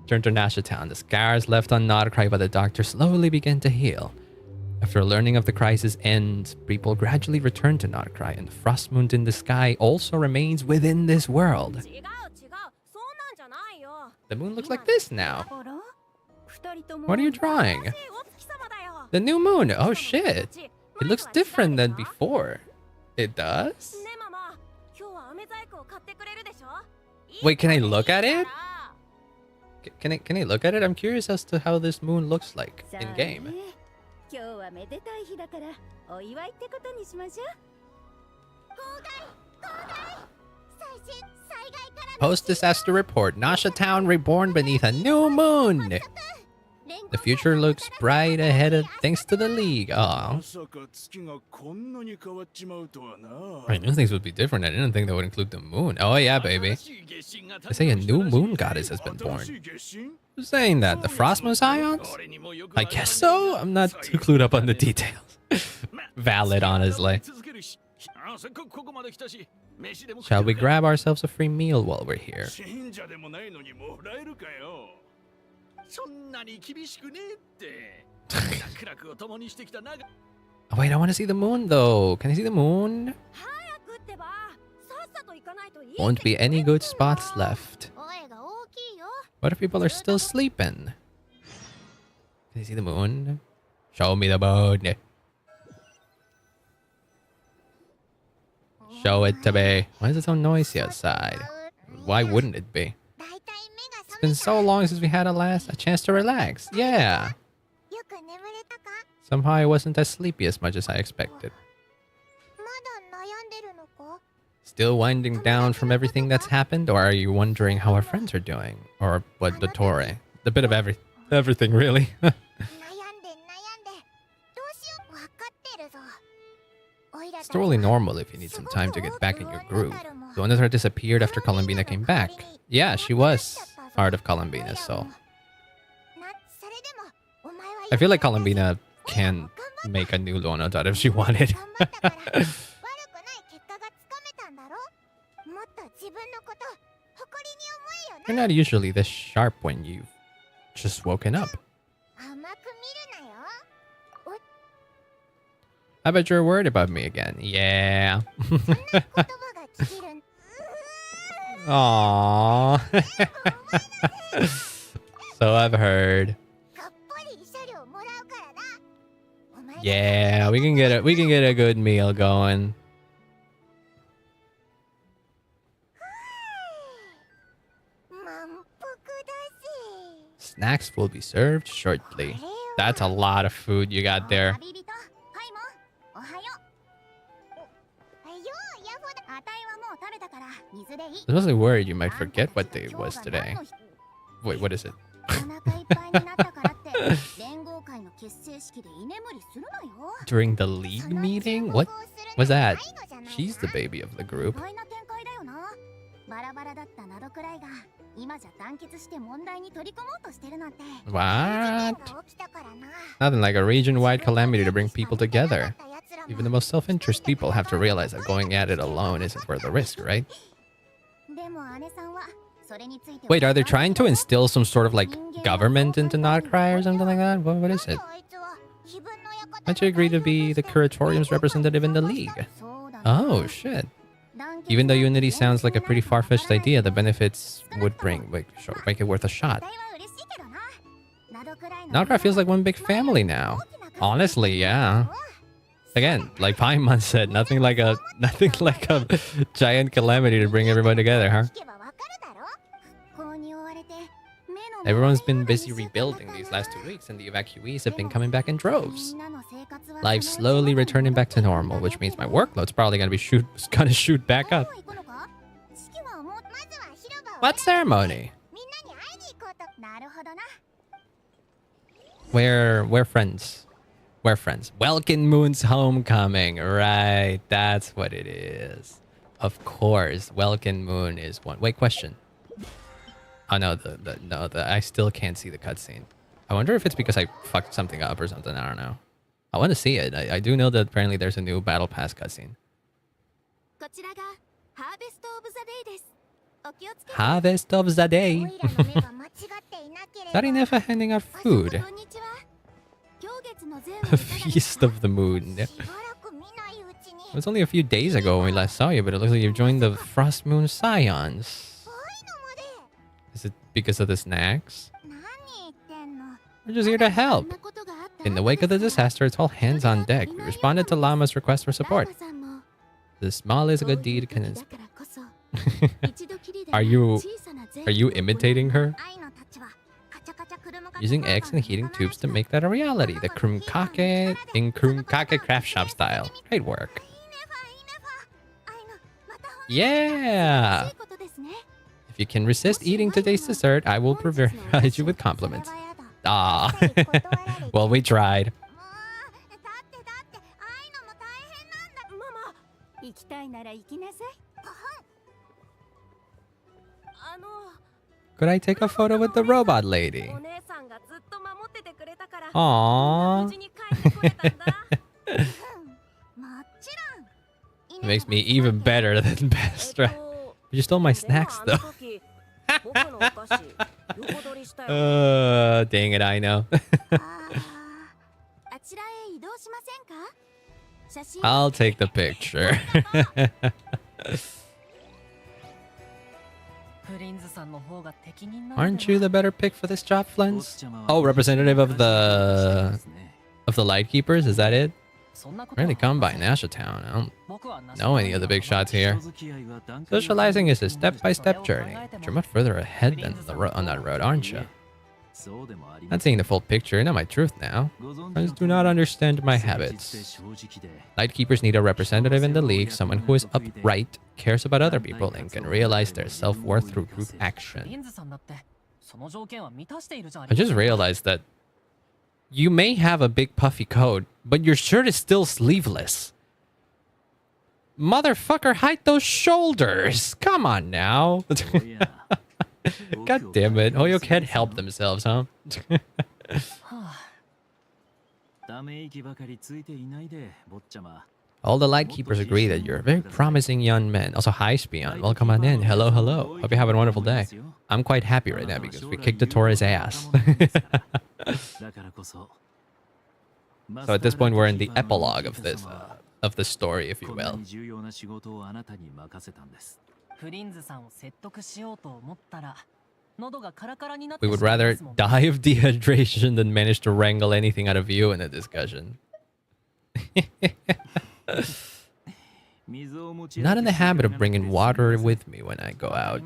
Turn to Nasha Town. The scars left on nod-krai by the doctor slowly begin to heal. After learning of the crisis' end, people gradually return to nod-krai, and the frost moon in the sky also remains within this world. The moon looks like this now. What are you drawing? The new moon. Oh shit. It looks different than before. It does? Wait, can I look at it? Can I look at it? I'm curious as to how this moon looks like in game. Post disaster report. Nasha Town reborn beneath a new moon. The future looks bright ahead thanks to the League. Oh. I knew things would be different. I didn't think that would include the moon. Oh yeah, baby. They say a new moon goddess has been born. Who's saying that? The Frost Moon Scions? I guess so? I'm not too clued up on the details. Valid, honestly. Shall we grab ourselves a free meal while we're here? Oh, wait, I want to see the moon though. Can I see the moon? Won't be any good spots left. What if people are still sleeping? Can I see the moon? Show me the moon. Show it to me. Why is it so noisy outside? Why wouldn't it be? It's been so long since we had a chance to relax. Yeah. Somehow I wasn't as sleepy as much as I expected. Still winding down from everything that's happened, or are you wondering how our friends are doing? Or what, Dottore? A bit of everything, really. It's totally normal if you need some time to get back in your groove. The one that disappeared after Columbina came back. Yeah, she was part of Columbina, so... I feel like Columbina can make a new Lona dot if she wanted. 頑張ったから悪くない結果がつかめたんだろ。もっと自分のこと誇りに思え You're よな。 not usually this sharp when you've just woken up. 甘く見るなよ。 I bet you're worried about me again. Yeah. 言葉が聞ける。 Aww. So I've heard. がっぽり慰謝料もらうからな。お前が Yeah, we can get a good meal going. 満腹だぜ。 Snacks will be served shortly. That's a lot of food you got there. 旅人、パイモン、おはよう。おはよう、ヤホだ。あたいはもう食べたから水でいい。 I was mostly worried you might forget what day it was today. Wait, what is it? お腹いっぱいになったからって連合会の結成式で居眠りするなよ。 During the league meeting? What was that? She's the baby of the 意 group. 外な展開だよな。バラバラだったナドクライが今じゃ団結して問題に取り組もうとしてるなんて。 What? 事件が起きたからな。 Nothing like a region-wide calamity to bring people together. Even the most self-interest people have to realize that going at it alone isn't worth the risk, right? でも姉さんはそれについて Wait, are they trying to instill some sort of like government into nod-krai or something like that? What is it? あいつは自分の館 Why'd you agree to be the curatorium's representative in the league? そうだね。 Oh, shit. Even though unity sounds like a pretty far-fetched idea, the benefits would make it worth a shot. 期待は嬉しいけどな。ナドクライの Nod-krai feels like one big family now. Honestly, yeah. Again, like Paimon said, nothing like a giant calamity to bring everyone together, huh? 聞けばわかるだろ。復興に追われて目の Everyone's been busy rebuilding these last 2 weeks, and the evacuees have been coming back in droves. みんなの生活は Life's slowly returning back to normal, which means my workload's probably gonna shoot back up. 行くのか。式はもうまずは広場を What ceremony? みんなに会いに行こうと。なるほどな。 We're friends. We're friends. Welkin Moon's homecoming. Right, that's what it is. Of course, Welkin Moon is one. Wait, question. Oh no, I still can't see the cutscene. I wonder if it's because I fucked something up or something. I don't know. I want to see it. I do know that apparently there's a new battle pass cutscene. こちらがハーベストオブザデイです。お気をつけて。 Harvest of the オ day. イラの目が間違っていなければ。 Sarineva handing out あ、 food. こんにちは。今月の全 A feast of the moon. しばらく見ないうちに。 It was only a few days ago when we last saw you, but it looks like you've joined the Frost Moon Scions. こういうのまで。 Is it because of the snacks? 何言ってんの。 We're just here to そん help. なことがあった In the wake of the disaster, it's all hands on deck. We responded to Llama's request for ラ support. マさんも The small is a good deed can だ inspire. からこそ一度きりで Are you 小さな善 are you imitating her? 愛のタッチはカチャカチャ車が Using eggs and heating tubes to make that a reality. The Krumkake in Krumkake craft shop style. Great work. いいねファいいねファ愛のまたほん Yeah. いいことですね If you can resist eating today's dessert, I will provide you with compliments. Ah. Well, we tried. もうだって愛のも大変なんだママ行きたいなら行きなさい Could I take a photo with the robot lady? お姉さんがずっと守っててくれたから Aww. 無事に帰ってこれたんだもちろん It makes me even better than Bestra. You stole my snacks, though. 僕のお菓子横取りしたよ Dang it, I know. あちらへ移動しませんか写真 I'll take the picture. プリンズさんの方が適任なんだ Aren't you the better pick for this job, Flens? Oh, representative of the Light Keepers? Is that it? そんなことは Really come by Nasha Town. I don't 僕はなし know any of the big shots here. Socializing is a step-by-step journey. But you're much further ahead than on that road, aren't you? Not seeing the full picture, not my truth now. Friends do not understand my habits. Light Keepers need a representative in the league, someone who is upright, cares about other people, and can realize their self-worth through group プリ action. ンズさんだってその条件は満たしているじゃあ I just realized that you may have a big puffy coat, but your shirt is still sleeveless. Motherfucker, hide those shoulders! Come on now. God damn it. Hoyo can't help themselves, huh? はあ All the lightkeepers agree that you're a very promising young man. Also, hi, Spion. Welcome on in. Hello, hello. Hope you're having a wonderful day. I'm quite happy right now because we kicked the Torres ass. So at this point, we're in the epilogue of this story, if you will. We would rather die of dehydration than manage to wrangle anything out of you in a discussion. Not in the habit of bringing water with me when I go out.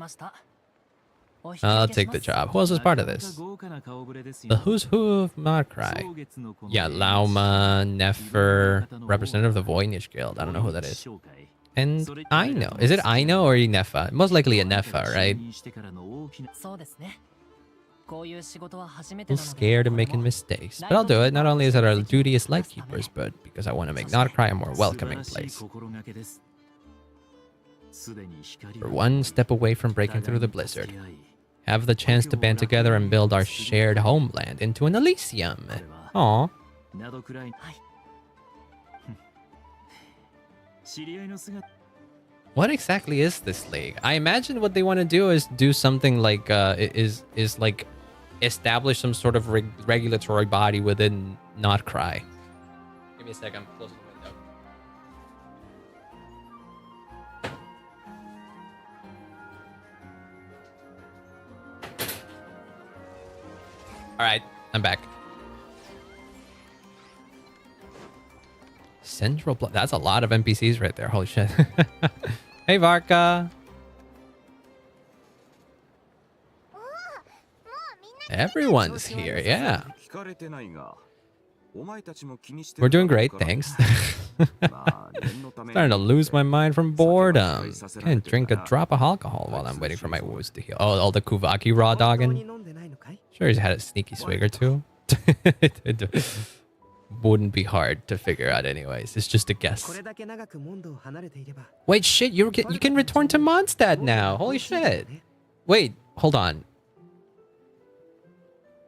I'll take the job. Who else is part of this? The who's who of nod-krai. Yeah, Lauma, Nefer, representative of the Voynich Guild. I don't know who that is. And Aino. Is it Aino or Nefa? Most likely a Nefa, right? Still scared of making mistakes. But I'll do it. Not only is it our duty as lightkeepers, but because I want to make nod-krai a more welcoming place. We're one step away from breaking through the blizzard. Have the chance to band together and build our shared homeland into an Elysium. Aww. What exactly is this league? I imagine what they want to do is do something like is like establish some sort of regulatory body within nod-krai. Give me a second. I'm closing the window. All right, I'm back. Central that's a lot of NPCs right there. Holy shit. Hey, Varka. Everyone's here, yeah. We're doing great, thanks. Starting to lose my mind from boredom. Can't drink a drop of alcohol while I'm waiting for my wounds to heal. Oh, all the Kuvaki raw dogging. Sure, he's had a sneaky swig or two. Wouldn't be hard to figure out anyways. It's just a guess. Wait, shit, you can return to Mondstadt now. Holy shit. Wait, hold on.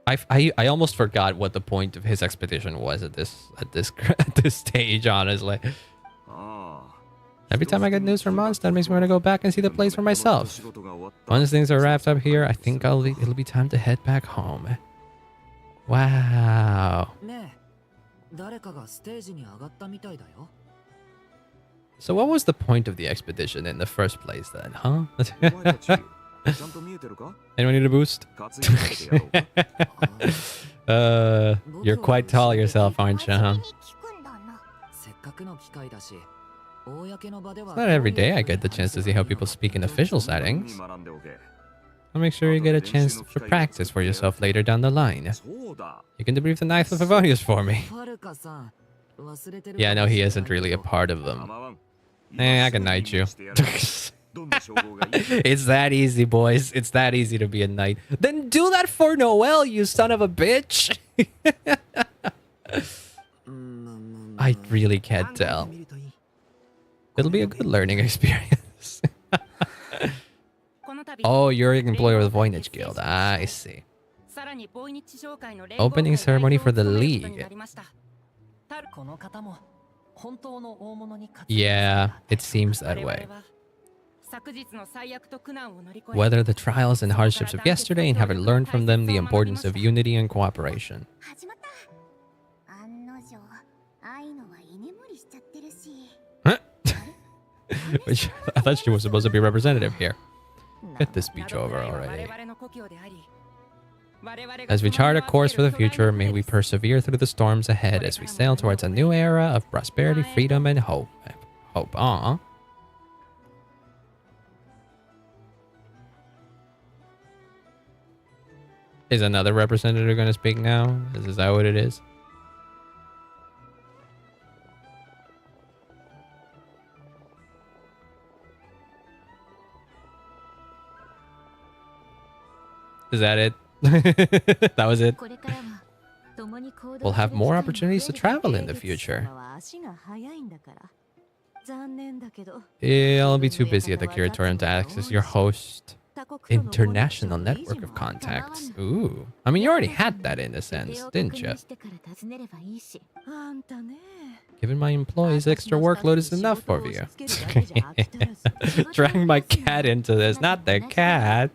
I almost forgot what the point of his expedition was at this stage, honestly. Every time I get news from Mondstadt, it makes me want to go back and see the place for myself. Once things are wrapped up here, I think it'll be time to head back home. Wow. So what was the point of the expedition in the first place then, huh? Anyone need a boost? You're quite tall yourself, aren't you, huh? It's not every day I get the chance to see how people speak in official settings. I'll make sure you get a chance to practice for yourself later down the line. You can debrief the Knife of Favonius for me. Yeah, no, he isn't really a part of them. I can knight you. It's that easy, boys. It's that easy to be a knight. Then do that for Noel, you son of a bitch. I really can't tell. It'll be a good learning experience. Oh, you're an employee of the Voynich Guild. I see. Opening ceremony for the league. Yeah, it seems that way. Weather the trials and hardships of yesterday and having learned from them the importance of unity and cooperation. Huh? Which, I thought she was supposed to be representative here. Get this speech over already. As we chart a course for the future, may we persevere through the storms ahead as we sail towards a new era of prosperity, freedom, and hope. Hope, Is another representative going to speak now? Is that what it is? Is that it? That was it. We'll have more opportunities to travel in the future. Yeah, I'll be too busy at the curatorium to access your host. International network of contacts. Ooh. I mean, you already had that in a sense, didn't you? あんたね Giving my employees extra workload is enough for you. Drag my cat into this, not the cat.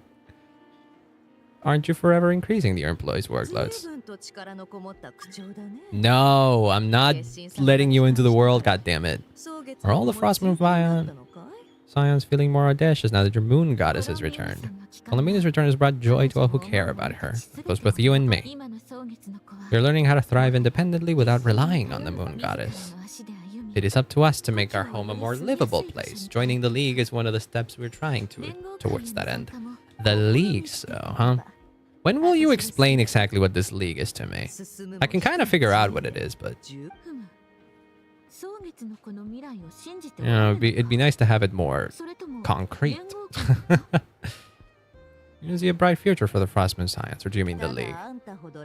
Aren't you forever increasing your employees' workloads? 随分と力のこもった口調だね No, I'm not letting you into the world, goddammit. 蒼月 Are all the Frostmoon 思いついてなかったのかい Scions feeling more audacious now that your moon goddess has returned. Colomina's return has brought joy to all who care about her. It goes with you and me. You're learning how to thrive independently without relying on the moon goddess. It is up to us to make our home a more livable place. Joining the League is one of the steps we're trying towards that end. The League, so, huh? When will you explain exactly what this League is to me? I can kind of figure out what it is, but... You know, it'd be nice to have it more concrete. You see a bright future for the Frostmoon Science, or do you mean the League?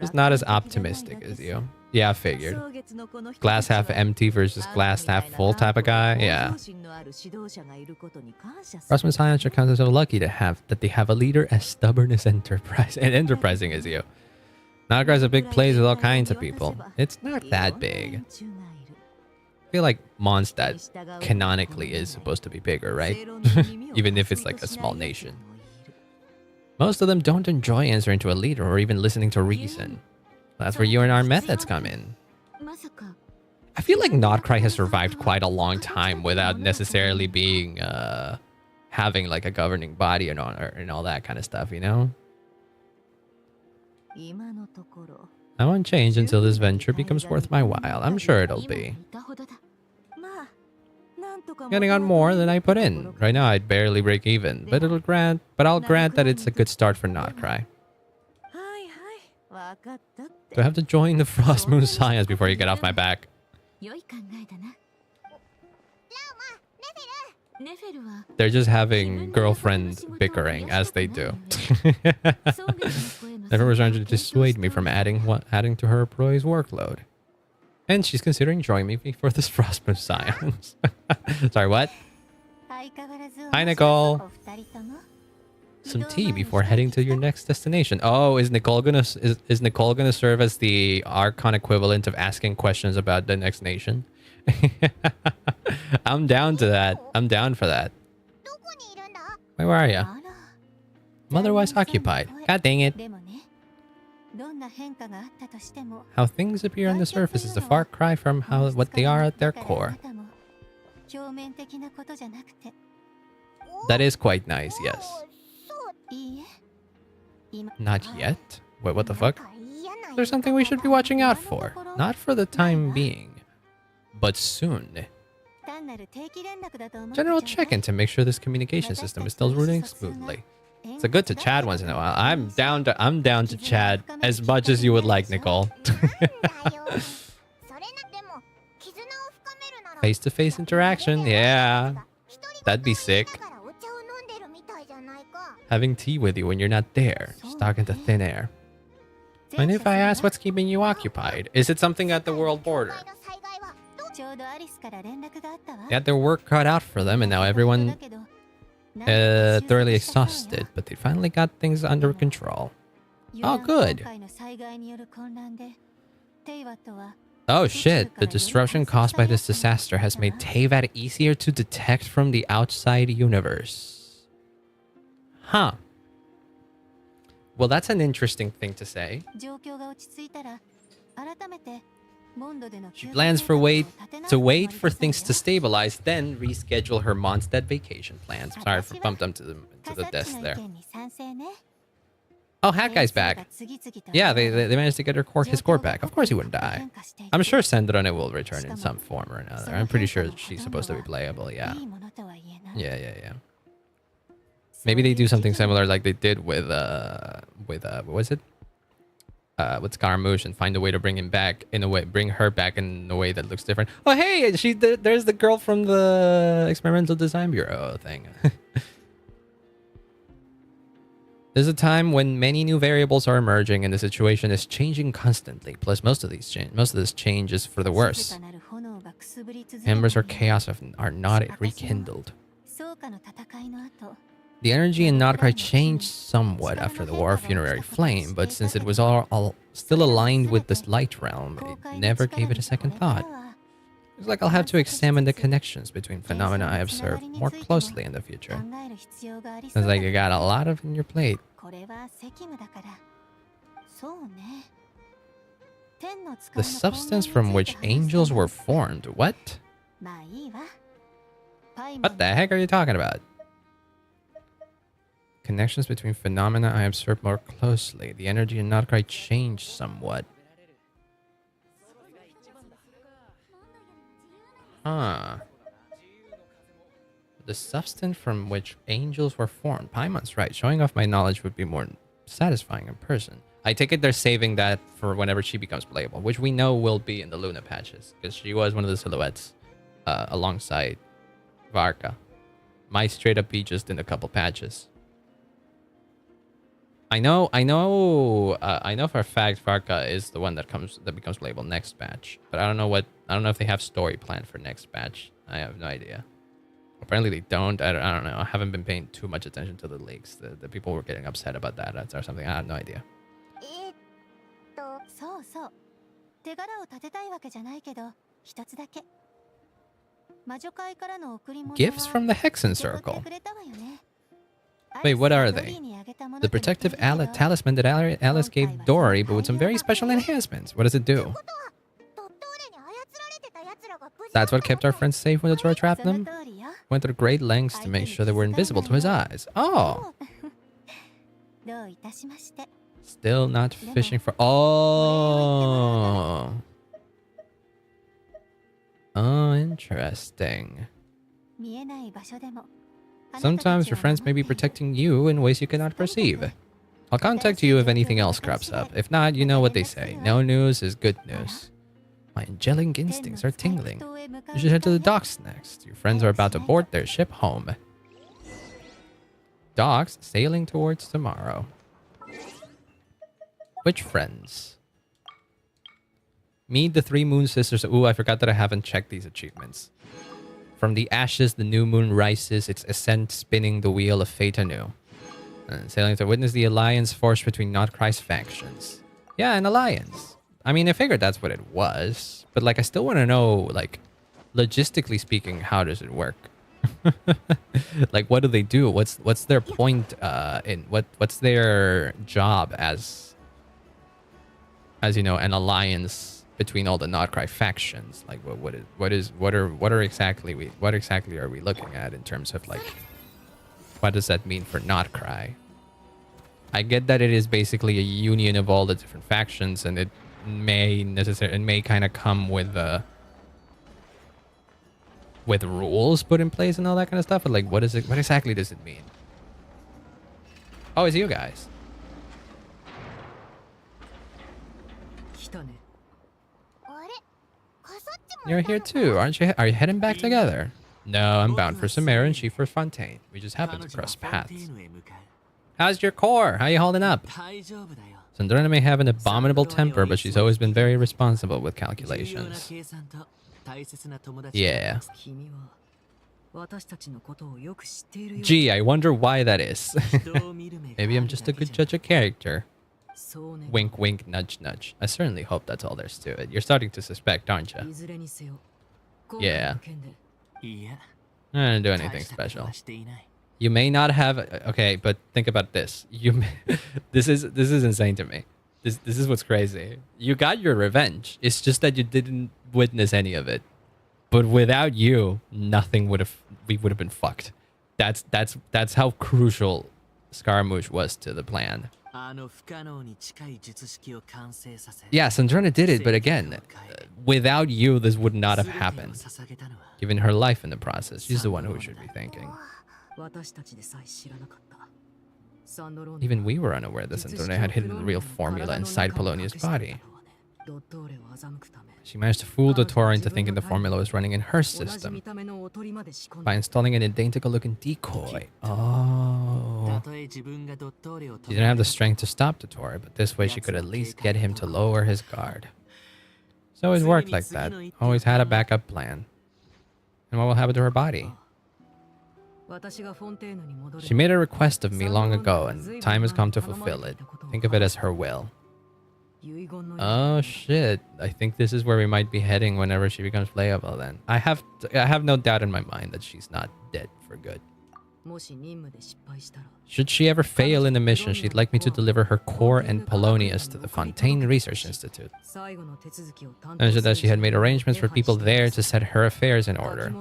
It's not as optimistic as you. Yeah, I figured. Glass half empty versus glass half full type of guy. Yeah. Frostmoon Science should count themselves lucky to have that they have a leader as stubborn as enterprising as you. Nod-krai's a big place with all kinds of people. It's not that big. I feel like Mondstadt canonically is supposed to be bigger, right? Even if it's like a small nation. Most of them don't enjoy answering to a leader or even listening to reason. That's where you and our methods come in. I feel like nod-krai has survived quite a long time without necessarily being, having like a governing body and all that kind of stuff, you know? I won't change until this venture becomes worth my while. I'm sure it'll be. Getting on more than I put in. Right now I'd barely break even, but I'll grant that it's a good start for nod-krai. Do I have to join the Frostmoon Science before you get off my back? They're just having girlfriend bickering as they do. Never was trying to dissuade me from adding to her employee's workload. And she's considering joining me for this Frostmoon Science. Sorry, what? Hi, Nicole. Some tea before heading to your next destination. Oh, is Nicole gonna serve as the Archon equivalent of asking questions about the next nation? I'm down to that. I'm down for that. Wait, where are you? I'm otherwise occupied. God dang it. How things appear on the surface is a far cry from what they are at their core. That is quite nice, yes. Not yet? Wait, what the fuck? There's something we should be watching out for. Not for the time being, but soon. General check-in to make sure this communication system is still running smoothly. It's a good to chat once in a while. I'm down to chat as much as you would like, Nicole. Face-to-face interaction, yeah. That'd be sick. Having tea with you when you're not there, just talking to thin air. And if I ask what's keeping you occupied, is it something at the world border? They had their work cut out for them, and now everyone thoroughly exhausted, but they finally got things under control. Oh, good. Oh shit, the disruption caused by this disaster has made Teyvat easier to detect from the outside universe. Huh. Well, that's an interesting thing to say. She plans to wait for things to stabilize, then reschedule her Mondstadt vacation plans. Sorry for bumped them to the desk there. Oh, Hat Guy's back. Yeah, they managed to get his core back. Of course he wouldn't die. I'm sure Sendrone will return in some form or another. I'm pretty sure she's supposed to be playable, yeah. Yeah. Maybe they do something similar like they did with what was it? With Scaramouche, and find a way to bring her back in a way that looks different. Oh hey, there's the girl from the Experimental Design Bureau thing. There's a time when many new variables are emerging and the situation is changing constantly. Plus, most of this change is for the worse. Embers or chaos are not rekindled. The energy in nod-krai changed somewhat after the War of Funerary Flame, but since it was all still aligned with this light realm, it never gave it a second thought. Looks like I'll have to examine the connections between phenomena I observe more closely in the future. Sounds like you got a lot of on your plate. The substance from which angels were formed. What? What the heck are you talking about? Connections between phenomena I observe more closely. The energy in nod-krai changed somewhat. Huh. The substance from which angels were formed. Paimon's right. Showing off my knowledge would be more satisfying in person. I take it they're saving that for whenever she becomes playable, which we know will be in the Luna patches, because she was one of the silhouettes alongside Varka. Might straight up be just in a couple patches. I know for a fact Varka is the one that becomes playable next batch, but I don't know if they have story planned for next batch. I have no idea. Apparently they don't. I don't know. I haven't been paying too much attention to the leaks. The people were getting upset about that or something. I have no idea. Gifts from the Hexen Circle. Wait, what are they? The protective talisman that Alice gave Dory, but with some very special enhancements. What does it do? That's what kept our friends safe when the Dottore trapped them? Went through great lengths to make sure they were invisible to his eyes. Oh! Still not fishing for... Oh! Oh, interesting. Sometimes your friends may be protecting you in ways you cannot perceive. I'll contact you if anything else crops up. If not, you know what they say. No news is good news. My angelic instincts are tingling. You should head to the docks next. Your friends are about to board their ship home. Docks sailing towards tomorrow. Which friends? Meet the 3 moon sisters. Ooh, I forgot that I haven't checked these achievements. From the ashes, the new moon rises, its ascent spinning the wheel of fate anew. And sailing to witness the alliance forged between nod-krai's factions. Yeah, an alliance. I mean, I figured that's what it was. But, like, I still want to know, like, logistically speaking, how does it work? Like, what do they do? What's their point in... What's their job as you know, an alliance between all the nod-krai factions? Like, what exactly are we looking at in terms of, like, what does that mean for nod-krai? I get that it is basically a union of all the different factions, and it may kind of come with rules put in place and all that kind of stuff. But, like, what exactly does it mean? Oh, it's you guys. You're here too, aren't you? Are you heading back together? No, I'm bound for Samara and she for Fontaine. We just happened to cross paths. How's your core? How you holding up? Sandrina may have an abominable temper, but she's always been very responsible with calculations. Yeah. Gee, I wonder why that is. Maybe I'm just a good judge of character. Wink, wink, nudge, nudge. I certainly hope that's all there's to it. You're starting to suspect, aren't you? Yeah. I didn't do anything special. You may not have... Okay, but think about this. This is insane to me. This is what's crazy. You got your revenge. It's just that you didn't witness any of it. But without you, we would have been fucked. That's how crucial Scaramouche was to the plan. Yeah, Sandrina did it, but again, without you, this would not have happened. Given her life in the process, she's the one who should be thanking. Even we were unaware that Sandrina had hidden the real formula inside Polonia's body. She managed to fool Dottore into thinking the formula was running in her system by installing an identical-looking decoy. Oh. She didn't have the strength to stop Dottore, but this way she could at least get him to lower his guard. So it worked like that. Always had a backup plan. And what will happen to her body? She made a request of me long ago, and time has come to fulfill it. Think of it as her will. Oh shit! I think this is where we might be heading whenever she becomes playable. Then I have no doubt in my mind that she's not dead for good. Should she ever fail in the mission, she'd like me to deliver her core and Polonius to the Fontaine Research Institute. Mentioned that she had made arrangements for people there to set her affairs in order.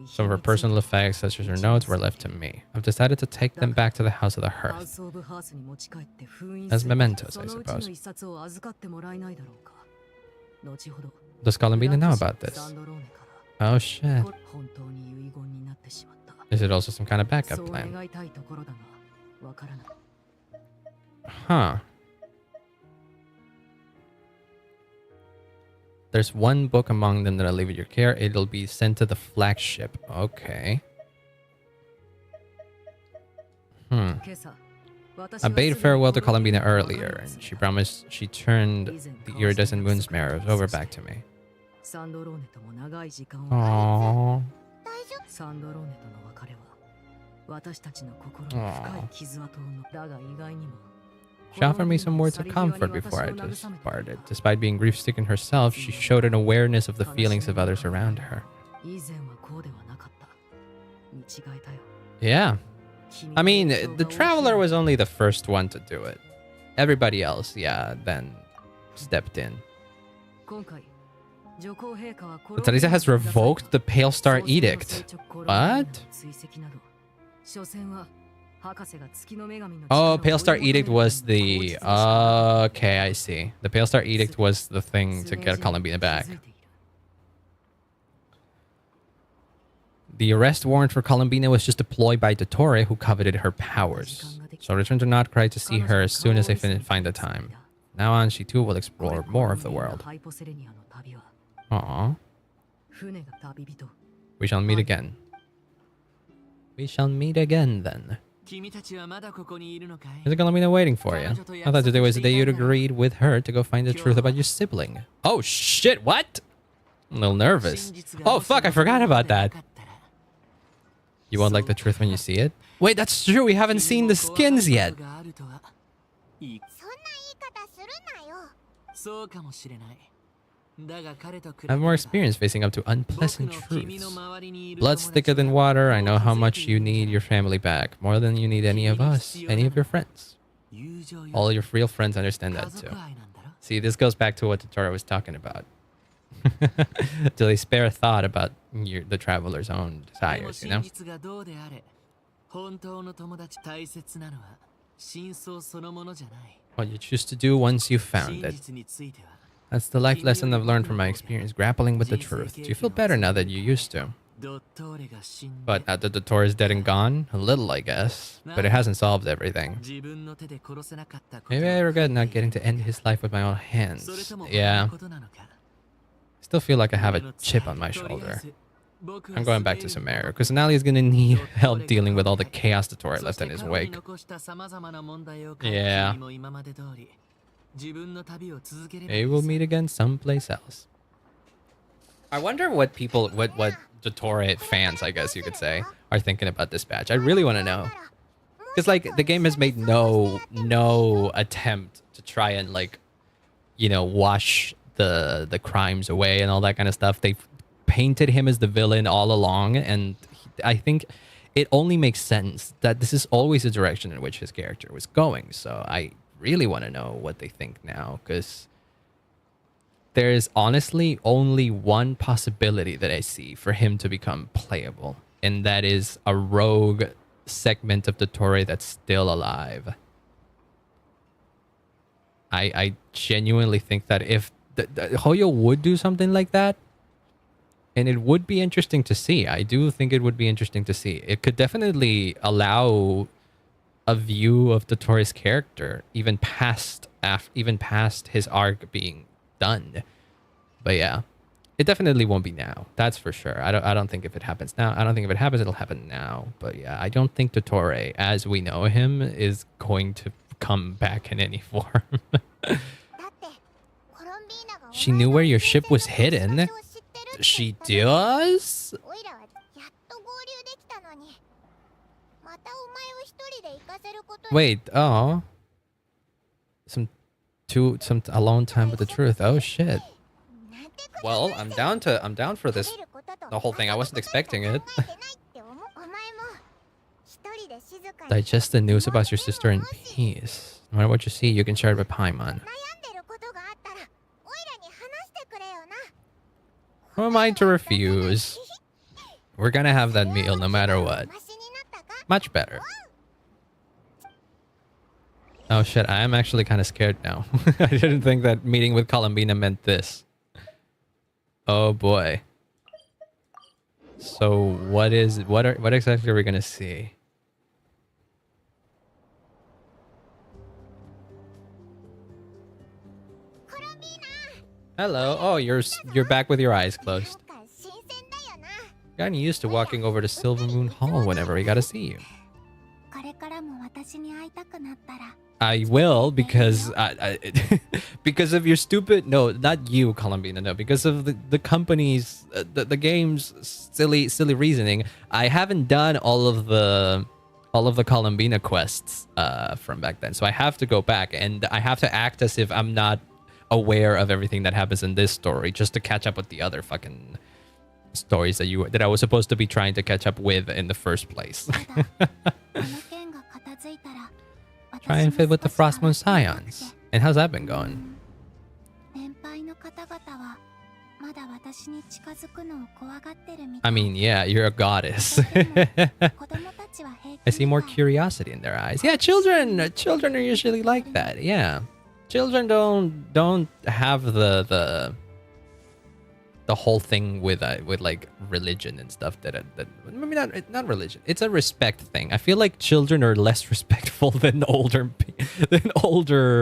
Some of her personal effects, such as her notes, were left to me. I've decided to take them back to the House of the Hearth. As mementos, I suppose. Does Columbina know about this? Oh shit. Is it also some kind of backup plan? Huh. There's one book among them that I'll leave at your care. It'll be sent to the flagship. Okay. I bade farewell to Columbina earlier, and she promised she turned the iridescent moon's mirrors over back to me. Aww. She offered me some words of comfort before I just parted. Despite being grief-stricken herself, she showed an awareness of the feelings of others around her. Yeah. I mean, the Traveler was only the first one to do it. Everybody else, yeah, then stepped in. But Teresa has revoked the Pale Star Edict. What? Oh, Pale Star Edict was the... okay, I see. The Pale Star Edict was the thing to get Columbina back. The arrest warrant for Columbina was just deployed by Dottore, who coveted her powers. So I return to Nod-krai to see her as soon as I find the time. Now on, she too will explore more of the world. Aww. We shall meet again. We shall meet again then. Is Columbina waiting for you? I thought today was the day you'd agreed with her to go find the truth about your sibling. Oh shit, what? I'm a little nervous. Oh fuck, I forgot about that. You won't like the truth when you see it? Wait, that's true, we haven't seen the skins yet. I have more experience facing up to unpleasant truths. Blood's thicker than water. I know how much you need your family back. More than you need any of us, any of your friends. All your real friends understand that too. See, this goes back to what Dottore was talking about. Do they spare a thought about the Traveler's own desires, you know? What you choose to do once you've found it. That's the life lesson I've learned from my experience grappling with the truth. Do you feel better now that you used to? But now that Dottore is dead and gone? A little, I guess. But it hasn't solved everything. Maybe I regret not getting to end his life with my own hands. Yeah. Still feel like I have a chip on my shoulder. I'm going back to Sumeru, because Anali is going to need help dealing with all the chaos Dottore left in his wake. Yeah. Maybe we'll meet again someplace else. I wonder what people, what Dottore fans, I guess you could say, are thinking about this batch. I really want to know. Because, like, the game has made no attempt to try and, like, you know, wash the crimes away and all that kind of stuff. They've painted him as the villain all along, and I think it only makes sense that this is always the direction in which his character was going. So I really want to know what they think now, because there is honestly only one possibility that I see for him to become playable, and that is a rogue segment of Dottore that's still alive. I genuinely think that if Hoyo would do something like that, and it would be interesting to see. I do think it would be interesting to see. It could definitely allow a view of Dottore's character even past his arc being done. But yeah, it definitely won't be now. That's for sure. I don't think if it happens now. I don't think if it happens, it'll happen now. But yeah, I don't think Dottore, as we know him, is going to come back in any form. She knew where your ship was Wait, oh. Some alone time with the truth. Oh shit. Well, I'm down for this. The whole thing. I wasn't expecting it. Digest the news about your sister in peace. No matter what you see, you can share it with Paimon. Who am I to refuse? We're gonna have that meal no matter what. Much better. Oh shit, I am actually kind of scared now. I didn't think that meeting with Columbina meant this. Oh boy. So what exactly are we gonna see? Hello. Oh, you're back with your eyes closed. Gotten used to walking over to Silver Moon Hall whenever we gotta see you. I will, because because of your stupid, no, not you, Columbina, no, because of the company's the game's silly reasoning. I haven't done all of the Columbina quests from back then, so I have to go back and I have to act as if I'm not aware of everything that happens in this story, just to catch up with the other fucking stories that I was supposed to be trying to catch up with in the first place. Try and fit with the Frostmoon Scions. And how's that been going? I mean, yeah, you're a goddess. I see more curiosity in their eyes. Yeah, children are usually like that. Yeah, children don't have the whole thing with like religion and stuff that maybe not religion. It's a respect thing. I feel like children are less respectful than older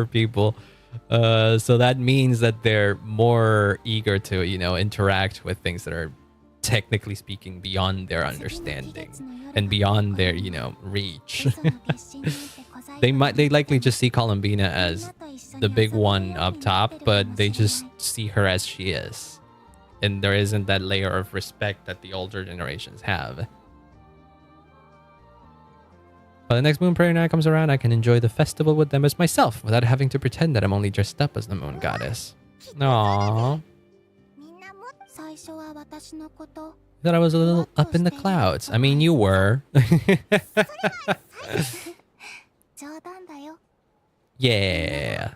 people. So that means that they're more eager to, you know, interact with things that are technically speaking beyond their understanding and beyond their, you know, reach. They likely just see Columbina as the big one up top, but they just see her as she is. And there isn't that layer of respect that the older generations have. By the next Moon Prayer night comes around, I can enjoy the festival with them as myself, without having to pretend that I'm only dressed up as the Moon Goddess. Aww. Thought I was a little up in the clouds. I mean, you were. Yeah.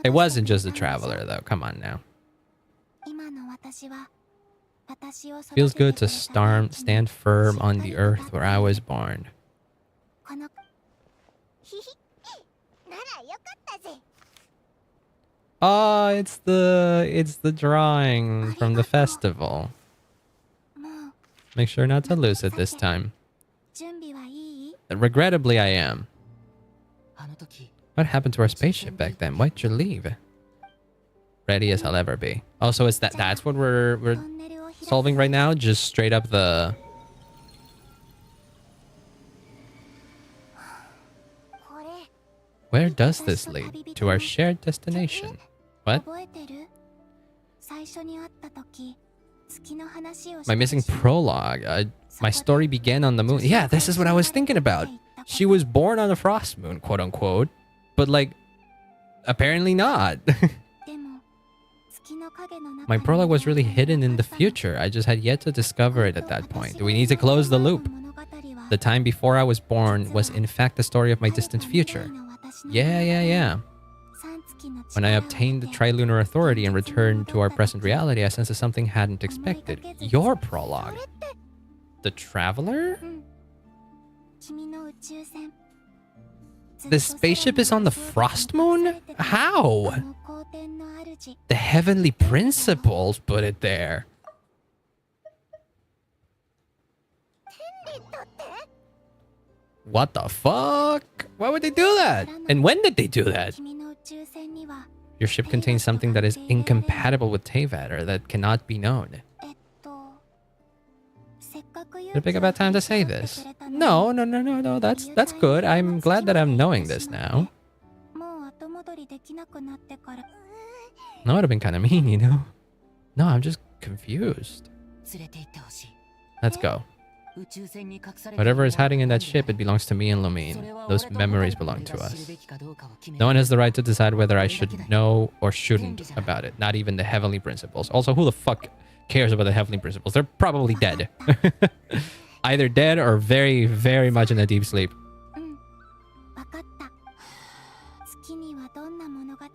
It wasn't just a traveler, though. Come on now. Feels good to stand firm on the earth where I was born. Oh, it's the drawing from the festival. Make sure not to lose it this time. Regrettably, I am. What happened to our spaceship back then? Why'd you leave? Ready as I'll ever be. Oh, so that's what we're solving right now? Just straight up the... Where does this lead? To our shared destination. What? My missing prologue. My story began on the moon. Yeah, this is what I was thinking about. She was born on the frost moon, quote unquote. But like, apparently not. My prologue was really hidden in the future. I just had yet to discover it at that point. We need to close the loop. The time before I was born was in fact the story of my distant future. Yeah. When I obtained the Trilunar Authority and returned to our present reality, I sensed something hadn't expected. Your prologue? The Traveler? The spaceship is on the Frost Moon? How? The Heavenly Principles put it there. What the fuck? Why would they do that? And when did they do that? Your ship contains something that is incompatible with Teyvat, or that cannot be known. Did I pick a bad time to say this? No. That's good. I'm glad that I'm knowing this now. That would have been kind of mean, you know? No, I'm just confused. Let's go. Whatever is hiding in that ship, it belongs to me and Lumine. Those memories belong to us. No one has the right to decide whether I should know or shouldn't about it. Not even the Heavenly Principles. Also, who the fuck cares about the Heavenly Principles? They're probably dead. Either dead or very, very much in a deep sleep.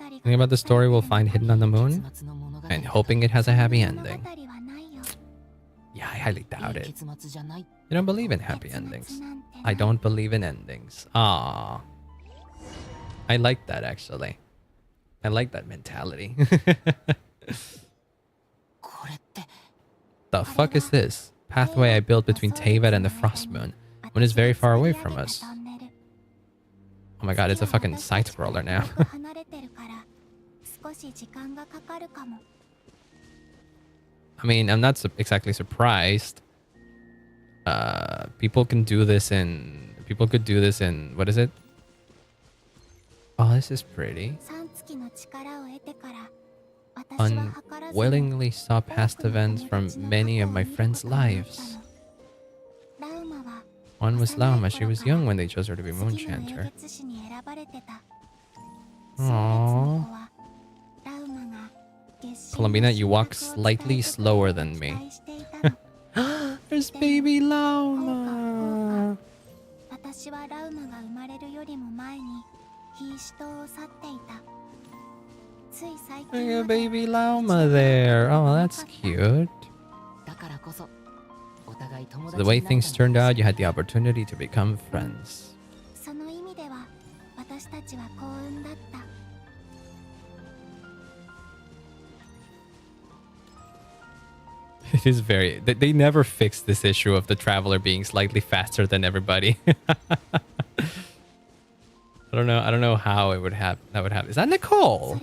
Thinking about the story we'll find hidden on the moon and hoping it has a happy ending. Yeah, I highly doubt it. You don't believe in happy endings. I don't believe in endings. Ah, I like that actually. I like that mentality. The fuck is this? Pathway I built between Teyvat and the Frost Moon. Moon is very far away from us. Oh my god, it's a fucking side-scroller now. I mean, I'm not exactly surprised. People can do this in... People could do this in... What is it? Oh, this is pretty. Unwillingly saw past events from many of my friends' lives. One was Lauma. She was young when they chose her to be Moon Chanter. Aww. Columbina, you walk slightly slower than me. There's baby Lauma. Look at baby Lauma there. Oh, that's cute. So the way things turned out, you had the opportunity to become friends. It is very... They never fixed this issue of the traveler being slightly faster than everybody. I don't know how it would happen. That would happen. Is that Nicole?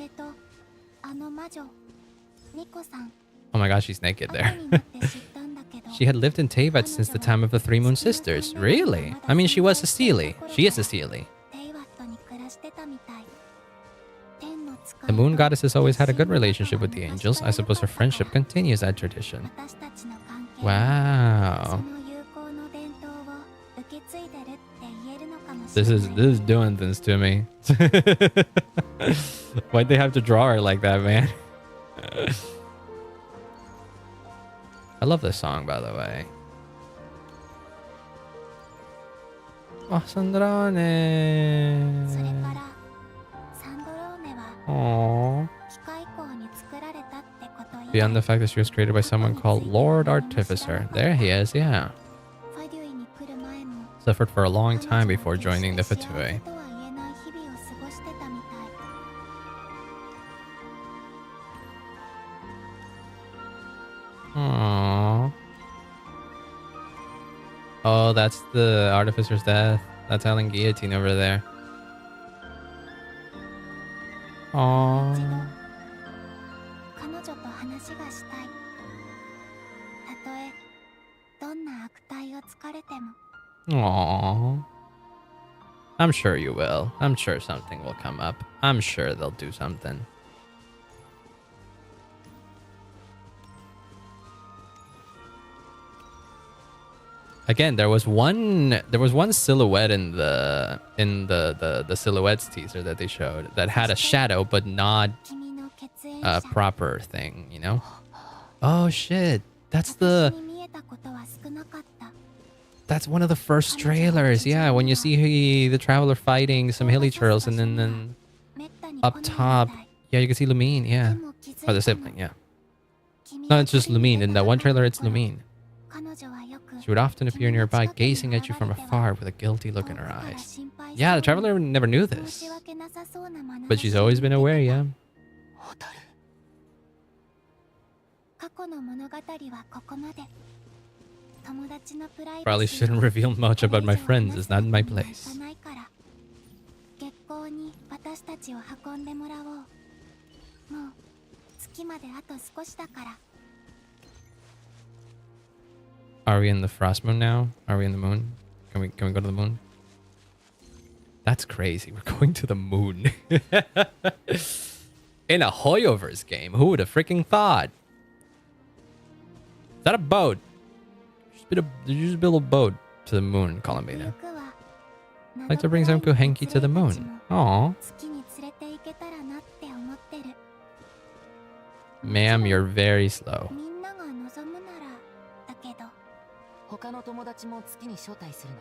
Oh my gosh, she's naked there. She had lived in Teyvat since the time of the Three Moon Sisters. Really? I mean, she was a Seelie. She is a Seelie. The Moon Goddesses always had a good relationship with the angels. I suppose her friendship continues that tradition. Wow. This is doing things to me. Why'd they have to draw her like that, man? I love this song, by the way. Oh, Sandrone. Aww. Beyond the fact that she was created by someone called Lord Artificer. There he is, yeah. Suffered for a long time before joining the Fatui. Aww. Oh, that's the Artificer's death. That's Ellen Guillotine over there. Aww. Aww. I'm sure you will. I'm sure something will come up. I'm sure they'll do something. Again, there was one silhouette in the silhouettes teaser that they showed that had a shadow but not a proper thing, you know? Oh shit. That's one of the first trailers. Yeah, when you see the traveler fighting some hilly turtles and then up top, yeah, you can see Lumine, yeah. Or the sibling, yeah. No, it's just Lumine. In that one trailer, it's Lumine. She would often appear nearby, gazing at you from afar with a guilty look in her eyes. Yeah, the traveler never knew this. But she's always been aware, yeah. Probably shouldn't reveal much about my friends. It's not in my place. Are we in the Frost Moon now? Are we in the moon? Can we go to the moon? That's crazy. We're going to the moon. In a Hoyoverse game. Who would have freaking thought? Is that a boat? Just build a boat to the moon, Columbina. ゆくは I'd like to bring some Kuhenki to the moon. Aw. 月に連れて行けたらなって思ってる。 Ma'am, you're very slow. みんなが望むならだけど。他の友達も月に招待する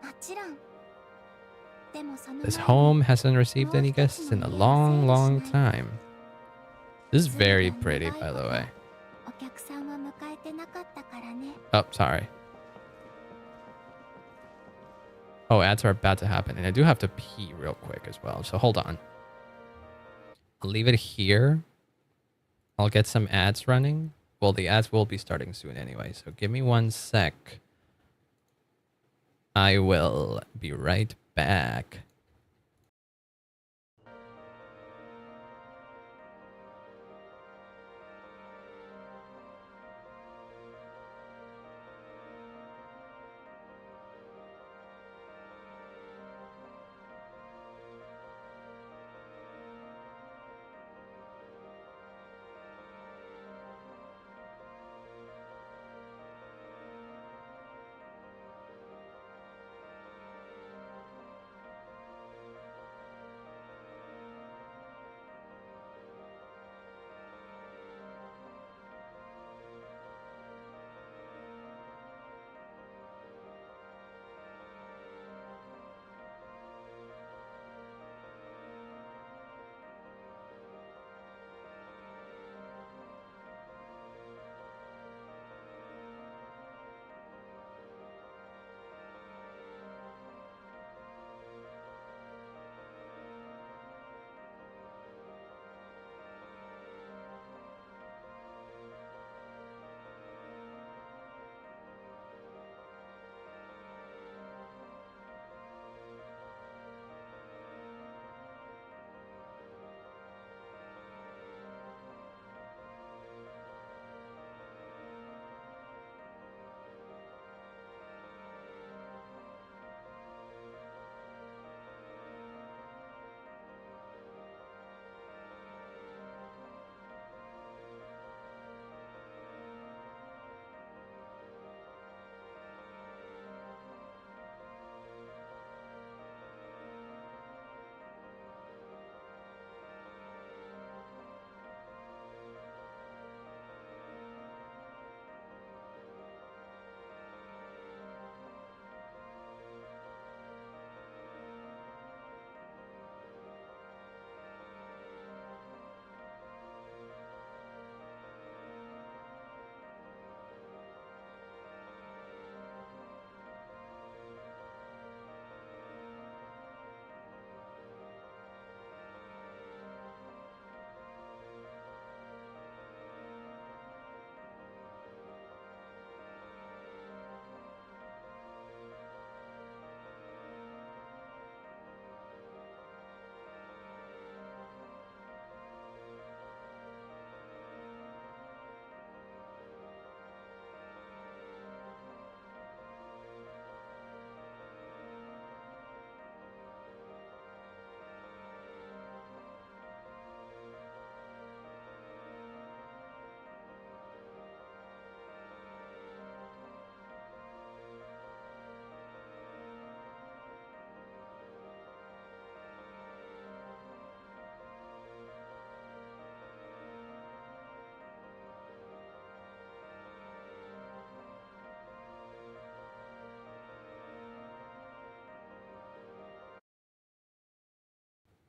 の？もちろん。でもその This home hasn't received any guests in a long, long time. This is very pretty, by the way. お客さんは迎えてなかったからね。 Oh, sorry. Oh, ads are about to happen. And I do have to pee real quick as well. So hold on. I'll leave it here. I'll get some ads running. Well, the ads will be starting soon anyway. So give me 1 sec. I will be right back.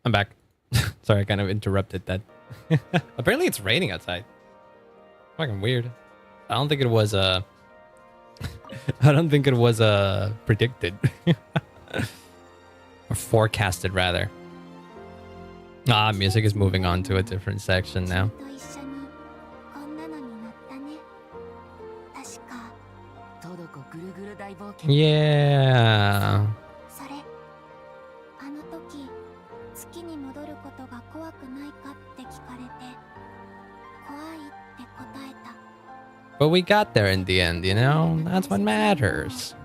I'm back. Sorry, I kind of interrupted that. Apparently it's raining outside. Fucking weird. I don't think it was I don't think it was predicted. Or forecasted rather. Ah, music is moving on to a different section now. と一緒にこんなのになったね。確か。トドコぐるぐる大冒険。 Yeah. それあの時月に戻ることが怖くないかって聞かれて怖いって答えた。 But we got there in the end, you know? That's what matters.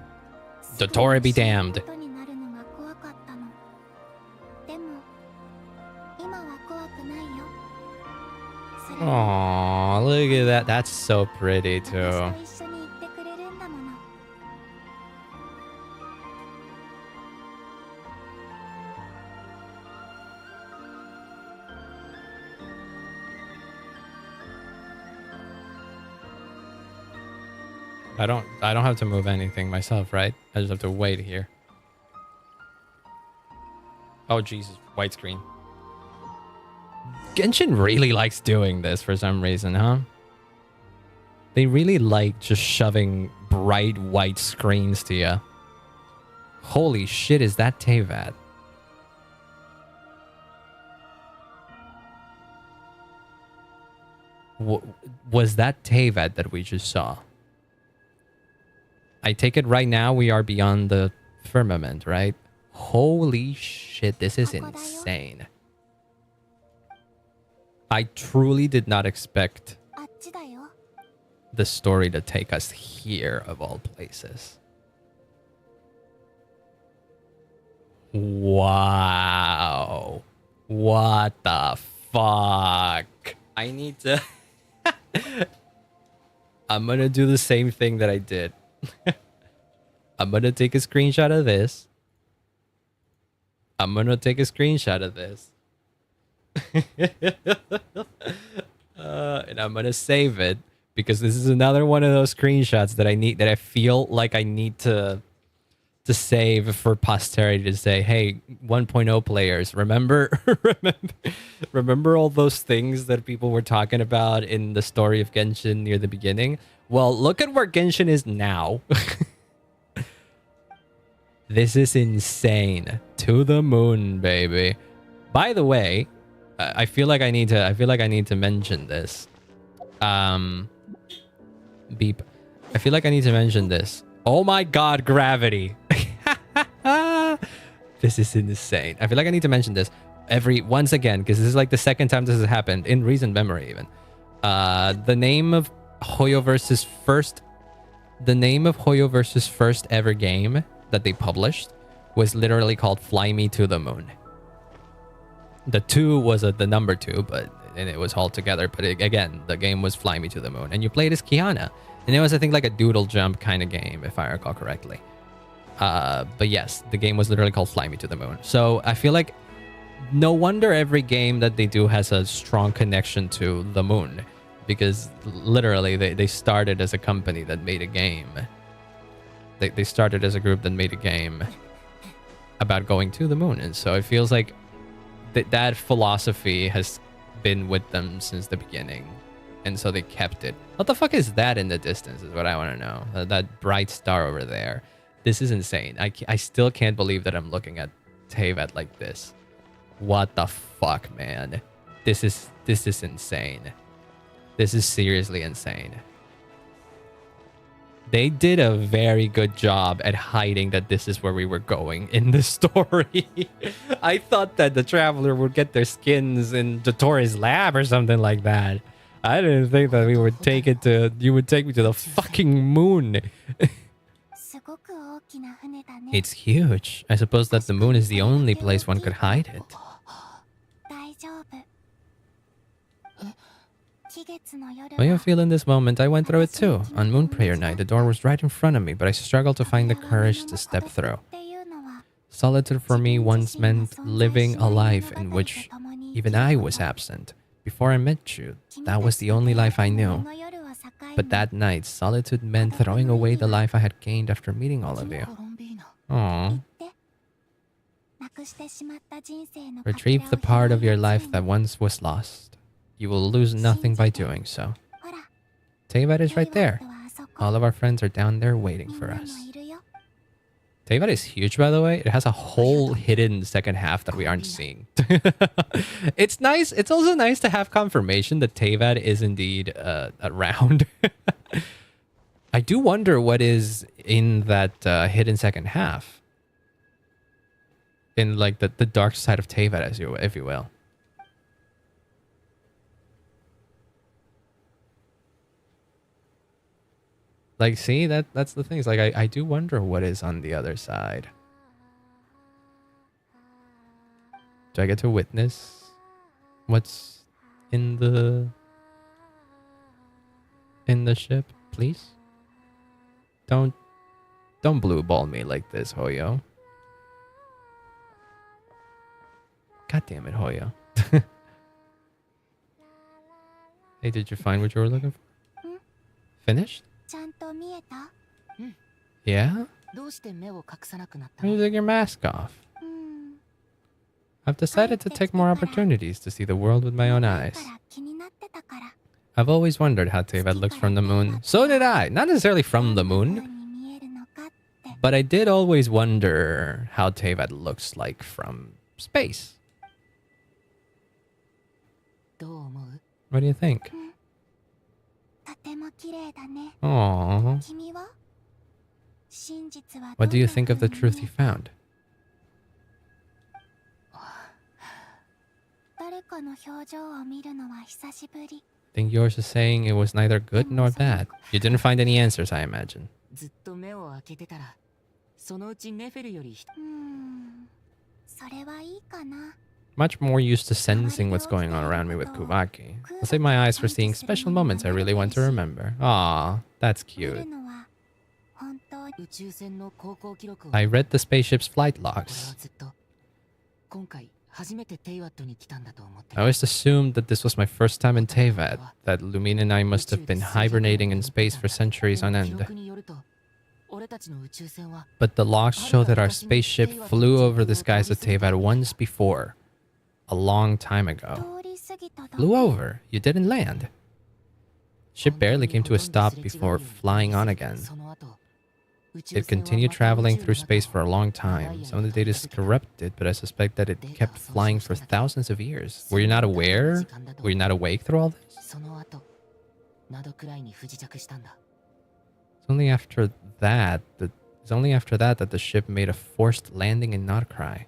Dottore be damned. ことになるのが怖かったの。でも今は怖くないよ。それは Aww, look at that. That's so pretty 私 too. と一緒に行ってくれる I don't have to move anything myself, right? I just have to wait here. Oh Jesus, white screen. Genshin really likes doing this for some reason, huh? They really like just shoving bright white screens to you. Holy shit, is that Teyvat? Was that Teyvat that we just saw? I take it right now we are beyond the firmament, right? Holy shit, this is insane. I truly did not expect the story to take us here, of all places. Wow. What the fuck? I need to... I'm gonna do the same thing that I did. I'm gonna take a screenshot of this. I'm gonna take a screenshot of this. And I'm gonna save it because this is another one of those screenshots that I feel like I need to save for posterity to say, hey, 1.0 players, remember remember all those things that people were talking about in the story of Genshin near the beginning? Well, look at where Genshin is now. This is insane. To the moon, baby. By the way, I feel like I need to mention this. Beep. I feel like I need to mention this. Oh my god, gravity. This is insane. I feel like I need to mention this once again, because this is like the second time this has happened in recent memory even. The name of Hoyoverse's first ever game that they published was literally called Fly Me to the Moon. The 2 was the number 2, and it was all together. But again, the game was Fly Me to the Moon, and you played as Kiana, and it was, I think, like a doodle jump kind of game, if I recall correctly. But yes, the game was literally called Fly Me to the Moon. So I feel like no wonder every game that they do has a strong connection to the moon, because literally they started as a company that made a game. They started as a group that made a game about going to the moon, and so it feels like that philosophy has been with them since the beginning, and so they kept it. What the fuck is that in the distance is what I want to know. That bright star over there. This is insane. I still can't believe that I'm looking at Teyvat like this. What the fuck, man? This is insane. This is seriously insane. They did a very good job at hiding that this is where we were going in the story. I thought that the traveler would get their skins in Dottores lab or something like that. I didn't think that you would take me to the fucking moon. It's huge. I suppose that the moon is the only place one could hide it. How you feel in this moment? I went through it too. On moon prayer night, the door was right in front of me, but I struggled to find the courage to step through. Solitude for me once meant living a life in which even I was absent. Before I met you, that was the only life I knew. But that night, solitude meant throwing away the life I had gained after meeting all of you. Aww. Retrieve the part of your life that once was lost. You will lose nothing by doing so. Teyvat is right there. All of our friends are down there waiting for us. Teyvat is huge, by the way. It has a whole hidden second half that we aren't seeing. It's nice. It's also nice to have confirmation that Teyvat is indeed around. I do wonder what is in that hidden second half. In like the dark side of Teyvat, if you will. Like, see, that's the thing. It's like, I do wonder what is on the other side. Do I get to witness what's in the ship, please? Don't blue ball me like this, Hoyo. God damn it, Hoyo. Hey, did you find what you were looking for? Finished? Yeah? どうして目を隠さなくなった Why の did you take your mask off? I've decided to take more opportunities to see the world with my own eyes. I've always wondered how Tevad looks from the moon. So did I! Not necessarily from the moon, but I did always wonder how Tevad looks like from space. どう思う What do you think? Aww. What do you think of the truth you found? Think yours is saying it was neither good nor bad. You didn't find any answers, I imagine. ずっと目を開けてたらそのうちネフェルより Much more used to sensing what's going on around me with Kubaki. I'll save my eyes for seeing special moments I really want to remember. Aw, that's cute. 宇宙船の航行記録を I read the spaceship's flight 俺は logs. ずっと今回初めてテイワットに来たんだと思って I always assumed that this was my first time in Tevat, that Lumine and I must have been hibernating in space for centuries on 記 end. 録によると俺たちの宇宙船は But the logs show that our spaceship flew over the skies of Tevat once before. A long time ago. Flew over. You didn't land. Ship barely came to a stop before flying on again. その後 It continued traveling through space for a long time. Some of the data is corrupted, but I suspect that it kept flying for thousands of years. Were you not aware? Were you not awake through all this? その後ナドクライに不時着したんだ It's only after that that the ship made a forced landing in nod-krai.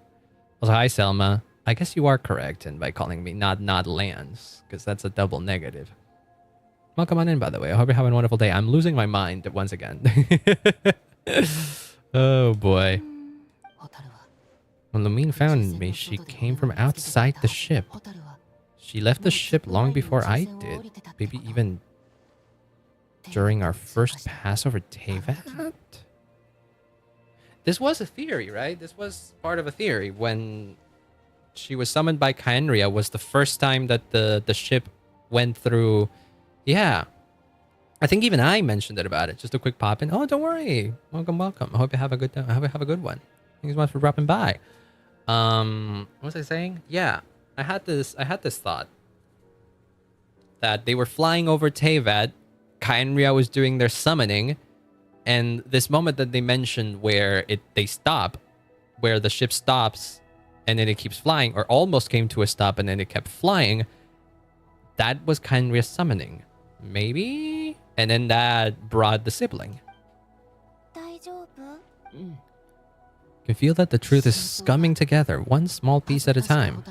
Also, hi Selma. I guess you are correct in by calling me nod lands, because that's a double negative. Welcome on in, by the way. I hope you're having a wonderful day. I'm losing my mind once again. Oh boy. ホタルは When Lumine found me, she came from outside the ship. ホタルは She left the ship long before I did. Maybe even during our first pass over Tevat? This was a theory, right? This was part of a theory. When she was summoned by Kaenria was the first time that the ship went through. Yeah. I think even I mentioned it about it. Just a quick pop in. Oh, don't worry. Welcome, welcome. I hope you have a good I hope you have a good one. Thanks so much for dropping by. What was I saying? Yeah. I had this thought that they were flying over Tevat. Kaenria was doing their summoning, and this moment that they mentioned where they stop, where the ship stops and then it keeps flying, or almost came to a stop and then it kept flying, that was Kaenria's summoning. Maybe? And then that brought the sibling. You can feel that the truth is scumming together, one small piece at a time.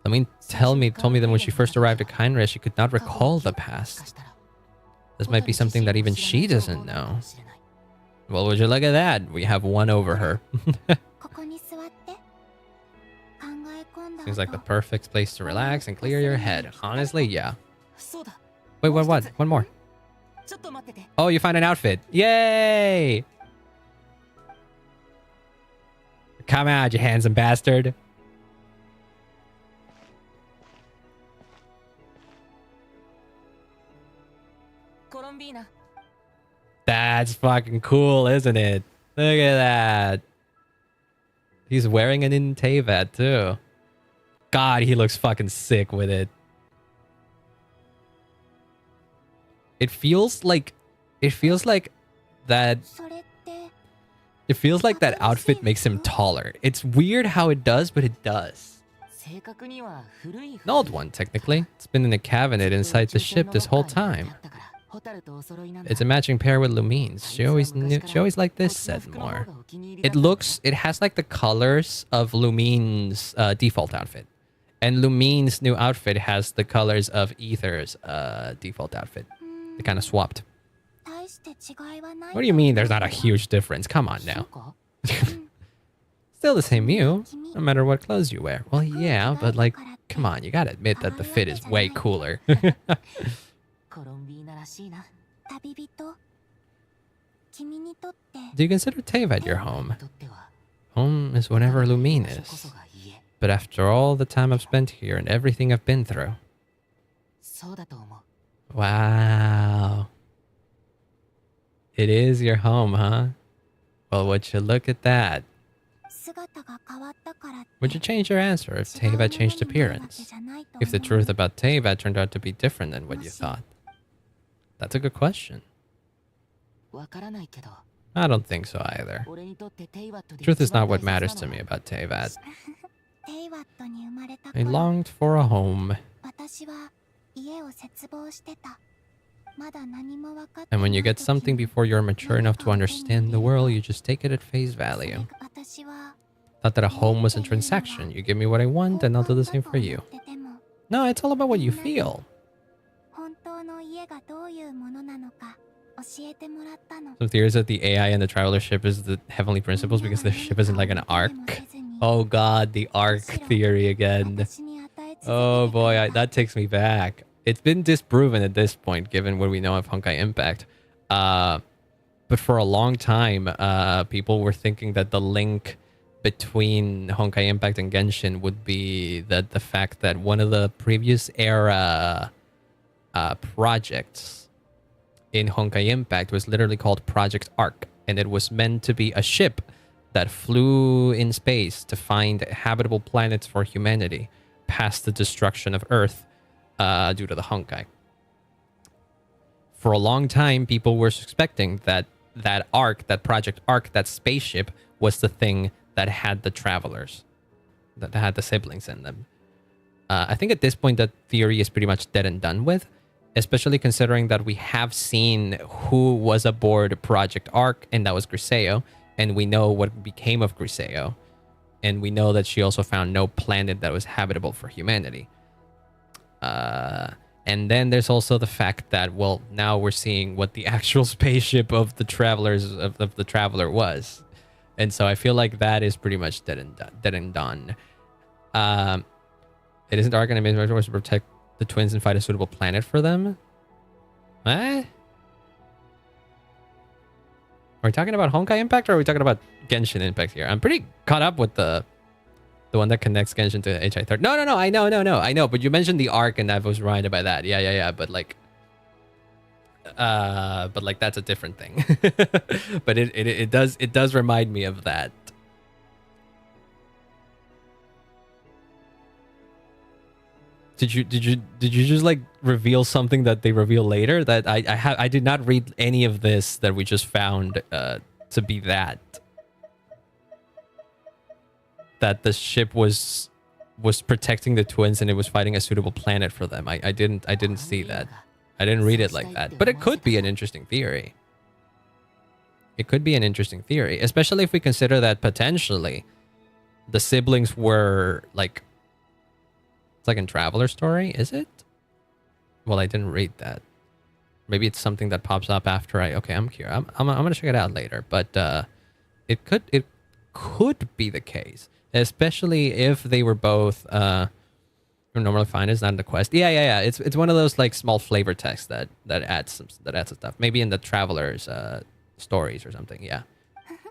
Lamine told me that when she first arrived at Kaenria, she could not recall the past. This might be something that even she doesn't know. Well, would you look at that? We have one over her. Seems like the perfect place to relax and clear your head. Honestly, yeah. そうだ Wait, what? One more. ちょっと待ってて Oh, you found an outfit. Yay! Come out, you handsome bastard. That's fucking cool, isn't it? Look at that. He's wearing it in Tevat too. God, he looks fucking sick with it. It feels like that outfit makes him taller. It's weird how it does, but it does. 正確には古い An old one, technically. It's been in a cabinet inside the ship this whole time. It's a matching pair with Lumine's. She always liked this set more. It has like the colors of Lumine's default outfit. And Lumine's new outfit has the colors of Aether's default outfit. They kind of swapped. What do you mean there's not a huge difference? Come on now. Still the same Mew, no matter what clothes you wear. Well, yeah, but like, come on, you gotta admit that the fit is way cooler. Do you consider Tevat your home? Home is whatever Lumine is. But after all the time I've spent here and everything I've been through. Wow. It is your home, huh? Well, would you look at that? Would you change your answer if Teva changed appearance? If the truth about Teva turned out to be different than what you thought? That's a good question. I don't think so either. Truth is not what matters to me about Teyvat. I longed for a home. And when you get something before you're mature enough to understand the world, you just take it at face value. Thought that a home was a transaction. You give me what I want, and I'll do the same for you. No, it's all about what you feel. Some theories that the AI and the traveler ship is the heavenly principles because their ship isn't like an arc. Oh god, the arc theory again. Oh boy, that takes me back. It's been disproven at this point, given what we know of Honkai Impact. But for a long time, people were thinking that the link between Honkai Impact and Genshin would be that the fact that one of the previous era projects in Honkai Impact was literally called Project Arc, and it was meant to be a ship that flew in space to find habitable planets for humanity past the destruction of Earth due to the Honkai. For a long time, people were suspecting that that arc, that Project Arc, that spaceship was the thing that had the travelers, that had the siblings in them. I think at this point that theory is pretty much dead and done with, especially considering that we have seen who was aboard Project Arc, and that was Griseo, and we know what became of Griseo, and we know that she also found no planet that was habitable for humanity. And then there's also the fact that, well, now we're seeing what the actual spaceship of the travelers of the traveler was. And so I feel like that is pretty much dead and done. It isn't Arc and to protect the twins and find a suitable planet for them. What? Are we talking about Honkai Impact or are we talking about Genshin Impact here? I'm pretty caught up with the one that connects Genshin to HI3. No, I know. But you mentioned the arc, and I was reminded by that. Yeah. But like, that's a different thing. But it does remind me of that. Did you just like reveal something that they reveal later? That I did not read any of this that we just found to be that the ship was protecting the twins and it was finding a suitable planet for them. I didn't see that. I didn't read it like that. But it could be an interesting theory. It could be an interesting theory, especially if we consider that potentially the siblings were like, it's like in Traveler Story, is it? Well, I didn't read that. Maybe it's something that pops up after okay, I'm here. I'm gonna check it out later. But it could be the case, especially if they were both normally fine as not in the quest. Yeah. It's one of those like small flavor texts that adds some stuff. Maybe in the Traveler's stories or something. Yeah.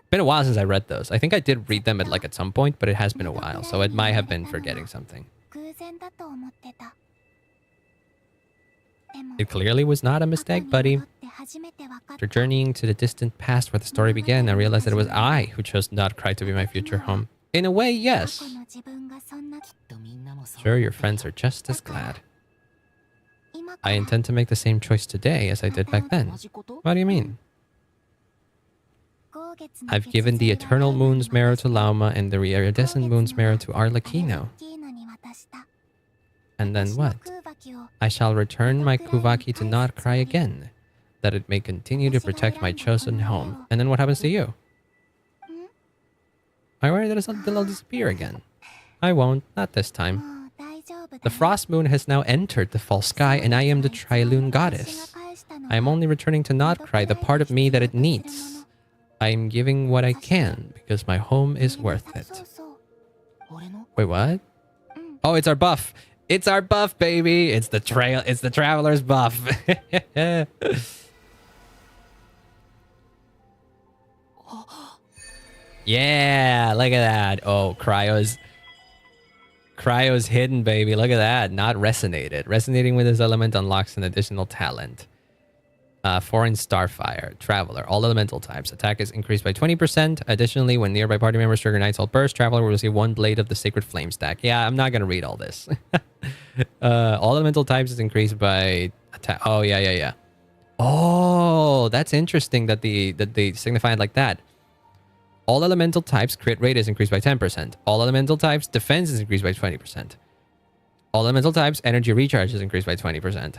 Been a while since I read those. I think I did read them at some point, but it has been a while, so it might have been forgetting something. It clearly was not a mistake, buddy. After journeying to the distant past where the story began, I realized that it was I who chose nod-krai to be my future home. In a way, yes. Sure, your friends are just as glad. I intend to make the same choice today as I did back then. What do you mean? I've given the Eternal Moon's Marrow to Lauma and the Iridescent Moon's Marrow to Arlecchino. And then what? I shall return my Kuvaki to nod-krai again, that it may continue to protect my chosen home. And then what happens to you? I worry that it'll disappear again. I won't, not this time. The Frost Moon has now entered the false sky, and I am the Trilune Goddess. I am only returning to nod-krai the part of me that it needs. I am giving what I can, because my home is worth it. Wait, what? Oh, it's our buff! It's our buff, baby! It's the Traveler's buff! Yeah, look at that. Oh, Cryo's hidden, baby. Look at that. Not resonated. Resonating with this element unlocks an additional talent. Foreign Starfire, Traveler, all elemental types. Attack is increased by 20%. Additionally, when nearby party members trigger Night's Ult Burst, Traveler will receive 1 blade of the Sacred Flame stack. Yeah, I'm not going to read all this. All elemental types is increased by attack. Oh, yeah. Oh, that's interesting that they signify it like that. All elemental types crit rate is increased by 10%. All elemental types defense is increased by 20%. All elemental types energy recharge is increased by 20%.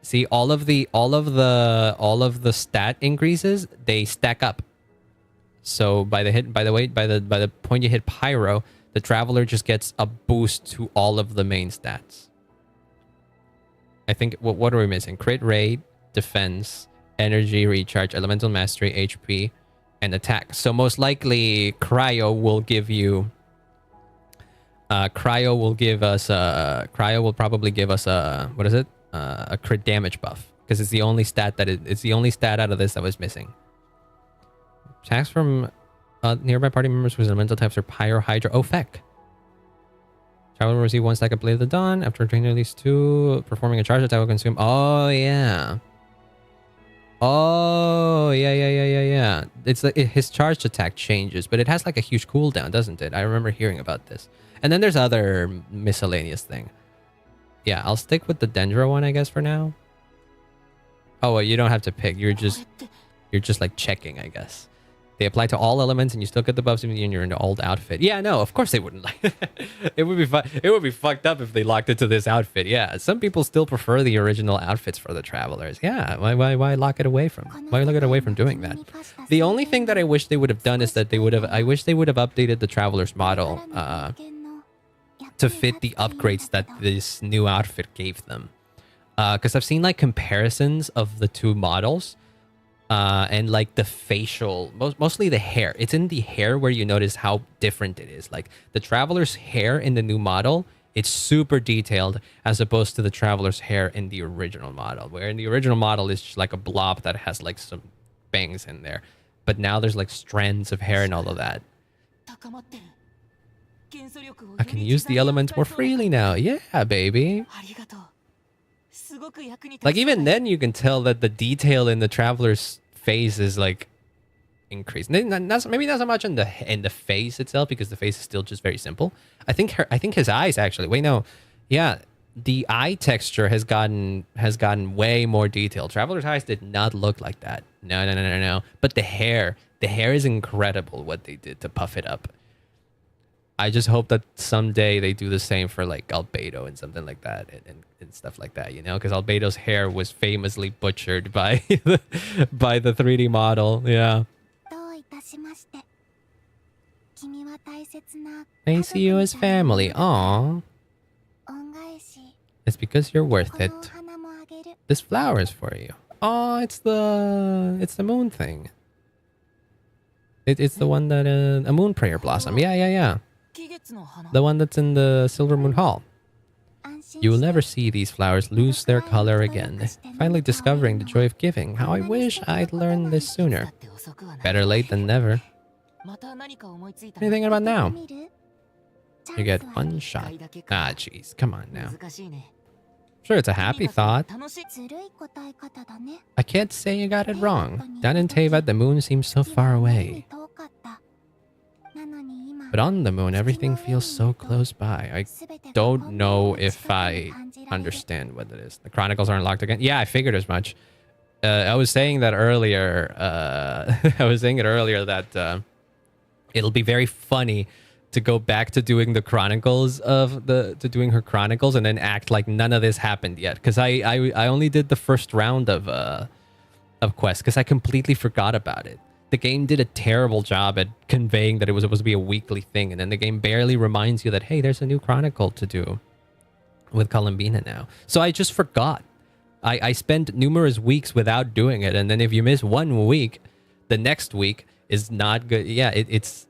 See, all of the stat increases, they stack up. So by the point you hit Pyro, the Traveler just gets a boost to all of the main stats. I think what are we missing? Crit rate, defense, energy recharge, elemental mastery, HP, and attack. So most likely Cryo will give you Cryo will probably give us a what is it? A crit damage buff, because it's the only stat it's the only stat out of this that was missing. Attacks from nearby party members whose elemental types are Pyro, Hydra. Oh, feck. Traveler will receive 1 stack of Blade of the Dawn. After training at least 2, performing a charge attack will consume. Oh, yeah. Oh, yeah. It's like his charged attack changes, but it has like a huge cooldown, doesn't it? I remember hearing about this. And then there's other miscellaneous thing. Yeah, I'll stick with the Dendro one, I guess, for now. Oh, well, you don't have to pick. You're just like checking, I guess. They apply to all elements, and you still get the buffs even when you're in the old outfit. Yeah, no, of course they wouldn't. It would be fucked up if they locked it to this outfit. Yeah, some people still prefer the original outfits for the Travelers. Yeah, why lock it away from? Why lock it away from doing that? The only thing that I wish they would have done is that I wish they would have updated the Travelers model to fit the upgrades that this new outfit gave them. Because I've seen like comparisons of the two models. And like the facial, mostly the hair. It's in the hair where you notice how different it is. Like the Traveler's hair in the new model, it's super detailed as opposed to the Traveler's hair in the original model. Where in the original model, it's just like a blob that has like some bangs in there. But now there's like strands of hair and all of that. I can use the elements more freely now. Yeah, baby. Like even then you can tell that the detail in the Traveler's face is like increased. Maybe not so much in the face itself, because the face is still just very simple. I think his eyes actually. Wait, no. Yeah, the eye texture has gotten way more detailed. Traveler's eyes did not look like that. No. But the hair is incredible what they did to puff it up. I just hope that someday they do the same for like Albedo and something like that and stuff like that, you know, because Albedo's hair was famously butchered by the 3D model. Yeah. I see you as family. Aww. It's because you're worth it. This flower is for you. Oh, it's the moon thing. It's the one that a moon prayer blossom. Yeah. The one that's in the Silver Moon Hall. You will never see these flowers lose their color again. Finally discovering the joy of giving. How I wish I'd learned this sooner. Better late than never. What are you thinking about now? You get one shot. Ah, jeez. Come on now. Sure, it's a happy thought. I can't say you got it wrong. Down in Teyvat, the moon seems so far away. But on the moon, everything feels so close by. I don't know if I understand what it is. The chronicles aren't locked again. Yeah, I figured as much. I was saying that earlier. That it'll be very funny to go back to doing the chronicles doing her chronicles and then act like none of this happened yet. Because I only did the first round of quests because I completely forgot about it. The game did a terrible job at conveying that it was supposed to be a weekly thing, and then the game barely reminds you that, hey, there's a new chronicle to do with Columbina now. So I just forgot. I spent numerous weeks without doing it, and then if you miss 1 week, the next week is not good. Yeah, it's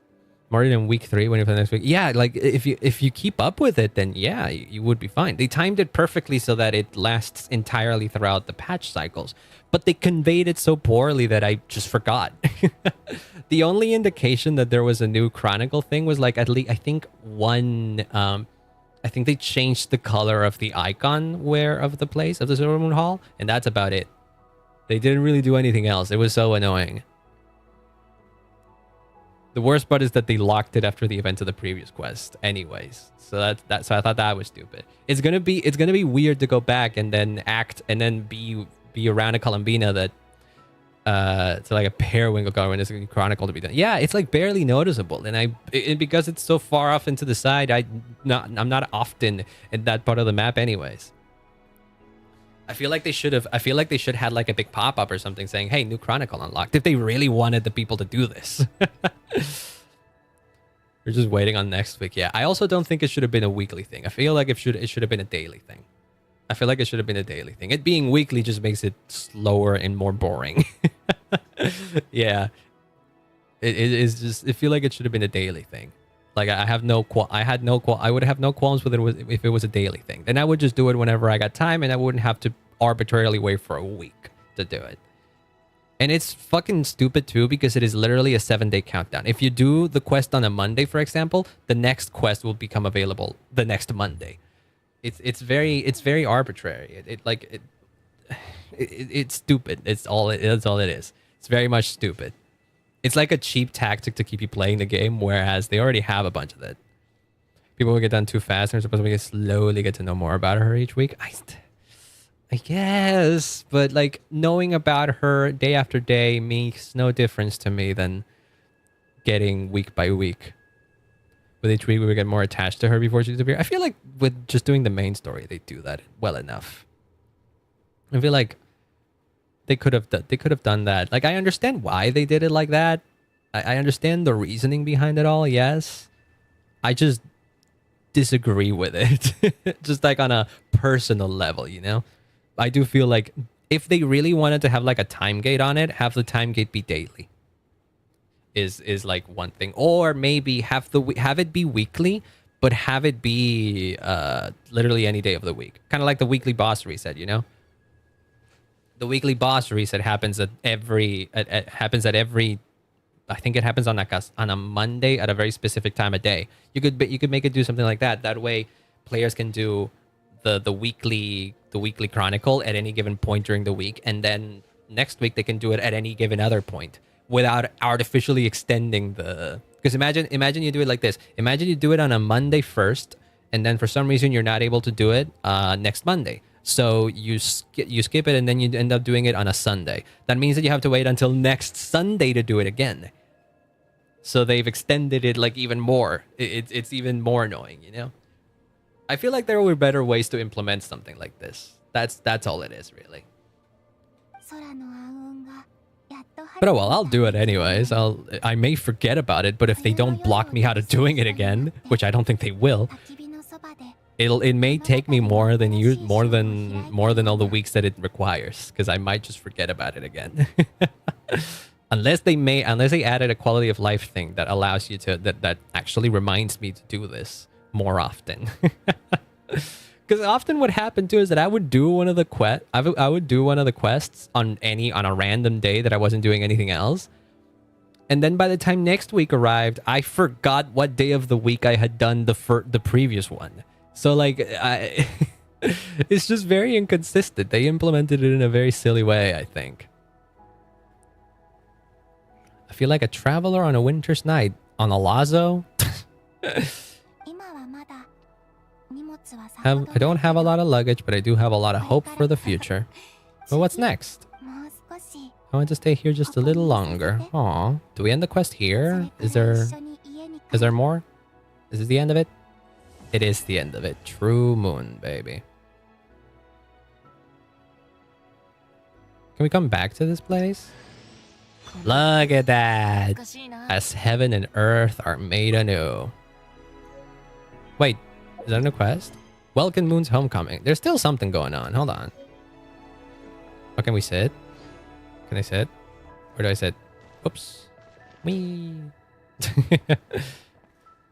more than week 3 when you play next week. Yeah, like if you keep up with it, then yeah, you would be fine. They timed it perfectly so that it lasts entirely throughout the patch cycles. But they conveyed it so poorly that I just forgot. The only indication that there was a new chronicle thing was like at least I think they changed the color of the icon of the place of the Silver Moon Hall, and that's about it. They didn't really do anything else. It was so annoying. The worst part is that they locked it after the event of the previous quest anyways. So so I thought that was stupid. It's gonna be weird to go back and then act and then be around a Columbina that it's like a periwinkle color when it's a chronicle to be done. Yeah, it's like barely noticeable, and because it's so far off into the side, I'm not often in that part of the map anyways. I feel like they should had like a big pop-up or something saying, hey, new chronicle unlocked, if they really wanted the people to do this. We're just waiting on next week. Yeah, I also don't think it should have been a weekly thing. I feel like it should have been a daily thing. I feel like it should have been a daily thing. It being weekly just makes it slower and more boring. Yeah. It is just, I feel like it should have been a daily thing. Like I would have no qualms with it if it was a daily thing. Then I would just do it whenever I got time, and I wouldn't have to arbitrarily wait for a week to do it. And it's fucking stupid too, because it is literally a 7-day countdown. If you do the quest on a Monday, for example, the next quest will become available the next Monday. It's very arbitrary. It's stupid. It's all it is. It's very much stupid. It's like a cheap tactic to keep you playing the game, whereas they already have a bunch of it. People will get done too fast, and we're supposed to slowly get to know more about her each week. I guess, but like knowing about her day after day makes no difference to me than getting week by week. With each week, we would get more attached to her before she disappears. I feel like with just doing the main story, they do that well enough. I feel like they could have done that. Like, I understand why they did it like that. I understand the reasoning behind it all. Yes, I just disagree with it. Just like on a personal level, you know. I do feel like if they really wanted to have like a time gate on it, have the time gate be daily. Is like one thing, or maybe have it be weekly, but have it be literally any day of the week, kind of like the weekly boss reset. You know, the weekly boss reset happens at every. I think it happens on a Monday at a very specific time of day. You could make it do something like that. That way, players can do the weekly chronicle at any given point during the week, and then next week they can do it at any given other point, without artificially extending the... Because imagine you do it like this. Imagine you do it on a Monday first, and then for some reason you're not able to do it next Monday. So you skip it, and then you end up doing it on a Sunday. That means that you have to wait until next Sunday to do it again. So they've extended it like even more. It's even more annoying, you know? I feel like there were better ways to implement something like this. That's all it is, really. But oh well, I'll do it anyways. I may forget about it, but if they don't block me out of doing it again, which I don't think they will, it may take me more than all the weeks that it requires, because I might just forget about it again. unless they added a quality of life thing that allows you to that actually reminds me to do this more often. Because often what happened too is that I would do one of the quests on a random day that I wasn't doing anything else, and then by the time next week arrived, I forgot what day of the week I had done the previous one. So like, it's just very inconsistent. They implemented it in a very silly way, I think. I feel like a traveler on a winter's night on a lazo. I don't have a lot of luggage, but I do have a lot of hope for the future. But what's next? I want to stay here just a little longer. Aw. Do we end the quest here? Is there more? Is this the end of it? It is the end of it. True moon, baby. Can we come back to this place? Look at that. As heaven and earth are made anew. Wait, is that a new quest? Welcome Moon's Homecoming. There's still something going on. Hold on. Oh, can we sit? Can I sit? Where do I sit? Oops. Wee.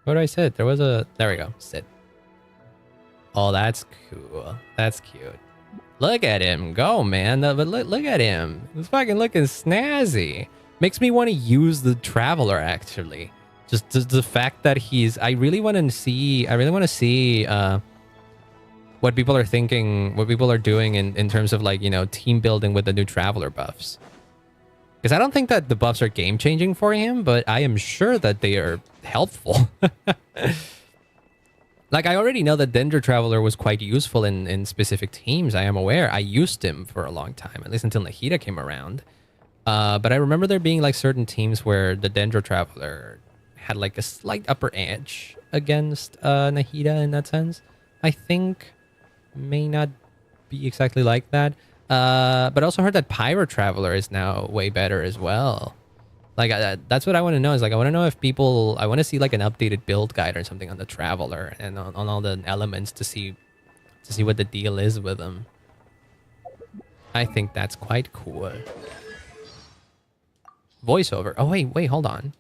Where do I sit? There we go. Sit. Oh, that's cool. That's cute. Look at him. Go, man. But look at him. He's fucking looking snazzy. Makes me want to use the Traveler, actually. Just the fact that I really want to see what people are thinking, what people are doing in terms of like, you know, team building with the new Traveler buffs. Because I don't think that the buffs are game changing for him, but I am sure that they are helpful. Like, I already know that Dendro Traveler was quite useful in specific teams. I am aware. I used him for a long time, at least until Nahida came around. But I remember there being like certain teams where the Dendro Traveler had like a slight upper edge against Nahida in that sense. I think may not be exactly like that. But I also heard that Pyro Traveler is now way better as well. Like, that's what I want to know is like, I want to know if people, I want to see like an updated build guide or something on the Traveler and on all the elements to see what the deal is with them. I think that's quite cool. Voiceover. Oh, wait, hold on.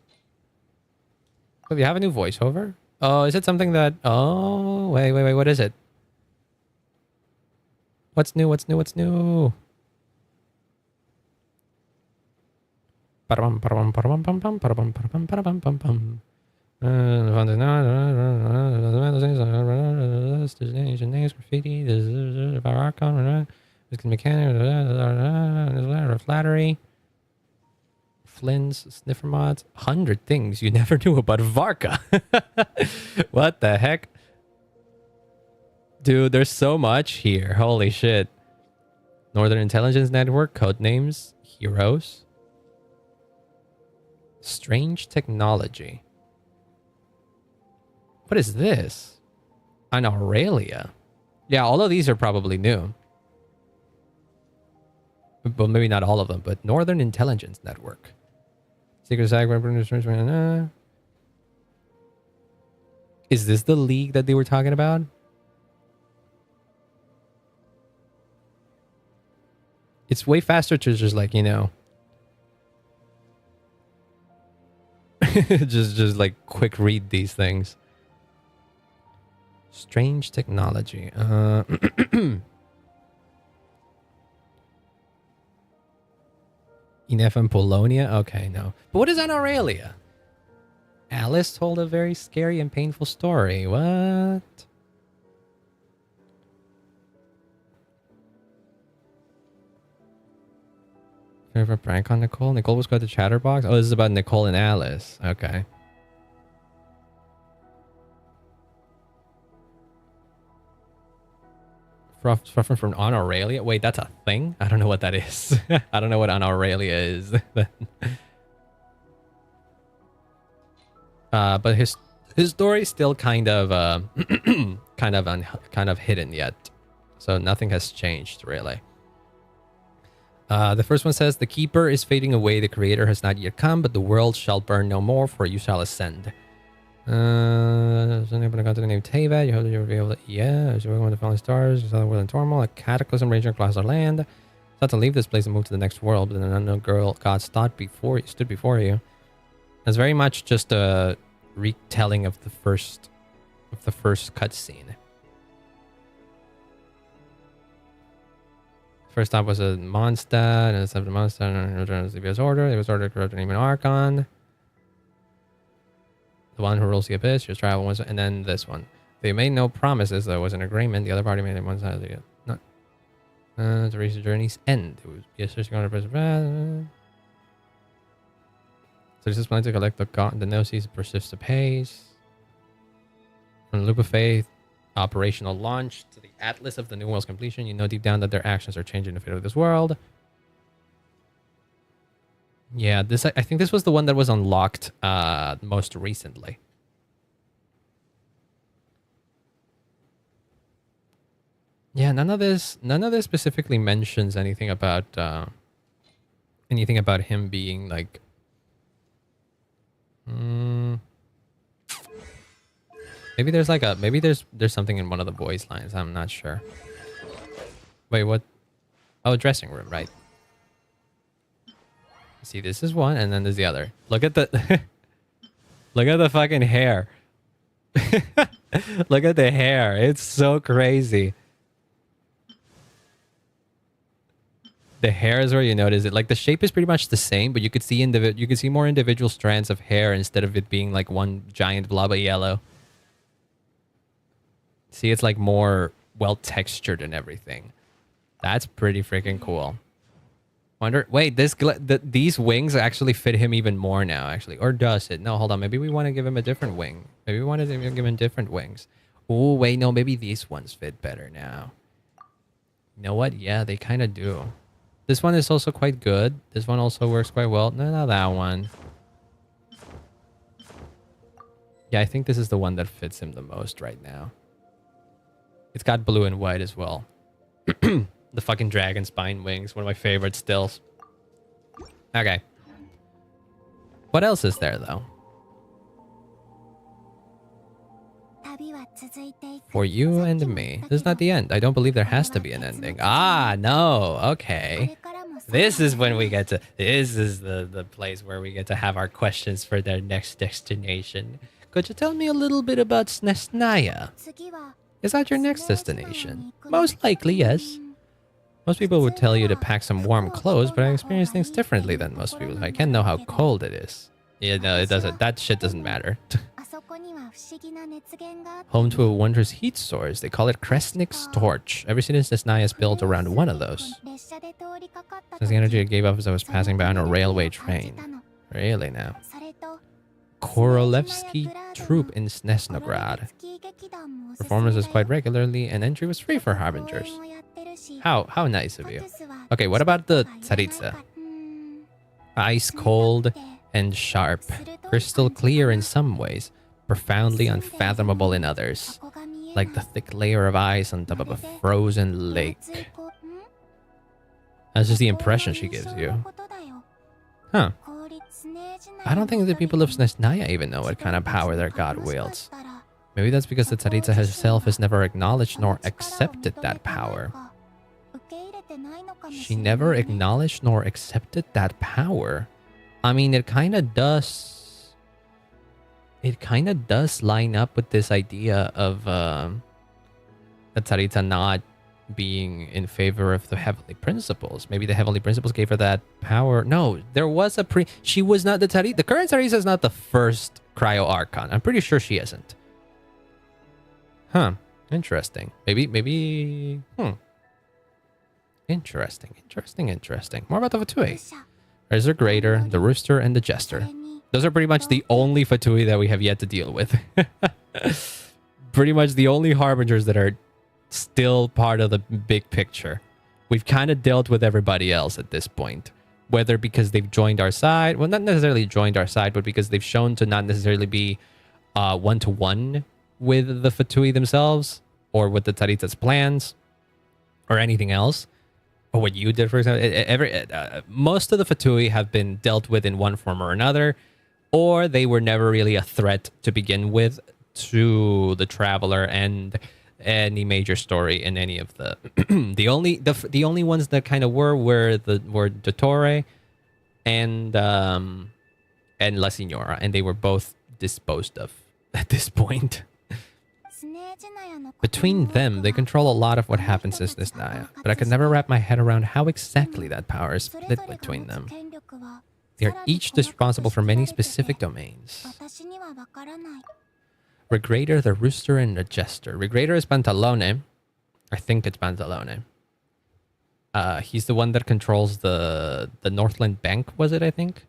Do you have a new voiceover? Oh, is it something that, oh, wait, what is it? What's new? Destination names, graffiti, this is about Archon, this mechanic, flattery, Flynn's, sniffer mods, 100 things you never knew about Varka. What the heck? Dude, there's so much here. Holy shit. Northern Intelligence Network, codenames, heroes. Strange technology. What is this? An Aurelia. Yeah, all of these are probably new. Well, maybe not all of them, but Northern Intelligence Network. Secret Sag. Is this the league that they were talking about? It's way faster to just like, you know, just like quick read these things. Strange technology. Enough in Polonia? Okay, no. But what is an Aurelia? Alice told a very scary and painful story. What? Ever prank on Nicole? Nicole was got the chatterbox? Oh, this is about Nicole and Alice. Okay. Suffering from an Aurelia? Wait, that's a thing? I don't know what that is. I don't know what an Aurelia is. But his story is still kind of kind of hidden yet. So nothing has changed really. The first one says, the Keeper is fading away, the Creator has not yet come, but the world shall burn no more, for you shall ascend. Somebody got to the name Tevat, you hope that you'll be able to, yeah, as you're one of the fallen stars, you saw the world in turmoil, a cataclysm raging across our land. Not to leave this place and move to the next world, but then an unknown god stood before you. It's very much just a retelling of the first cutscene. First stop was a Mondstadt, and it's after Mondstadt, and returns to the order. It was ordered to corrupt an even Archon. The one who rules the abyss, your travel was, and then this one. They made no promises, there was an agreement. The other party made it one side of the not to reach the journey's end. It was yes, going to press. So this is planning to collect the gnosis, persist the pace. From the loop of faith, operational launch to the Atlas of the New World's completion. You know deep down that their actions are changing the fate of this world. Yeah, I think this was the one that was unlocked most recently. Yeah, none of this specifically mentions anything about him being like maybe there's something in one of the voice lines. I'm not sure. Wait, what? Oh, dressing room, right? See, this is one, and then there's the other. Look at the look at the fucking hair. Look at the hair. It's so crazy. The hair is where you notice it. Like the shape is pretty much the same, but you could see more individual strands of hair instead of it being like one giant blob of yellow. See, it's like more well textured and everything. That's pretty freaking cool. Wonder, wait, these wings actually fit him even more now, actually. Or does it? No, hold on. Maybe we want to give him a different wing. Maybe we want to give him different wings. Oh, wait, no, maybe these ones fit better now. You know what? Yeah, they kind of do. This one is also quite good. This one also works quite well. No, not that one. Yeah, I think this is the one that fits him the most right now. It's got blue and white as well. The fucking dragon spine wings. One of my favorite stills. Okay. What else is there, though? For you and me. This is not the end. I don't believe there has to be an ending. Ah, no. Okay. This is when we get to... This is the place where we get to have our questions for their next destination. Could you tell me a little bit about Snezhnaya? Is that your next destination? Most likely, yes. Most people would tell you to pack some warm clothes, but I experience things differently than most people. I can't know how cold it is. Yeah, no, it doesn't. That shit doesn't matter. Home to a wondrous heat source. They call it Kresnik's Torch. Every city in Snezhnaya is built around one of those. Since the energy it gave off as I was passing by on a railway train. Really now. Korolevsky Troop in Snezhnograd. Performances quite regularly, and entry was free for harbingers. How nice of you. Okay, what about the tsaritsa? Ice cold and sharp, crystal clear in some ways, profoundly unfathomable in others, like the thick layer of ice on top of a frozen lake. That's just the impression she gives you. Huh. I don't think the people of Snezhnaya even know what kind of power their god wields. Maybe that's because the tsaritsa herself has never acknowledged nor accepted that power. She never acknowledged nor accepted that power. I mean, it kind of does... It kind of does line up with this idea of the tsaritsa not being in favor of the heavenly principles. Maybe the heavenly principles gave her that power. No, there was a she was not the tsaritsa. The current tsaritsa is not the first cryo archon. I'm pretty sure she isn't. Huh. Interesting. Maybe... Interesting. More about the Fatui. There's the Greater, the Rooster, and the Jester. Those are pretty much the only Fatui that we have yet to deal with. Pretty much the only harbingers that are still part of the big picture. We've kind of dealt with everybody else at this point. Whether because they've joined our side, well, not necessarily joined our side, but because they've shown to not necessarily be one-to-one with the Fatui themselves, or with the tsaritsa's plans, or anything else. Or what you did, for example. Most of the Fatui have been dealt with in one form or another, or they were never really a threat to begin with to the Traveler and any major story in any of the... the only ones that kind of were Dottore and La Signora, and they were both disposed of at this point. Between them, they control a lot of what happens in Snezhnaya, but I could never wrap my head around how exactly that power is split between them. They are each responsible for many specific domains. Regrator, the Rooster, and the Jester. Regrator is Pantalone. I think it's Pantalone. He's the one that controls the Northland Bank, was it, I think?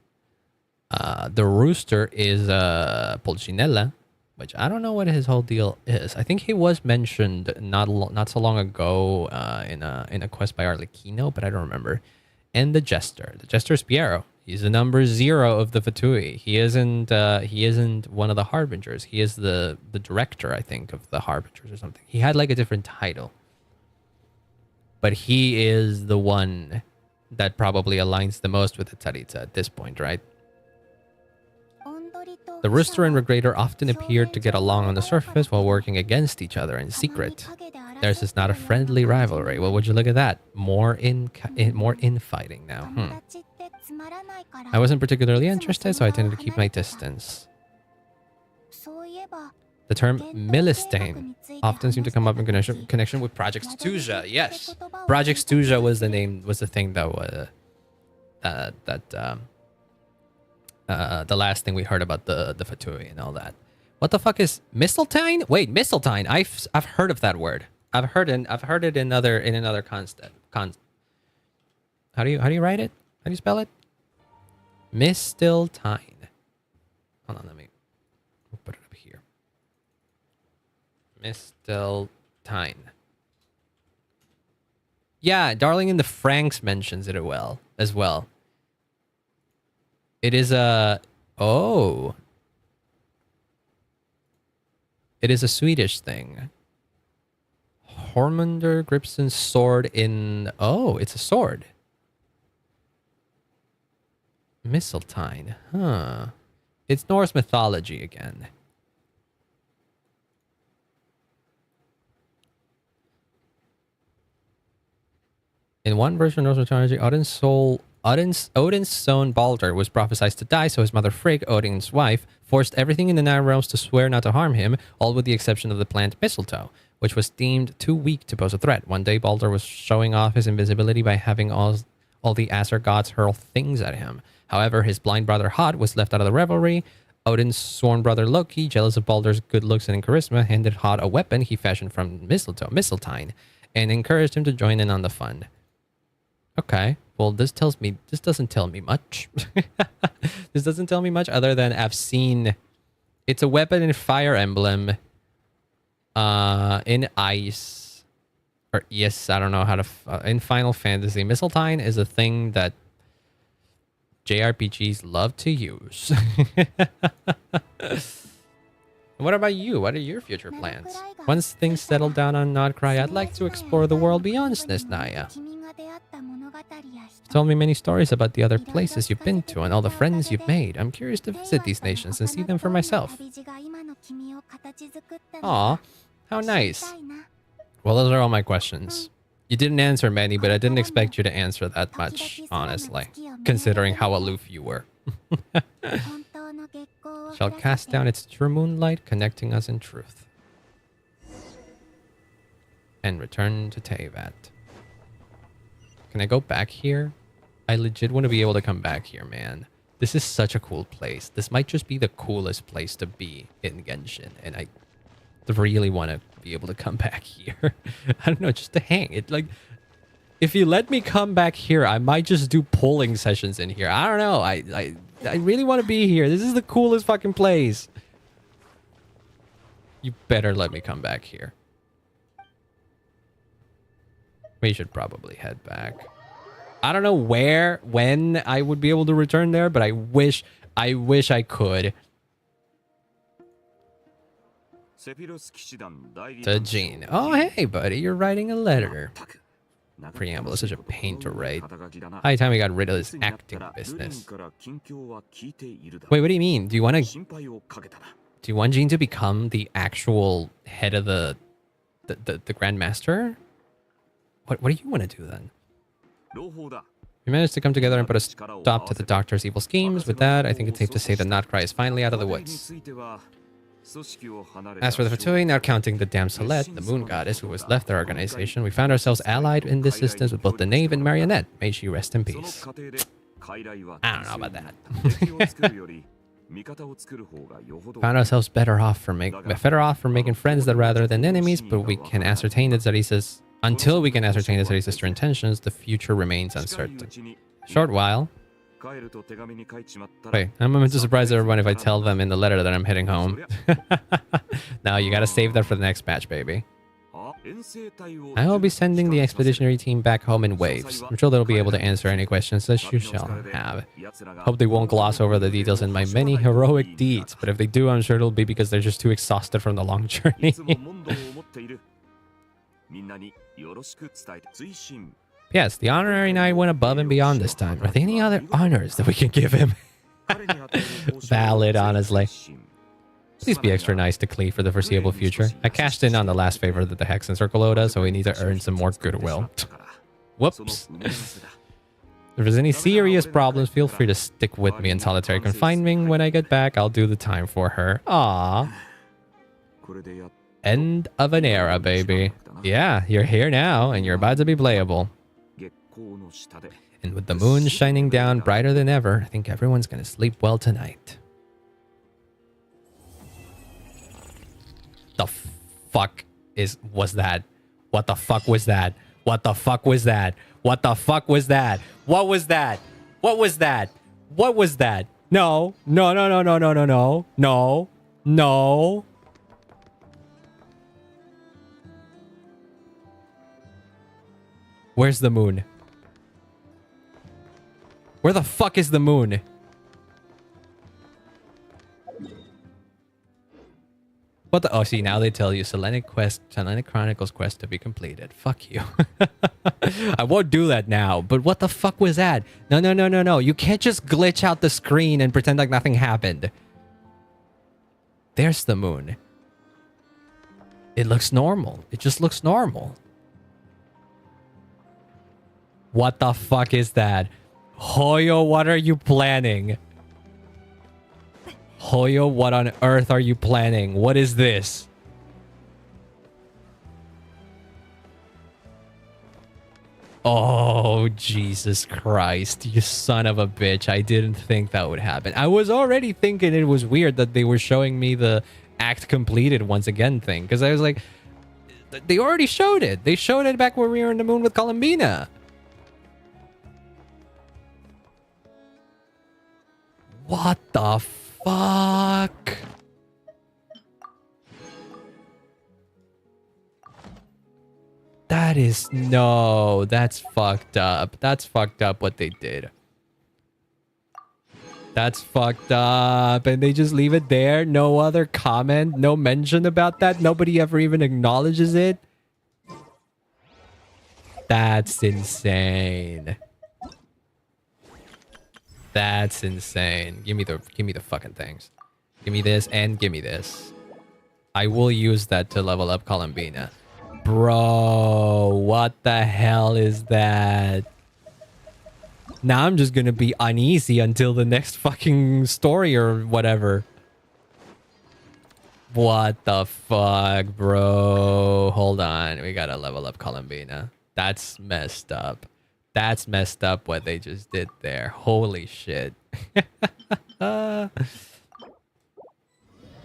The Rooster is Pulcinella, which I don't know what his whole deal is. I think he was mentioned not so long ago in a quest by Arlecchino, but I don't remember. And the Jester. The Jester is Piero. He's the number 0 of the Fatui. He isn't one of the Harbingers. He is the director, I think, of the Harbingers or something. He had like a different title. But he is the one that probably aligns the most with the tsaritsa at this point, right? The Rooster and Regrator often appeared to get along on the surface while working against each other in secret. Theirs is not a friendly rivalry. Well, would you look at that? More infighting now. I wasn't particularly interested, so I tended to keep my distance. The term Milistane often seemed to come up in connection with Project Stuja. Yes, Project Stuja was the thing that was the last thing we heard about the Fatui and all that. What the fuck is Mistletoe? Wait, Mistletoe. I've heard of that word. I've heard it in another concept. How do you write it? How do you spell it? Mistiltine. Hold on, we'll put it up here. Mistiltine. Yeah, Darling in the Franks mentions it as well. It is a It is a Swedish thing. Hormunder Gripson's sword in... Oh, it's a sword. Mistletoe. Huh. It's Norse mythology again. In one version of Norse mythology, Odin's son Balder was prophesied to die, so his mother Frigg, Odin's wife, forced everything in the Nine Realms to swear not to harm him, all with the exception of the plant mistletoe, which was deemed too weak to pose a threat. One day, Balder was showing off his invisibility by having all the Aesir gods hurl things at him. However, his blind brother Hod was left out of the revelry. Odin's sworn brother Loki, jealous of Balder's good looks and charisma, handed Hod a weapon he fashioned from mistletoe, and encouraged him to join in on the fun. Okay, well, this doesn't tell me much. This doesn't tell me much other than I've seen... It's a weapon in Fire Emblem. In Ice. Or yes, I don't know how to... in Final Fantasy. Mistletoe is a thing that JRPGs love to use. What about you? What are your future plans? Once things settle down on Nod-krai, I'd like to explore the world beyond Snezhnaya. You've told me many stories about the other places you've been to and all the friends you've made. I'm curious to visit these nations and see them for myself. Aw, how nice. Well, those are all my questions. You didn't answer many, but I didn't expect you to answer that much, honestly, considering how aloof you were. Shall cast down its true moonlight, connecting us in truth. And return to Teyvat. Can I go back here? I legit want to be able to come back here, man. This is such a cool place. This might just be the coolest place to be in Genshin. And I really want to be able to come back here. I don't know, just to hang. It like, if you let me come back here, I might just do polling sessions in here. I don't know. I really want to be here. This is the coolest fucking place. You better let me come back here. We should probably head back. I don't know when I would be able to return there, but I wish I could. To Jean. Oh, hey, buddy, you're writing a letter. Preamble is such a pain to write. High time we got rid of this acting business. Wait, what do you mean? Do you want Jean to become the actual head of the Grand Master? What do you want to do then? We managed to come together and put a stop to the Doctor's evil schemes. With that, I think it's safe to say that Nod-krai is finally out of the woods. As for the Fatui, now counting the Damselet, the moon goddess who has left their organization, we found ourselves allied in this instance with both the Knave and Marionette. May she rest in peace. I don't know about that. Found ourselves better off for making friends rather than enemies, but we can ascertain that Zarissa's... Until we can ascertain the Zarissa's true intentions, the future remains uncertain. Short while. Wait, I'm going to surprise everyone if I tell them in the letter that I'm heading home. No, you gotta save that for the next match, baby. I will be sending the expeditionary team back home in waves. I'm sure they'll be able to answer any questions that you shall have. Hope they won't gloss over the details in my many heroic deeds, but if they do, I'm sure it'll be because they're just too exhausted from the long journey. Yes, the honorary knight went above and beyond this time. Are there any other honors that we can give him? Valid, honestly. Please be extra nice to Klee for the foreseeable future. I cashed in on the last favor that the Hex and Circle owed us, so we need to earn some more goodwill. Whoops. If there's any serious problems, feel free to stick with me in solitary confinement. When I get back, I'll do the time for her. Aww. End of an era, baby. Yeah, you're here now, and you're about to be playable. And with the moon shining down brighter than ever, I think everyone's gonna sleep well tonight. The fuck was that? What the fuck was that? What the fuck was that? What the fuck was that? What was that? What was that? What was that? No. No, no, no, no, no, no, no. No. No. Where's the moon? Where the fuck is the moon? What the? Oh, see, now they tell you Selenic Chronicles quest to be completed. Fuck you. I won't do that now. But what the fuck was that? No, no, no, no, no. You can't just glitch out the screen and pretend like nothing happened. There's the moon. It looks normal. It just looks normal. What the fuck is that? Hoyo, what are you planning? Hoyo, what on earth are you planning? What is this? Oh, Jesus Christ. You son of a bitch. I didn't think that would happen. I was already thinking it was weird that they were showing me the act completed once again thing. Because I was like, they already showed it. They showed it back when we were in the moon with Columbina. What the fuck? That is... No, that's fucked up. That's fucked up what they did. That's fucked up. And they just leave it there? No other comment? No mention about that? Nobody ever even acknowledges it? That's insane. That's insane. Give me the fucking things. Give me this and give me this. I will use that to level up Columbina. Bro, what the hell is that? Now I'm just gonna be uneasy until the next fucking story or whatever. What the fuck, bro? Hold on. We gotta level up Columbina. That's messed up. That's messed up what they just did there. Holy shit. Okay,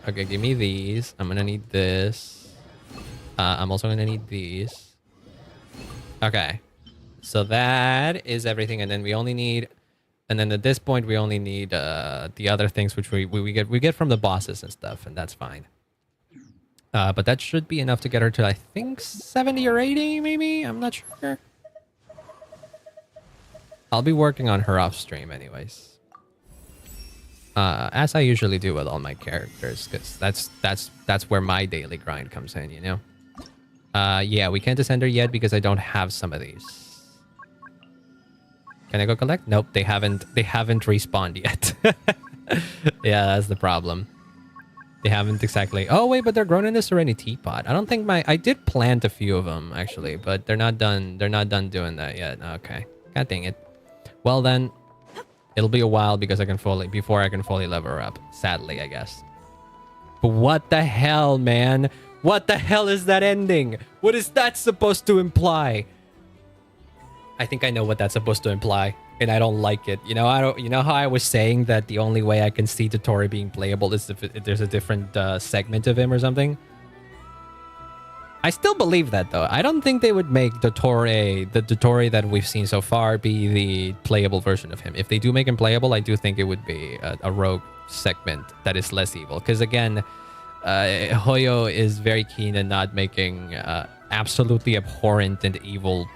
give me these. I'm gonna need this. I'm also gonna need these. Okay. So that is everything. And then we only need... And then at this point, we only need the other things which we get from the bosses and stuff. And that's fine. But that should be enough to get her to, I think, 70 or 80, maybe? I'm not sure. I'll be working on her off stream anyways. As I usually do with all my characters, because that's where my daily grind comes in, you know? Yeah, we can't ascend her yet because I don't have some of these. Can I go collect? Nope, they haven't respawned yet. Yeah, that's the problem. They haven't exactly... Oh, wait, but they're grown in a Serenity teapot. I don't think I did plant a few of them, actually, but they're not done. They're not done doing that yet. Okay. God dang it. Well, then, it'll be a while because before I can fully level her up. Sadly, I guess. But what the hell, man? What the hell is that ending? What is that supposed to imply? I think I know what that's supposed to imply, and I don't like it. You know, You know how I was saying that the only way I can see Dottore being playable is if there's a different segment of him or something. I still believe that, though. I don't think they would make the Dottore that we've seen so far, be the playable version of him. If they do make him playable, I do think it would be a rogue segment that is less evil. Because again, Hoyo is very keen on not making absolutely abhorrent and evil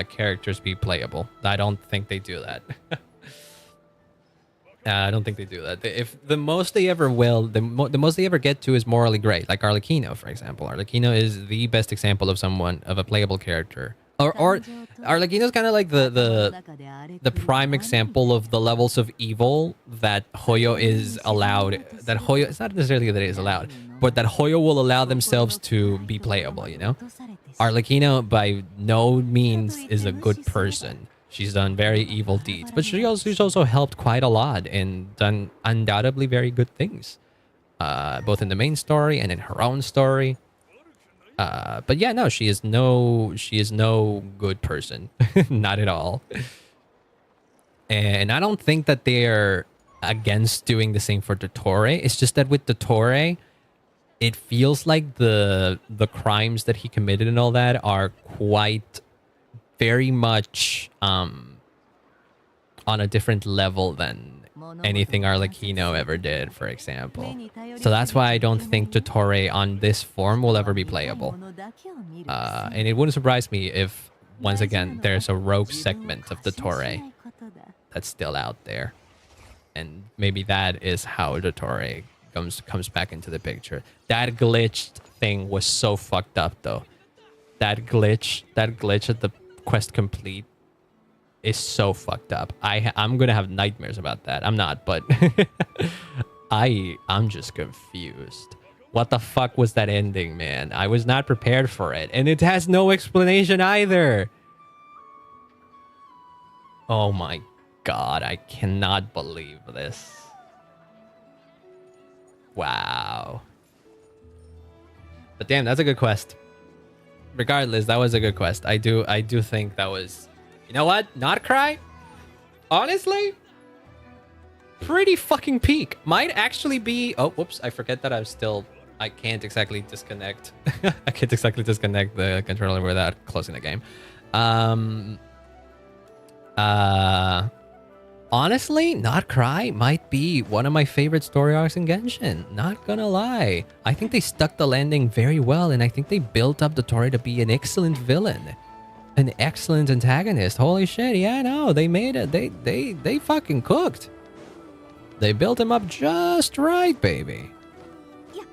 characters be playable. I don't think they do that. I don't think they do that. If the most they ever will, the most they ever get to is morally great, like Arlecchino, for example. Arlecchino is the best example of a playable character. Or Arlecchino is kind of like the prime example of the levels of evil that Hoyo is allowed. That Hoyo, it's not necessarily that it is allowed, but that Hoyo will allow themselves to be playable. You know, Arlecchino by no means is a good person. She's done very evil deeds, but she's also helped quite a lot and done undoubtedly very good things, both in the main story and in her own story. But yeah, no, she is no good person, not at all. And I don't think that they're against doing the same for Dottore. It's just that with Dottore, it feels like the crimes that he committed and all that are quite very much on a different level than anything Arlecchino ever did, for example. So that's why I don't think Dottore on this form will ever be playable. And it wouldn't surprise me if, once again, there's a rogue segment of Dottore that's still out there. And maybe that is how Dottore comes back into the picture. That glitched thing was so fucked up, though. That glitch at the quest complete is so fucked up. I'm gonna have nightmares about that. I'm not, but I'm just confused. What the fuck was that ending, man? I was not prepared for it, and it has no explanation either. Oh my god, I cannot believe this. Wow. But damn, that's a good quest. Regardless, that was a good quest. I do think that was, you know what? Nod-krai? Honestly, pretty fucking peak. Might actually be... Oh, whoops. I forget that I can't exactly disconnect. I can't exactly disconnect the controller without closing the game. Honestly, Nod-krai might be one of my favorite story arcs in Genshin. Not gonna lie. I think they stuck the landing very well, and I think they built up Dottore to be an excellent villain. An excellent antagonist. Holy shit, yeah, no, they made it. They fucking cooked. They built him up just right, baby. Yeah.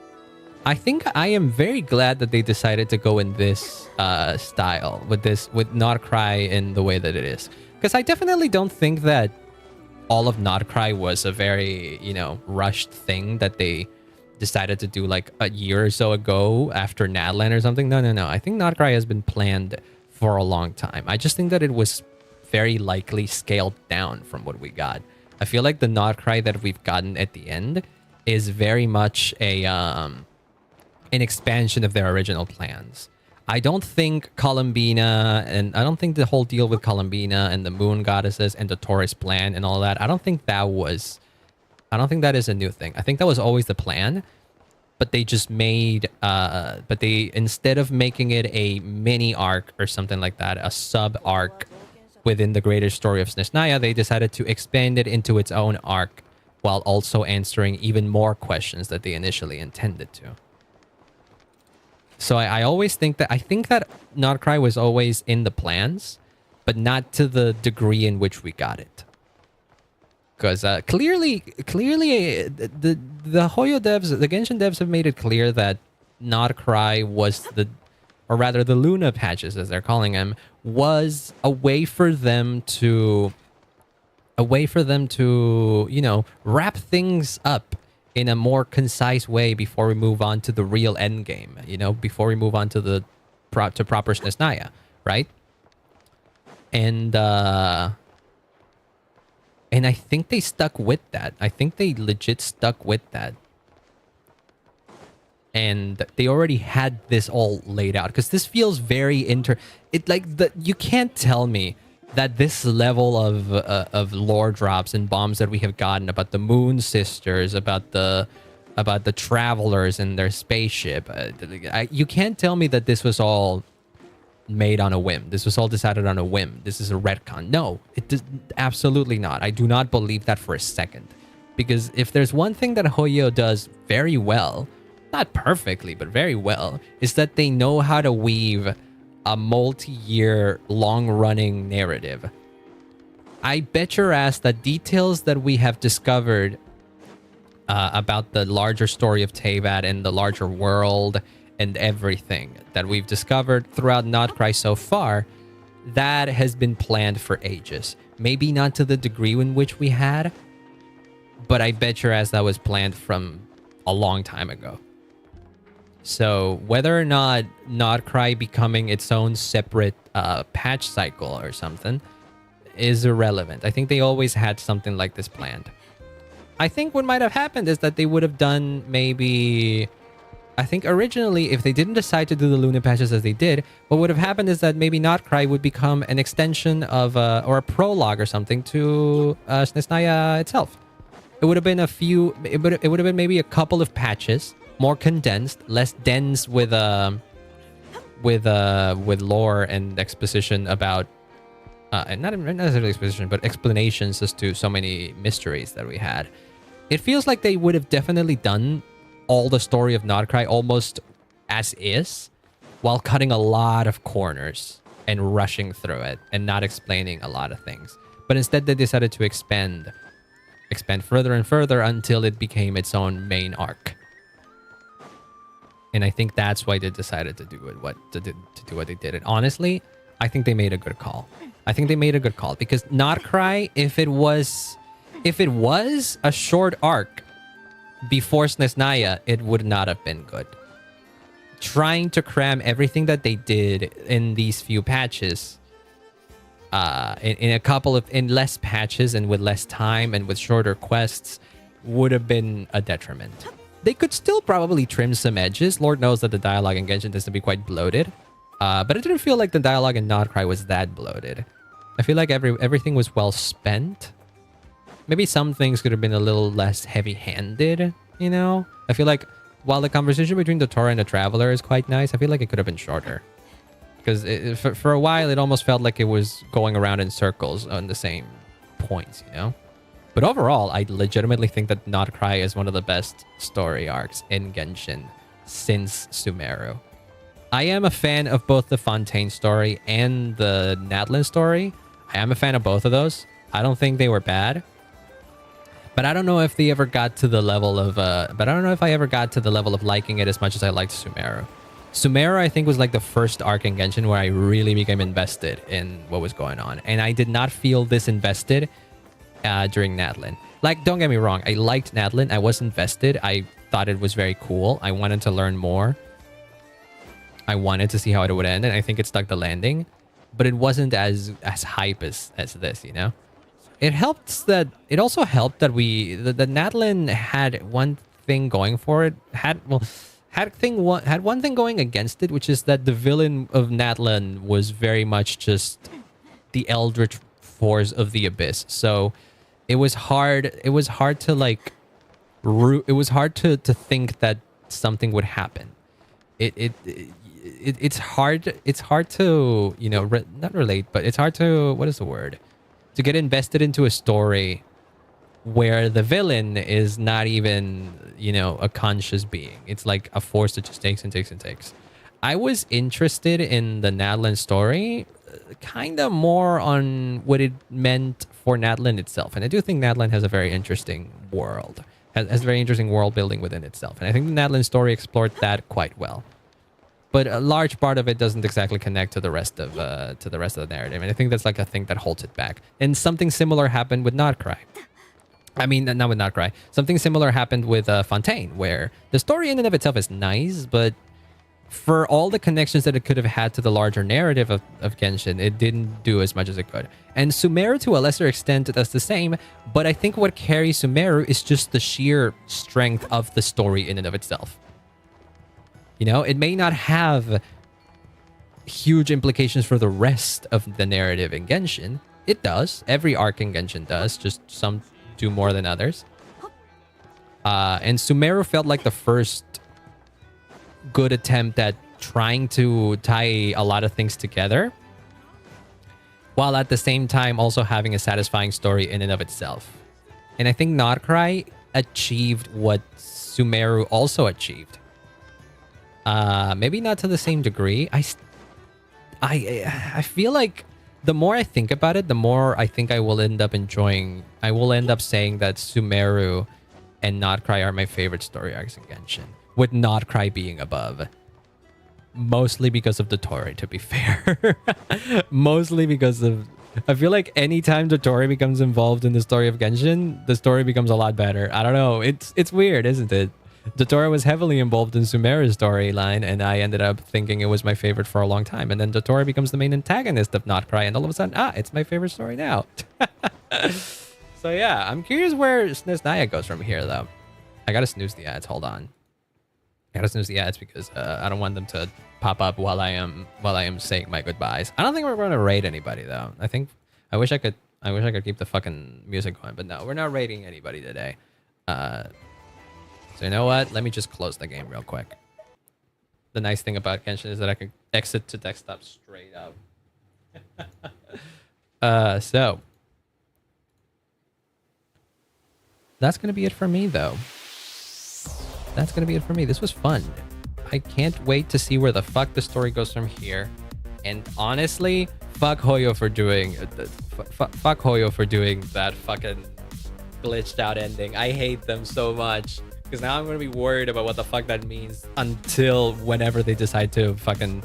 I think I am very glad that they decided to go in this style, with Nod-krai in the way that it is. Because I definitely don't think that all of Nod-krai was a very, rushed thing that they decided to do like a year or so ago after Nadland or something. No. I think Nod-krai has been planned for a long time. I just think that it was very likely scaled down from what we got. I feel like the Nod-krai that we've gotten at the end is very much an expansion of their original plans. I don't think Columbina, and I don't think the whole deal with Columbina and the moon goddesses and the Taurus plan and all that, I don't think that is a new thing. I think that was always the plan, but they just made, instead of making it a mini arc or something like that, a sub arc within the greater story of Snezhnaya, they decided to expand it into its own arc while also answering even more questions that they initially intended to. So I always think that Nod-krai was always in the plans, but not to the degree in which we got it. Because clearly, the Hoyo devs, the Genshin devs have made it clear that Nod-krai was the Luna patches, as they're calling them, was a way for them to, wrap things up in a more concise way before we move on to the real end game, before we move on to proper Snezhnaya, right? And I think they stuck with that. I think they legit stuck with that. And they already had this all laid out, because this feels very you can't tell me that this level of lore drops and bombs that we have gotten about the Moon Sisters, about the travelers and their spaceship, you can't tell me that this was all made on a whim. This was all decided on a whim. This is a retcon. No, it does absolutely not. I do not believe that for a second, because if there's one thing that Hoyo does very well, not perfectly but very well, is that they know how to weave a multi-year, long-running narrative. I bet your ass that details that we have discovered about the larger story of Teyvat and the larger world and everything that we've discovered throughout Nod-krai so far, that has been planned for ages. Maybe not to the degree in which we had, but I bet your ass that was planned from a long time ago. So whether or not Nod-krai becoming its own separate patch cycle or something is irrelevant. I think they always had something like this planned. I think what might have happened is that they would have done maybe... I think originally, if they didn't decide to do the Luna patches as they did, what would have happened is that maybe Nod-krai would become an extension of, or a prologue or something to Snezhnaya itself. It would have been it would have been maybe a couple of patches more condensed, less dense with lore and exposition about and not necessarily exposition, but explanations as to so many mysteries that we had. It feels like they would have definitely done all the story of nod-krai almost as is, while cutting a lot of corners and rushing through it and not explaining a lot of things. But instead, they decided to expand further and further until it became its own main arc. And I think that's why they decided to do what they did. And honestly, I think they made a good call. I think they made a good call because nod-krai, if it was a short arc before Snesnaya, it would not have been good. Trying to cram everything that they did in these few patches, in less patches and with less time and with shorter quests, would have been a detriment. They could still probably trim some edges. Lord knows that the dialogue in Genshin tends to be quite bloated. But it didn't feel like the dialogue in nod-krai was that bloated. I feel like everything was well spent. Maybe some things could have been a little less heavy-handed, you know? I feel like while the conversation between Dottore and the Traveler is quite nice, I feel like it could have been shorter. Because for a while, it almost felt like it was going around in circles on the same points, you know? But overall, I legitimately think that nod-krai is one of the best story arcs in Genshin since Sumeru. I am a fan of both the Fontaine story and the Nadlin story. I am a fan of both of those. I don't think they were bad. But I don't know if they ever got to the level of liking it as much as I liked Sumeru. Sumeru, I think, was like the first arc in Genshin where I really became invested in what was going on. And I did not feel this invested during Nadlin. Like, don't get me wrong, I liked Nadlin. I was invested. I thought it was very cool. I wanted to learn more. I wanted to see how it would end, and I think it stuck the landing. But it wasn't as hype as this, you know? It also helped that the Nadlin had one thing going for it. Had one thing going against it, which is that the villain of Nadlin was very much just the eldritch force of the abyss. So it was hard to like it was hard to think that something would happen. It's hard to, you know, not relate, but it's hard to, what is the word? To get invested into a story where the villain is not even, you know, a conscious being. It's like a force that just takes and takes and takes. I was interested in the Nadlin story, kind of more on what it meant for Nadlin itself. And I do think Nadlin has a very interesting world, has very interesting world building within itself. And I think the Nadlin story explored that quite well. But a large part of it doesn't exactly connect to the rest of the narrative, and I think that's like a thing that holds it back. And something similar happened with nod-krai. I mean, not with nod-krai. Something similar happened with Fontaine, where the story in and of itself is nice, but for all the connections that it could have had to the larger narrative of Genshin, it didn't do as much as it could. And Sumeru, to a lesser extent, does the same. But I think what carries Sumeru is just the sheer strength of the story in and of itself. You know, it may not have huge implications for the rest of the narrative in Genshin. It does. Every arc in Genshin does. Just some do more than others. And Sumeru felt like the first good attempt at trying to tie a lot of things together, while at the same time also having a satisfying story in and of itself. And I think nod-krai achieved what Sumeru also achieved. Maybe not to the same degree. I feel like the more I think about it, the more I think I will end up enjoying. I will end up saying that Sumeru and nod-krai are my favorite story arcs in Genshin, with nod-krai being above. Mostly because of Dottore, to be fair. Mostly because of... I feel like anytime Dottore becomes involved in the story of Genshin, the story becomes a lot better. I don't know. It's weird, isn't it? Dottore was heavily involved in Sumeru's storyline, and I ended up thinking it was my favorite for a long time. And then Dottore becomes the main antagonist of nod-krai, and all of a sudden, it's my favorite story now. So yeah, I'm curious where Snesnaya goes from here, though. I gotta snooze the ads. Hold on. I gotta snooze the ads because I don't want them to pop up while I am saying my goodbyes. I don't think we're going to raid anybody, though. I wish I could keep the fucking music going, but no, we're not raiding anybody today. So you know what? Let me just close the game real quick. The nice thing about Genshin is that I can exit to desktop straight up. So that's gonna be it for me, though. That's gonna be it for me. This was fun. I can't wait to see where the fuck the story goes from here. And honestly, fuck Hoyo for doing fuck Hoyo for doing that fucking glitched out ending. I hate them so much. Because now I'm going to be worried about what the fuck that means until whenever they decide to fucking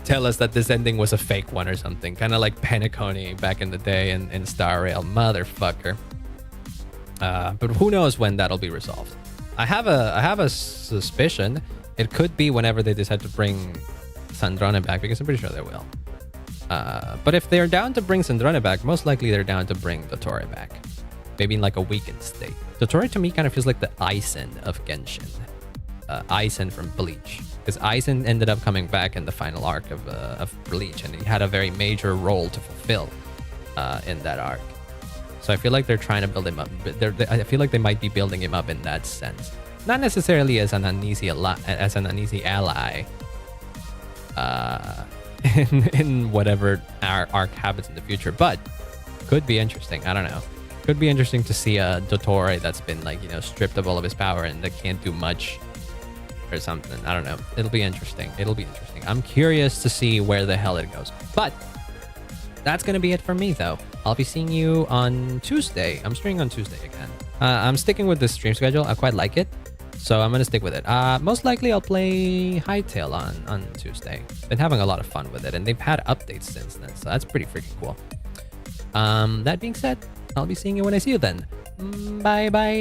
tell us that this ending was a fake one or something. Kind of like Penacony back in the day in Star Rail. Motherfucker. But who knows when that'll be resolved. I have a suspicion. It could be whenever they decide to bring Sandrone back, because I'm pretty sure they will. But if they're down to bring Sandrone back, most likely they're down to bring Dottore back. Maybe in like a weakened state. Dottore to me kind of feels like the Aizen of Genshin. Aizen from Bleach. Because Aizen ended up coming back in the final arc of Bleach, and he had a very major role to fulfill in that arc. So I feel like they're trying to build him up. I feel like they might be building him up in that sense. Not necessarily as an uneasy ally. In whatever our arc happens in the future, but could be interesting. I don't know. Could be interesting to see a Dottore that's been like, you know, stripped of all of his power and that can't do much or something. I don't know. It'll be interesting. I'm curious to see where the hell it goes. But that's going to be it for me, though. I'll be seeing you on Tuesday. I'm streaming on Tuesday again. I'm sticking with this stream schedule. I quite like it. So I'm going to stick with it. Most likely I'll play Hytale on Tuesday. Been having a lot of fun with it, and they've had updates since then. So that's pretty freaking cool. That being said, I'll be seeing you when I see you then. Bye bye.